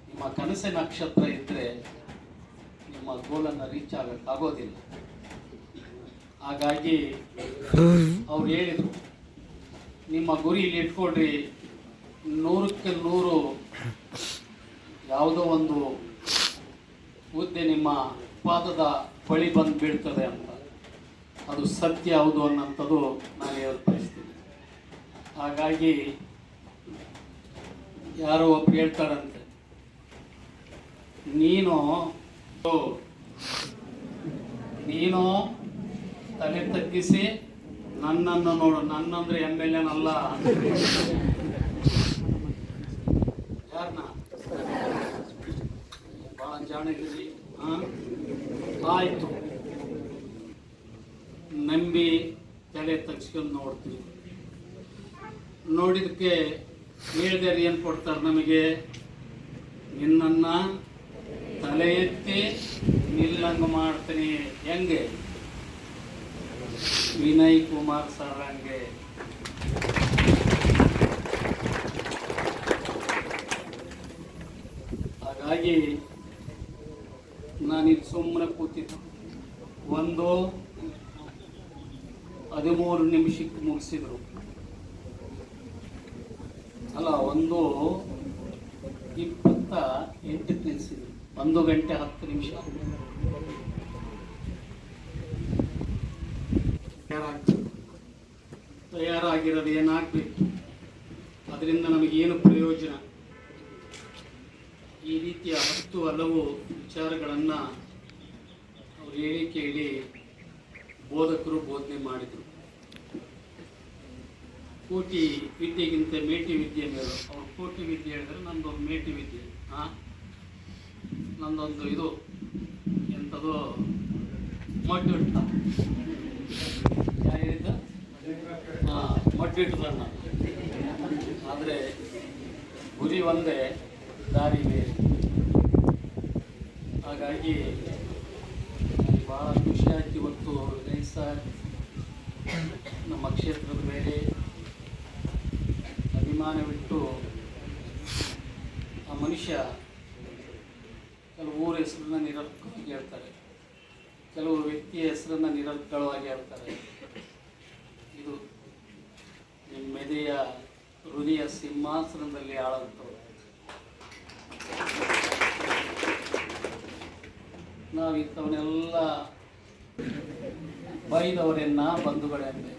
[SPEAKER 7] ನಿಮ್ಮ ಕನಸಿನ ನಕ್ಷತ್ರ ಇದ್ದರೆ ನಿಮ್ಮ ಗೋಲನ್ನು ರೀಚ್ ಆಗೋಕ್ಕಾಗೋದಿಲ್ಲ. ಹಾಗಾಗಿ ಅವ್ರು ಹೇಳಿದರು, ನಿಮ್ಮ ಗುರಿ ಇಲ್ಲಿ ಇಟ್ಕೊಳ್ರಿ, 100ಕ್ಕೆ 100 ಯಾವುದೋ ಒಂದು ಹುದ್ದೆ ನಿಮ್ಮ ಪಾದದ ಬಳಿ ಬಂದು ಬೀಳ್ತದೆ ಅಂತ. ಅದು ಸತ್ಯ ಯಾವುದು ಅನ್ನೋಂಥದ್ದು ನಾನು ಬಯಸ್ತೀನಿ. ಹಾಗಾಗಿ ಯಾರೋ ಒಬ್ರು ಹೇಳ್ತಾರಂತೆ, ನೀನು ತಲೆ ತಗ್ಗಿಸಿ ನನ್ನನ್ನು ನೋಡು, ನನ್ನಂದ್ರೆ MLA ಅಲ್ಲ, ಯಾರನ್ನ ಭಾಳ ಜಾಣಿಗಿರಿ. ಆಯಿತು, ನಂಬಿ ತಲೆ ತಗ್ಸ್ಕೊಂಡು ನೋಡ್ತೀವಿ. ನೋಡಿದಕ್ಕೆ ಹೇಳಿದ್ರೆ ಏನು ಕೊಡ್ತಾರೆ ನಮಗೆ? ನಿನ್ನನ್ನ ತಲೆ ಎತ್ತಿ ನಿಲ್ಲಂಗೆ ಮಾಡ್ತೀನಿ. ಹೆಂಗೆ? ವಿನಯ್ ಕುಮಾರ್ ಸರ್ ಹಂಗೆ. ಹಾಗಾಗಿ ನಾನಿಲ್ಲಿ ಸುಮ್ಮನೆ ಕೂತಿದ್ದು. 13 ನಿಮಿಷಕ್ಕೆ ಮುಗಿಸಿದ್ರು. ಅಲ್ಲ, 1:28 ನಿಲ್ಲಿಸಿದ್ರು. 1 ಗಂಟೆ 10 ನಿಮಿಷ. ತಯಾರಾಗಿರೋದು ಏನಾಗಬೇಕು? ಅದರಿಂದ ನಮಗೇನು ಪ್ರಯೋಜನ? ಈ ರೀತಿಯ 10 ಹಲವು ವಿಚಾರಗಳನ್ನು ಅವ್ರು ಹೇಳಿ ಕೇಳಿ ಬೋಧಕರು ಬೋಧನೆ ಮಾಡಿದರು. ಕೋಟಿ ವಿದ್ಯೆಗಿಂತ ಮೇಟಿ ವಿದ್ಯೆ ಮೇಲು. ಅವ್ರು ಕೋಟಿ ವಿದ್ಯೆ ಹೇಳಿದ್ರೆ ನಂದೊಂದು ಮೇಟಿ ವಿದ್ಯೆ. ನಂದೊಂದು ಇದು ಎಂಥದ್ದು ಮಡ್ಡಿಟ್ಟ. ಯಾರು ಹೇಳಿದ್ದ? ಮಡ್ಡಿಟ್ಟ. ಆದರೆ ಗುರಿ ಒಂದೇ, ದಾರಿ ಬೇರೆ. ಹಾಗಾಗಿ ಭಾಳ ಖುಷಿಯಾಗಿ ಇವತ್ತು ವಿನಯ್ ಸರ್ ನಮ್ಮ ಕ್ಷೇತ್ರದ ಮೇಲೆ ಅಭಿಮಾನವಿಟ್ಟು, ಆ ಮನುಷ್ಯ ಕೆಲವು ಊರ ಹೆಸರನ್ನ ನಿರರ್ಥಕವಾಗಿ ಹೇಳ್ತಾರೆ, ಕೆಲವು ವ್ಯಕ್ತಿಯ ಹೆಸರನ್ನ ನಿರರ್ಥಕವಾಗಿ ಹೇಳ್ತಾರೆ. ಇದು ನಿಮ್ಮ ಮೆದೆಯ ಹೃದಯ ಸಿಂಹಾಸನದಲ್ಲಿ ಆಳಂತವ್ರು. ನಾವು ಇಂಥವನ್ನೆಲ್ಲ ಬೈದವರೆನ್ನ ಬಂಧುಗಳೆಂದೆ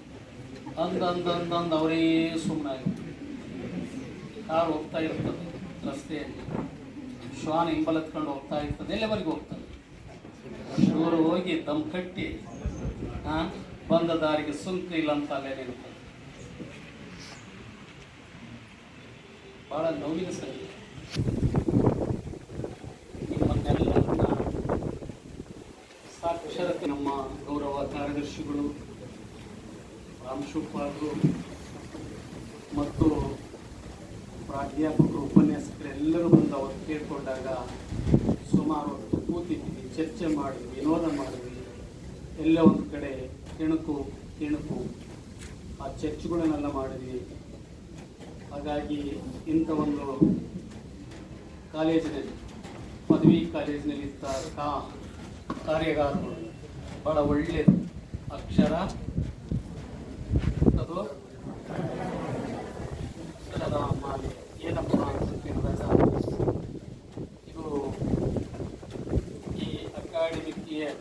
[SPEAKER 7] ಅಂದಂದಂದಂದು ಅವರೇ ಸುಮ್ಮನಾಗಿತ್ತು. ಕಾರು ಹೋಗ್ತಾ ಇರ್ತದೆ ರಸ್ತೆಯಲ್ಲಿ, ಶ್ವಾನ ಹಿಂಬಲತ್ಕೊಂಡು ಹೋಗ್ತಾ ಇರ್ತದೆ, ಎಲ್ಲವರೆಗೂ ಹೋಗ್ತದೆ. ಇವರು ಹೋಗಿ ದಮ್ ಕಟ್ಟಿ ಬಂದ ದಾರಿಗೆ ಸುಂಕ ಇಲ್ಲ ಅಂತ ಅಲ್ಲೇ ನಿಲ್ತದೆ. ಭಾಳ ನೋವಿನ ಸಂಗತಿ. ನಿಮ್ಮನ್ನೆಲ್ಲರನ್ನ ಸಾಕ್ಷರತೆ ನಮ್ಮ ಗೌರವ ಕಾರ್ಯದರ್ಶಿಗಳು, ರಾಮಶೂಪಾದರು ಮತ್ತು ಪ್ರಾಧ್ಯಾಪಕರು, ಉಪನ್ಯಾಸಕರು ಎಲ್ಲರೂ ಬಂದು ಅವರು ಕೇಳಿಕೊಂಡಾಗ ಸುಮಾರು ಹೊತ್ತು ಕೂತಿದ್ವಿ, ಚರ್ಚೆ ಮಾಡಿದ್ವಿ, ವಿನೋದ ಮಾಡಿದ್ವಿ. ಎಲ್ಲ ಒಂದು ಕಡೆ ತಿಣುಕು ಆ ಚರ್ಚೆಗಳನ್ನೆಲ್ಲ ಮಾಡಿದ್ವಿ. ಹಾಗಾಗಿ ಇಂಥ ಒಂದು ಕಾಲೇಜಿನಲ್ಲಿ, ಪದವಿ ಕಾಲೇಜಿನಲ್ಲಿ ಇದ್ದ ಕಾರ್ಯಗಾರಗಳು ಭಾಳ ಒಳ್ಳೆಯದು. ಅಕ್ಷರ ಅದು ಮಾಲೆ ಏನಪ್ಪ ಅಂತ ಕೇಳಿದಾಗ, ಇದು ಈ ಅಕಾಡೆಮಿಕ್ ಇಯರ್,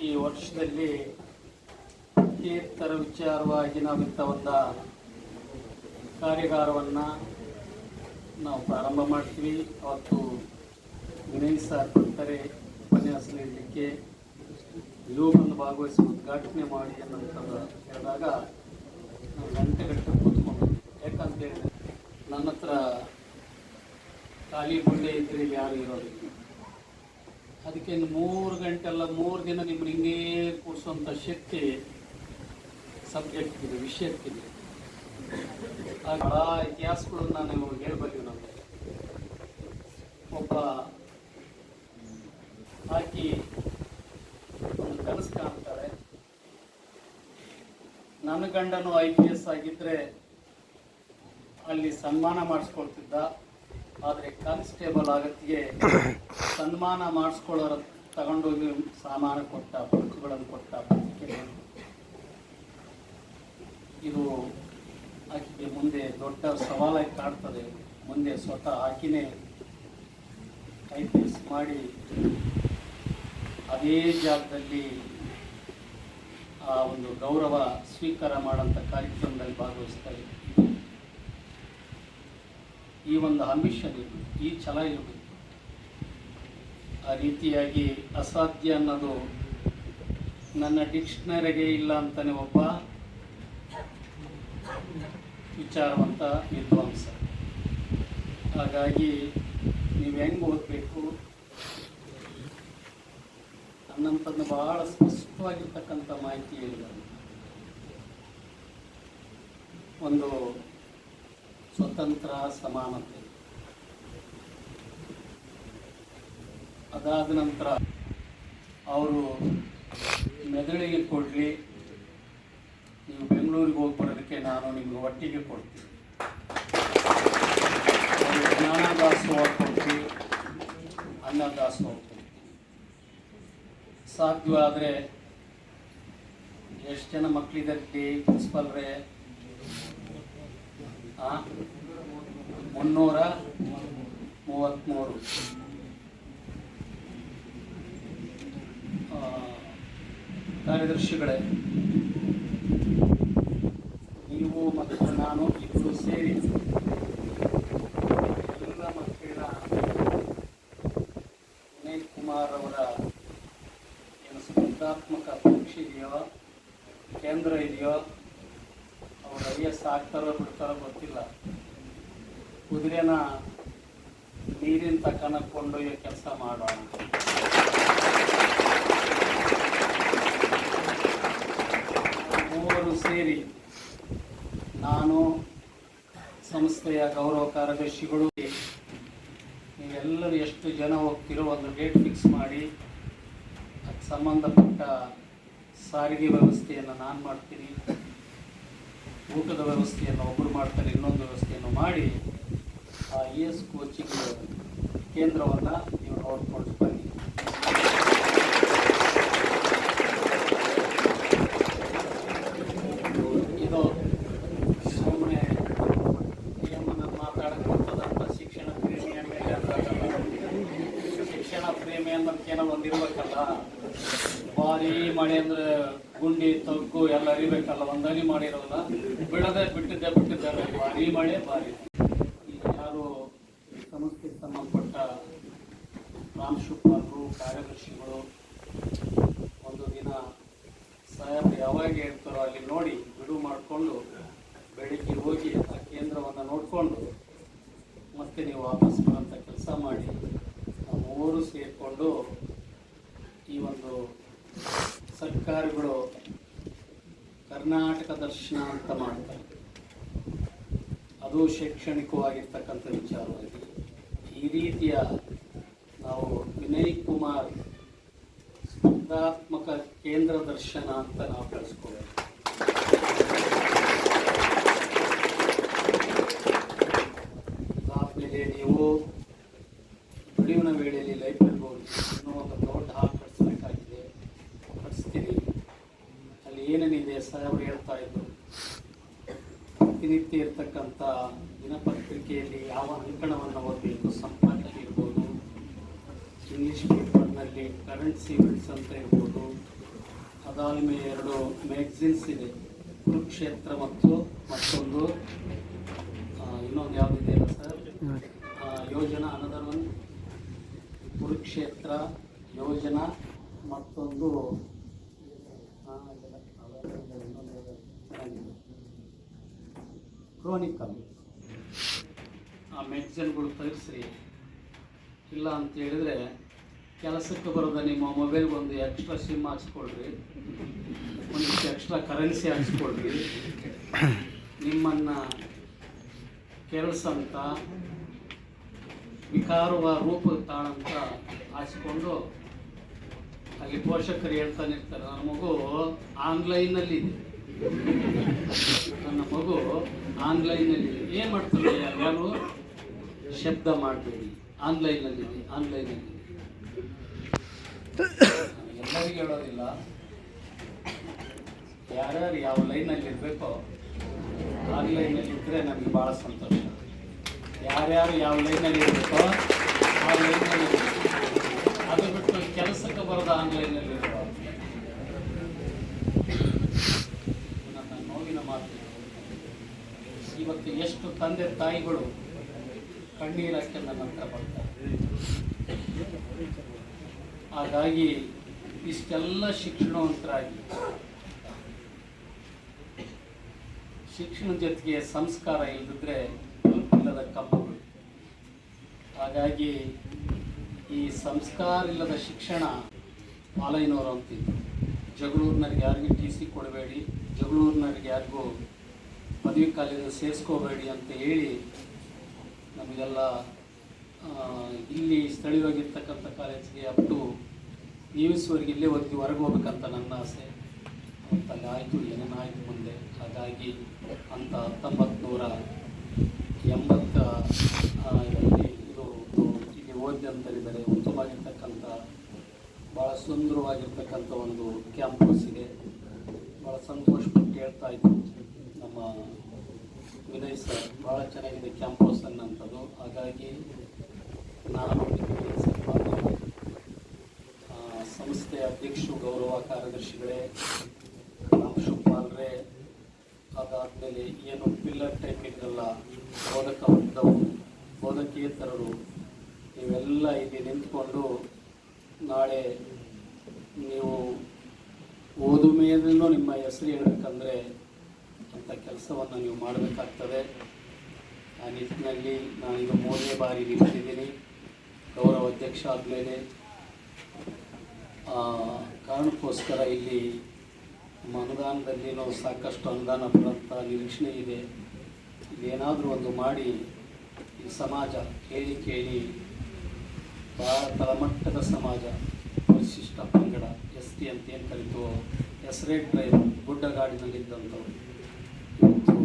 [SPEAKER 7] ಈ ವರ್ಷದಲ್ಲಿ ಪಠ್ಯೇತರ ವಿಚಾರವಾಗಿ ನಾವಿಂಥ ಒಂದು ಕಾರ್ಯಾಗಾರವನ್ನು ನಾವು ಪ್ರಾರಂಭ ಮಾಡ್ತೀವಿ. ಅವತ್ತು ವಿನಯ್ ಸರ್ ಬರ್ತಾರೆ ಉಪನ್ಯಾಸ ನೀಡಲಿಕ್ಕೆ, ಯೋಗವನ್ನು ಭಾಗವಹಿಸಿ ಉದ್ಘಾಟನೆ ಮಾಡಿ ಅನ್ನೋಂಥದ್ದು ಹೇಳಿದಾಗ ನಾವು ಗಂಟೆ ಕೂತ್ಕೊಂಡು, ಯಾಕಂತ ಹೇಳಿದ್ರೆ ನನ್ನ ಹತ್ರ ಖಾಲಿ ಬುಳ್ಳೆ ಇದ್ರೆ ಯಾರು ಇರೋದಿಲ್ಲ. ಅದಕ್ಕೆ 3 ಗಂಟೆ ಅಲ್ಲ 3 ದಿನ ನಿಮ್ಮನ್ನು ಹಿಂಗೇ ಕೂರಿಸುವಂಥ ಶಕ್ತಿ ಸಬ್ಜೆಕ್ಟ್ಗಿದೆ, ವಿಷಯಕ್ಕಿದೆ. ಭಾಳ ಇತಿಹಾಸಗಳನ್ನ ನಾವು ಹೇಳ್ಬಲ್ವಿ. ನಾವು ಒಬ್ಬ ಆಕಿ ಒಂದು ನನ್ನ ಗಂಡನು IPS ಆಗಿದ್ದರೆ ಅಲ್ಲಿ ಸನ್ಮಾನ ಮಾಡಿಸ್ಕೊಳ್ತಿದ್ದ. ಆದರೆ ಕಾನ್ಸ್ಟೇಬಲ್ ಆಗತ್ತಿಗೆ ಸನ್ಮಾನ ಮಾಡಿಸ್ಕೊಳ್ಳೋರ ತಗೊಂಡೋಗಿ ಸಾಮಾನು ಕೊಟ್ಟ, ಬುಕ್ಗಳನ್ನು ಕೊಟ್ಟ, ಪತ್ರಿಕೆಗಳನ್ನು. ಇದು ಆಕೆಗೆ ಮುಂದೆ ದೊಡ್ಡ ಸವಾಲಾಗಿ ಕಾಡ್ತದೆ. ಮುಂದೆ ಸ್ವತಃ ಆಕಿನೇ IPS ಮಾಡಿ ಅದೇ ಜಾಗದಲ್ಲಿ ಆ ಒಂದು ಗೌರವ ಸ್ವೀಕಾರ ಮಾಡೋಂಥ ಕಾರ್ಯಕ್ರಮದಲ್ಲಿ ಭಾಗವಹಿಸ್ತಾರೆ. ಈ ಒಂದು ಅಂಬಿಷನ್ ಇರಬೇಕು, ಈ ಛಲ ಇರಬೇಕು. ಆ ರೀತಿಯಾಗಿ ಅಸಾಧ್ಯ ಅನ್ನೋದು ನನ್ನ ಡಿಕ್ಷನರಿಗೆ ಇಲ್ಲ ಅಂತಾನೆ ಒಬ್ಬ ವಿಚಾರವಂತ ವಿದ್ವಾಂಸ. ಹಾಗಾಗಿ ನೀವು ಹೆಂಗೆ ಓದಬೇಕು ಅನ್ನಂಥದ್ದು ಬಹಳ ಸ್ಪಷ್ಟವಾಗಿರ್ತಕ್ಕಂಥ ಮಾಹಿತಿ ಹೇಳಿದ್ದಾರೆ. ಒಂದು ಸ್ವತಂತ್ರ ಸಮಾನತೆ, ಅದಾದ ನಂತರ ಅವರು ಮೆದುಳಿಗೆ ಕೊಡಲಿ, ನೀವು ಬೆಂಗಳೂರಿಗೆ ಹೋಗಿ ಬರೋದಕ್ಕೆ ನಾನು ನಿಮ್ಗೆ ಒಟ್ಟಿಗೆ ಕೊಡ್ತೀನಿ, ಜ್ಞಾನ ದಾಸೋಹ ಕೊಡ್ತೀವಿ, ಅನ್ನ ದಾಸೋಹ ಕೊಡ್ತೀವಿ. ಸಾಧ್ಯವಾದರೆ ಎಷ್ಟು ಜನ ಮಕ್ಕಳಿದ್ದಾರೆ ಪ್ರಿನ್ಸಿಪಲ್ರೇ? 333. ಕಾರ್ಯದರ್ಶಿಗಳೇ, ನೀವು ಮತ್ತು ನಾನು ಇಬ್ಬರು ಸೇರಿ ಎಲ್ಲ ಮಕ್ಕಳ ವಿನಯ್ ಕುಮಾರ್ ಅವರ ಏನು ಸ್ಪರ್ಧಾತ್ಮಕ ಪರೀಕ್ಷೆ ಇದೆಯೋ, ಕೇಂದ್ರ ಇದೆಯೋ, ಅವ್ರು IAS ಆಗ್ತಾರೋ ಬಿಡ್ತಾರೋ ಗೊತ್ತಿಲ್ಲ, ಕುದುರೆನ ನೀರಿನ ತಕ್ಕನ ಕೊಂಡೊಯ್ಯೋ ಕೆಲಸ ಮಾಡೋಣ. ಮೂವರು ಸೇರಿ, ನಾನು, ಸಂಸ್ಥೆಯ ಗೌರವ ಕಾರ್ಯದರ್ಶಿಗಳು, ನೀವೆಲ್ಲರೂ ಎಷ್ಟು ಜನ ಹೋಗ್ತಿರೋ ಒಂದು ಡೇಟ್ ಫಿಕ್ಸ್ ಮಾಡಿ ಅದಕ್ಕೆ ಸಂಬಂಧಪಟ್ಟ ಸಾರಿಗೆ ವ್ಯವಸ್ಥೆಯನ್ನು ನಾನು ಮಾಡ್ತೀನಿ, ಊಟದ ವ್ಯವಸ್ಥೆಯನ್ನು ಒಬ್ಬರು ಮಾಡ್ತಾರೆ, ಇನ್ನೊಂದು ವ್ಯವಸ್ಥೆಯನ್ನು ಮಾಡಿ ಆ IAS ಕೋಚಿಂಗ್ ಕೇಂದ್ರವನ್ನು ನೀವು ನೋಡ್ಕೊಂಡು ಬನ್ನಿ. ಇದು ಸುಮ್ಮನೆ ನಿಯಮನ ಮಾತಾಡೋದಂಥ ಶಿಕ್ಷಣ ಪ್ರೇಮಿ ಮೇಲೆ ಶಿಕ್ಷಣ ಪ್ರೇಮಿ ಅನ್ನೋದಕ್ಕೇನೋ ಒಂದಿರ್ಬೇಕಲ್ಲ. ಭಾರಿ ಮಳೆ ಅಂದರೆ ಗುಂಡಿ ತಗ್ಗು ಎಲ್ಲ ಅರಿಬೇಕಲ್ಲ, ಒಂದನಿ ಮಾಡಿರೋಲ್ಲ, ಬಿಡದೆ ಬಿಟ್ಟಿದ್ದಾರೆ. ಭಾರಿ ಮಳೆ ಭಾರಿ. ಈಗ ಯಾರು ಸಂಸ್ಥೆಗೆ ಸಂಬಂಧಪಟ್ಟ ಪ್ರಾಂಶುಪಾಲರು, ಕಾರ್ಯದರ್ಶಿಗಳು ಒಂದು ದಿನ ಸಾಹೇಬರು ಯಾವಾಗ ಹೇಳ್ತಾರೋ ಅಲ್ಲಿ ನೋಡಿ ಬಿಡುವು ಮಾಡಿಕೊಂಡು ಬೆಳಿಗ್ಗೆ ಹೋಗಿ ಆ ಕೇಂದ್ರವನ್ನು ನೋಡಿಕೊಂಡು ಮತ್ತೆ ನೀವು ವಾಪಸ್ ಬರೋಂಥ ಕೆಲಸ ಮಾಡಿ, ನಾವು ಮೂವರು ಸೇರಿಕೊಂಡು ಈ ಒಂದು ಸರ್ಕಾರಗಳು ಕರ್ನಾಟಕ ದರ್ಶನ ಅಂತ ಮಾಡ್ತಾರೆ. ಅದು ಶೈಕ್ಷಣಿಕವಾಗಿರ್ತಕ್ಕಂಥ ವಿಚಾರವಾಗಿ ಈ ರೀತಿಯ ನಾವು ವಿನಯ್ ಕುಮಾರ್ ಸ್ಪರ್ಧಾತ್ಮಕ ಕೇಂದ್ರ ದರ್ಶನ ಅಂತ ನಾವು ಕಳಿಸ್ಕೋಬೇಕು. ಅದಾದಮೇಲೆ ನೀವು ಬಿಡುವಿನ ವೇಳೆಯಲ್ಲಿ ಲೈಬ್ರರಿಗೆ ಹೋಗಿ ಇನ್ನೂ ಒಂದು ದೊಡ್ಡ ಹಾಲ್ ಕಟ್ಸಬೇಕಾಗಿದೆ, ಕಟ್ಸ್ತೀನಿ. ಅಲ್ಲಿ ಏನೇನಿದೆ ಸಾಹೇಬರು ಹೇಳ್ತಾ ಇದ್ರು, ಪ್ರತಿನಿತ್ಯ ಇರ್ತಕ್ಕಂಥ ದಿನಪತ್ರಿಕೆಯಲ್ಲಿ ಯಾವ ಅಂಕಣವನ್ನು ಓದಬೇಕು, ಸಂಪಾದನೆ ಇರ್ಬೋದು, ಇಂಗ್ಲೀಷ್ ಪೇಪರ್ನಲ್ಲಿ ಕರೆಂಟ್ ಇವೆಂಟ್ಸ್ ಅಂತ ಇರ್ಬೋದು. ಅದಾದಮೇಲೆ 2 ಮ್ಯಾಗ್ಝಿನ್ಸ್ ಇದೆ, ಕುರುಕ್ಷೇತ್ರ ಮತ್ತು ಮತ್ತೊಂದು ಇನ್ನೊಂದು ಯಾವುದಿದೆ ಅಲ್ಲ ಸರ್, ಯೋಜನಾ ಅನದರ್ ಒನ್, ಕುರುಕ್ಷೇತ್ರ ಯೋಜನಾ, ಮತ್ತೊಂದು ಕ್ರೋನಿಕಲ್. ಆ ಮ್ಯಾಗ್ಝಿನ್ಗಳು ತರಿಸ್ರಿ. ಇಲ್ಲ ಅಂತ ಹೇಳಿದರೆ ಕೆಲಸಕ್ಕೆ ಬರೋದ ನಿಮ್ಮ ಮೊಬೈಲ್ಗೆ ಒಂದು ಎಕ್ಸ್ಟ್ರಾ ಸಿಮ್ ಹಾಕ್ಸ್ಕೊಳ್ರಿ, ಒಂದಿಷ್ಟು ಎಕ್ಸ್ಟ್ರಾ ಕರೆನ್ಸಿ ಹಾಕ್ಸ್ಕೊಳ್ರಿ. ನಿಮ್ಮನ್ನು ಕೆಲಸಂತ ವಿಕಾರುವ ರೂಪ ತಾಳಂತ ಹಾಕ್ಸ್ಕೊಂಡು ಅಲ್ಲಿ ಪೋಷಕರು ಹೇಳ್ತಾನೆ ಇರ್ತಾರೆ, ನನ್ನ ಮಗು ಆನ್ಲೈನಲ್ಲಿದೆ, ನನ್ನ ಮಗು ಆನ್ಲೈನಲ್ಲಿ ಏನು ಮಾಡ್ತಾರೆ ಯಾರು ಶಬ್ದ ಮಾಡಬೇಡಿ, ಆನ್ಲೈನಲ್ಲಿ ಎಲ್ಲರಿಗೂ ಹೇಳೋದಿಲ್ಲ, ಯಾರ್ಯಾರು ಯಾವ ಲೈನಲ್ಲಿ ಇರಬೇಕೋ ಆನ್ಲೈನಲ್ಲಿ ಇದ್ದರೆ ನಮಗೆ ಭಾಳ ಸಂತೋಷ. ಯಾರ್ಯಾರು ಯಾವ ಲೈನಲ್ಲಿ ಇರಬೇಕೋ ಆ ಲೈನಲ್ಲಿ ಅದು ಬಿಟ್ಟು ಕೆಲಸಕ್ಕೆ ಬರೋದು ಆನ್ಲೈನಲ್ಲಿ ಇರೋ ನನ್ನ ನೋವಿನ ಮಾತು. ಇವತ್ತು ಎಷ್ಟು ತಂದೆ ತಾಯಿಗಳು ಕಣ್ಣೀರಕ್ಕೆ ನನ್ನ ಹತ್ರ ಬರ್ತಾರೆ. ಹಾಗಾಗಿ ಇಷ್ಟೆಲ್ಲ ಶಿಕ್ಷಣವಂತರಾಗಿ ಶಿಕ್ಷಣದ ಜೊತೆಗೆ ಸಂಸ್ಕಾರ ಇಲ್ಲದಿದ್ರೆ ಇಲ್ಲದ ಕಬ್ಬುಗಳು. ಹಾಗಾಗಿ ಈ ಸಂಸ್ಕಾರ ಇಲ್ಲದ ಶಿಕ್ಷಣ ಪಾಲೈನವರು ಅಂತಿದ್ರು. ಜಗಳೂರಿನವ್ರಿಗೆ ಯಾರಿಗೂ ಟಿ ಸಿ ಕೊಡಬೇಡಿ, ಜಗಳೂರಿನವ್ರಿಗೆ ಯಾರಿಗೂ ಪದವಿ ಕಾಲೇಜಲ್ಲಿ ಸೇರಿಸ್ಕೋಬೇಡಿ ಅಂತ ಹೇಳಿ ನಮಗೆಲ್ಲ ಇಲ್ಲಿ ಸ್ಥಳೀಯವಾಗಿರ್ತಕ್ಕಂಥ ಕಾಲೇಜಿಗೆ ಅಪ್ ಟು USವರೆಗೆ ಇಲ್ಲೇ ಹೊರಗೆ ಹೋಗ್ಬೇಕಂತ ನನ್ನ ಆಸೆ. ಅಲ್ಲಿ ಆಯಿತು, ಏನೇನು ಆಯಿತು ಮುಂದೆ. ಹಾಗಾಗಿ ಅಂತ 1980 ಇದು ಇಲ್ಲಿ ಓದಿದಂತರಿದ್ದಾರೆ. ಉತ್ತಮವಾಗಿರ್ತಕ್ಕಂಥ ಭಾಳ ಸುಂದರವಾಗಿರ್ತಕ್ಕಂಥ ಒಂದು ಕ್ಯಾಂಪಸ್ ಇದೆ. ಭಾಳ ಸಂತೋಷಪಟ್ಟು ಹೇಳ್ತಾ ಇತ್ತು ನಮ್ಮ ವಿನಯ್ ಸರ್, ಭಾಳ ಚೆನ್ನಾಗಿದೆ ಕ್ಯಾಂಪಸ್ ಅನ್ನೋಂಥದ್ದು. ಹಾಗಾಗಿ ನಾನು ಸಂಸ್ಥೆಯ ಅಧ್ಯಕ್ಷರು, ಗೌರವ ಕಾರ್ಯದರ್ಶಿಗಳೇ, ರಾಮಶಿವಪಾಲ್ರೇ, ಅದಾದಮೇಲೆ ಏನು ಪಿಲ್ಲರ್ ಟೈಪ್ ಇದ್ರಲ್ಲ ಬೋಧಕ ವರ್ಗದವರು, ಬೋಧಕೇತರರು, ನೀವೆಲ್ಲ ಇಲ್ಲಿ ನಿಂತ್ಕೊಂಡು ನಾಳೆ ನೀವು ಓದು ಮೇಲೂ ನಿಮ್ಮ ಹೆಸರು ಹೇಳಬೇಕಂದ್ರೆ ಅಂಥ ಕೆಲಸವನ್ನು ನೀವು ಮಾಡಬೇಕಾಗ್ತದೆ. ಆ ನಿಟ್ಟಿನಲ್ಲಿ ನಾನೀಗ 3ನೇ ಬಾರಿ ನಿಂತಿದ್ದೀನಿ ಗೌರವ ಅಧ್ಯಕ್ಷ ಆದಮೇಲೆ. ಕಾರಣಕ್ಕೋಸ್ಕರ ಇಲ್ಲಿ ನಮ್ಮ ಅನುದಾನದಲ್ಲಿನೂ ಸಾಕಷ್ಟು ಅನುದಾನ ಬರುವಂಥ ನಿರೀಕ್ಷಣೆ ಇದೆ. ಇಲ್ಲೇನಾದರೂ ಒಂದು ಮಾಡಿ ಈ ಸಮಾಜ ಕೇಳಿ ಭಾಳ ತಳಮಟ್ಟದ ಸಮಾಜ, ಪರಿಶಿಷ್ಟ ಪಂಗಡ, ST ಅಂತ ಏನು ಕರಿತೀವೋ, ಎಸ್ರೇಟ್ ಡ್ರೈವರ್, ಗುಡ್ಡಗಾಡಿನಲ್ಲಿದ್ದಂಥವ್ರು ಇವತ್ತು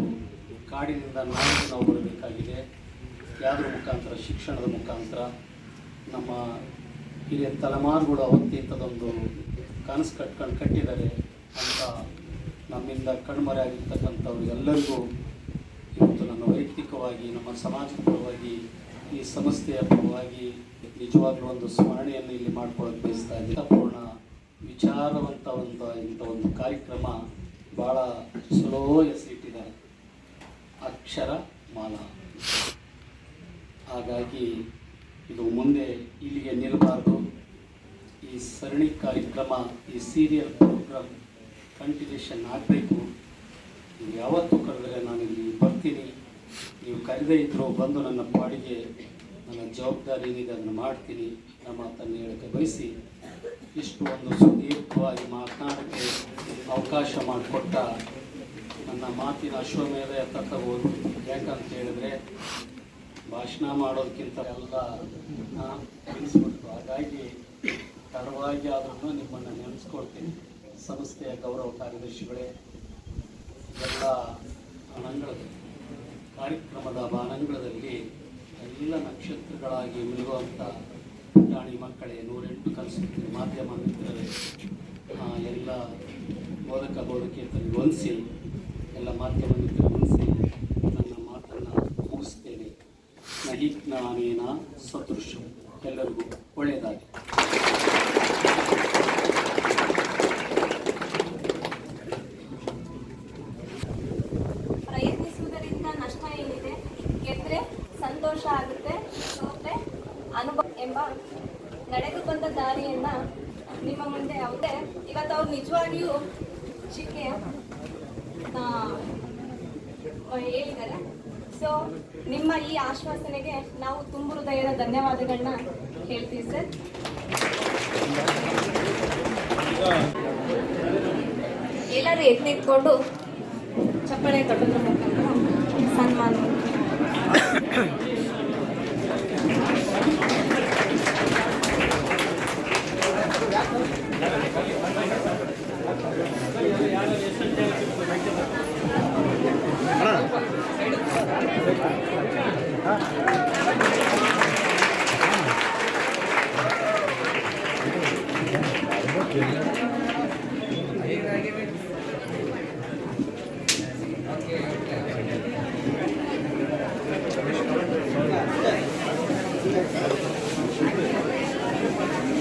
[SPEAKER 7] ಕಾಡಿನಿಂದ ನಾವು ಬರಬೇಕಾಗಿದೆ. ಯಾವುದ್ರ ಮುಖಾಂತರ? ಶಿಕ್ಷಣದ ಮುಖಾಂತರ. ನಮ್ಮ ಹಿರಿಯ ತಲೆಮಾರುಗಳು ಅವತ್ತಿಂಥದ್ದೊಂದು ಕನಸು ಕಟ್ಟಿದ್ದಾರೆ ಅಂತ ನಮ್ಮಿಂದ ಕಣ್ಮರೆ ಆಗಿರ್ತಕ್ಕಂಥವ್ರು ಎಲ್ಲರಿಗೂ ಇವತ್ತು ನನ್ನ ವೈಯಕ್ತಿಕವಾಗಿ, ನಮ್ಮ ಸಮಾಜದ ಪರವಾಗಿ, ಈ ಸಂಸ್ಥೆಯ ಪರವಾಗಿ ನಿಜವಾಗ್ಲೂ ಒಂದು ಸ್ಮರಣೆಯನ್ನು ಇಲ್ಲಿ ಮಾಡ್ಕೊಳ್ಳೋಕೆ ಬಯಸ್ತಾ ಇದ್ದೀನಿ. ಪೂರ್ಣ ವಿಚಾರವಂತ ಇಂಥ ಒಂದು ಕಾರ್ಯಕ್ರಮ ಭಾಳ ಸ್ಲೋ ಹೆಸರಿಟ್ಟಿದ್ದಾರೆ, ಅಕ್ಷರ ಮಾಲಾ. ಹಾಗಾಗಿ ಇದು ಮುಂದೆ ಇಲ್ಲಿಗೆ ನಿಲ್ಲಬಾರ್ದು. ಈ ಸರಣಿ ಕಾರ್ಯಕ್ರಮ, ಈ ಸೀರಿಯಲ್ ಪ್ರೋಗ್ರಾಮ್ ಕಂಟಿನ್ಯೂಷನ್ ಆಗಬೇಕು. ನೀವು ಯಾವತ್ತೂ ಕರೆದರೆ ನಾನು ಇಲ್ಲಿ ಬರ್ತೀನಿ. ನೀವು ಕರೆದೇ ಇದ್ದರೂ ಬಂದು ನನ್ನ ಪಾಡಿಗೆ ನನ್ನ ಜವಾಬ್ದಾರಿ ಏನಿದೆ ಅದನ್ನು ಮಾಡ್ತೀನಿ. ನಮ್ಮ ಮಾತನ್ನು ಹೇಳಕ್ಕೆ ಬಯಸಿ ಇಷ್ಟು ಒಂದು ಸುದೀರ್ಘವಾಗಿ ಮಾತನಾಡೋಕ್ಕೆ ಅವಕಾಶ ಮಾಡಿಕೊಟ್ಟ ನನ್ನ ಮಾತಿನ ಅಶ್ವಮೇಧ ತಗೋದು. ಯಾಕಂತ ಹೇಳಿದ್ರೆ ಭಾಷಣ ಮಾಡೋದಕ್ಕಿಂತ ಎಲ್ಲ ನೆನೆಸ್ಬಿಟ್ಟು, ಹಾಗಾಗಿ ತಡವಾಗಿ ಆದ್ರೂ ನಿಮ್ಮನ್ನು ನೆನೆಸ್ಕೊಳ್ತೀನಿ. ಸಂಸ್ಥೆಯ ಗೌರವ ಕಾರ್ಯದರ್ಶಿಗಳೇ, ಎಲ್ಲ ಅನಂಗಳದಲ್ಲಿ ಕಾರ್ಯಕ್ರಮದ ಬಾನಂಗಳದಲ್ಲಿ ಎಲ್ಲ ನಕ್ಷತ್ರಗಳಾಗಿ ಮಿಲುವಂಥ ಪುಟಾಣಿ ಮಕ್ಕಳೇ, 108 ಕಲಿಸುತ್ತೀರಿ, ಮಾಧ್ಯಮ ಮಿತ್ರರೇ, ಎಲ್ಲ ಬೋಧಕೇತರಿಗೆ ಹೊಂದಿಸಿ, ಎಲ್ಲ ಮಾಧ್ಯಮ ಮಿತ್ರರು ಹೊಂದಿಸಿ ನನ್ನ ಮಾತನ್ನು ಮುಗಿಸ್ತೇನೆ. ನಹಿ ಜ್ಞಾನೇನ ಸದೃಶಂ. ಎಲ್ಲರಿಗೂ ಒಳ್ಳೆಯದಾಗಿ.
[SPEAKER 2] ಪ್ರಯತ್ನಿಸುವುದರಿಂದ ನಷ್ಟ ಏನಿದೆ? ಗೆದ್ರೆ ಸಂತೋಷ ಆಗುತ್ತೆ, ಸೋತ್ರೆ ಅನುಭವ ಎಂಬ ನಡೆದು ಬಂದ ದಾರಿಯನ್ನ ನಿಮ್ಮ ಮುಂದೆ ಯಾವುದೇ ಇವತ್ತು ಅವ್ರು ನಿಜವಾಗಿಯೂ ಶಿಕ್ಷೆ ಹೇಳಿದ್ದಾರೆ. ಸೊ ನಿಮ್ಮ ಈ ಆಶ್ವಾಸನೆಗೆ ನಾವು ತುಂಬ ಹೃದಯದ ಧನ್ಯವಾದಗಳನ್ನ ಹೇಳ್ತೀವಿ ಸರ್. ಎಲ್ಲರೂ ಎದ್ದು ನಿಂತ್ಕೊಂಡು ಚಪ್ಪಳೆ ತಟ್ಟೋದ್ರ ಮುಖಾಂತರ ಸನ್ಮಾನ.
[SPEAKER 7] ಯಾರು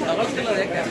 [SPEAKER 6] ತಗೊಳ್ತಿಲ್ಲ ಯಾಕೆ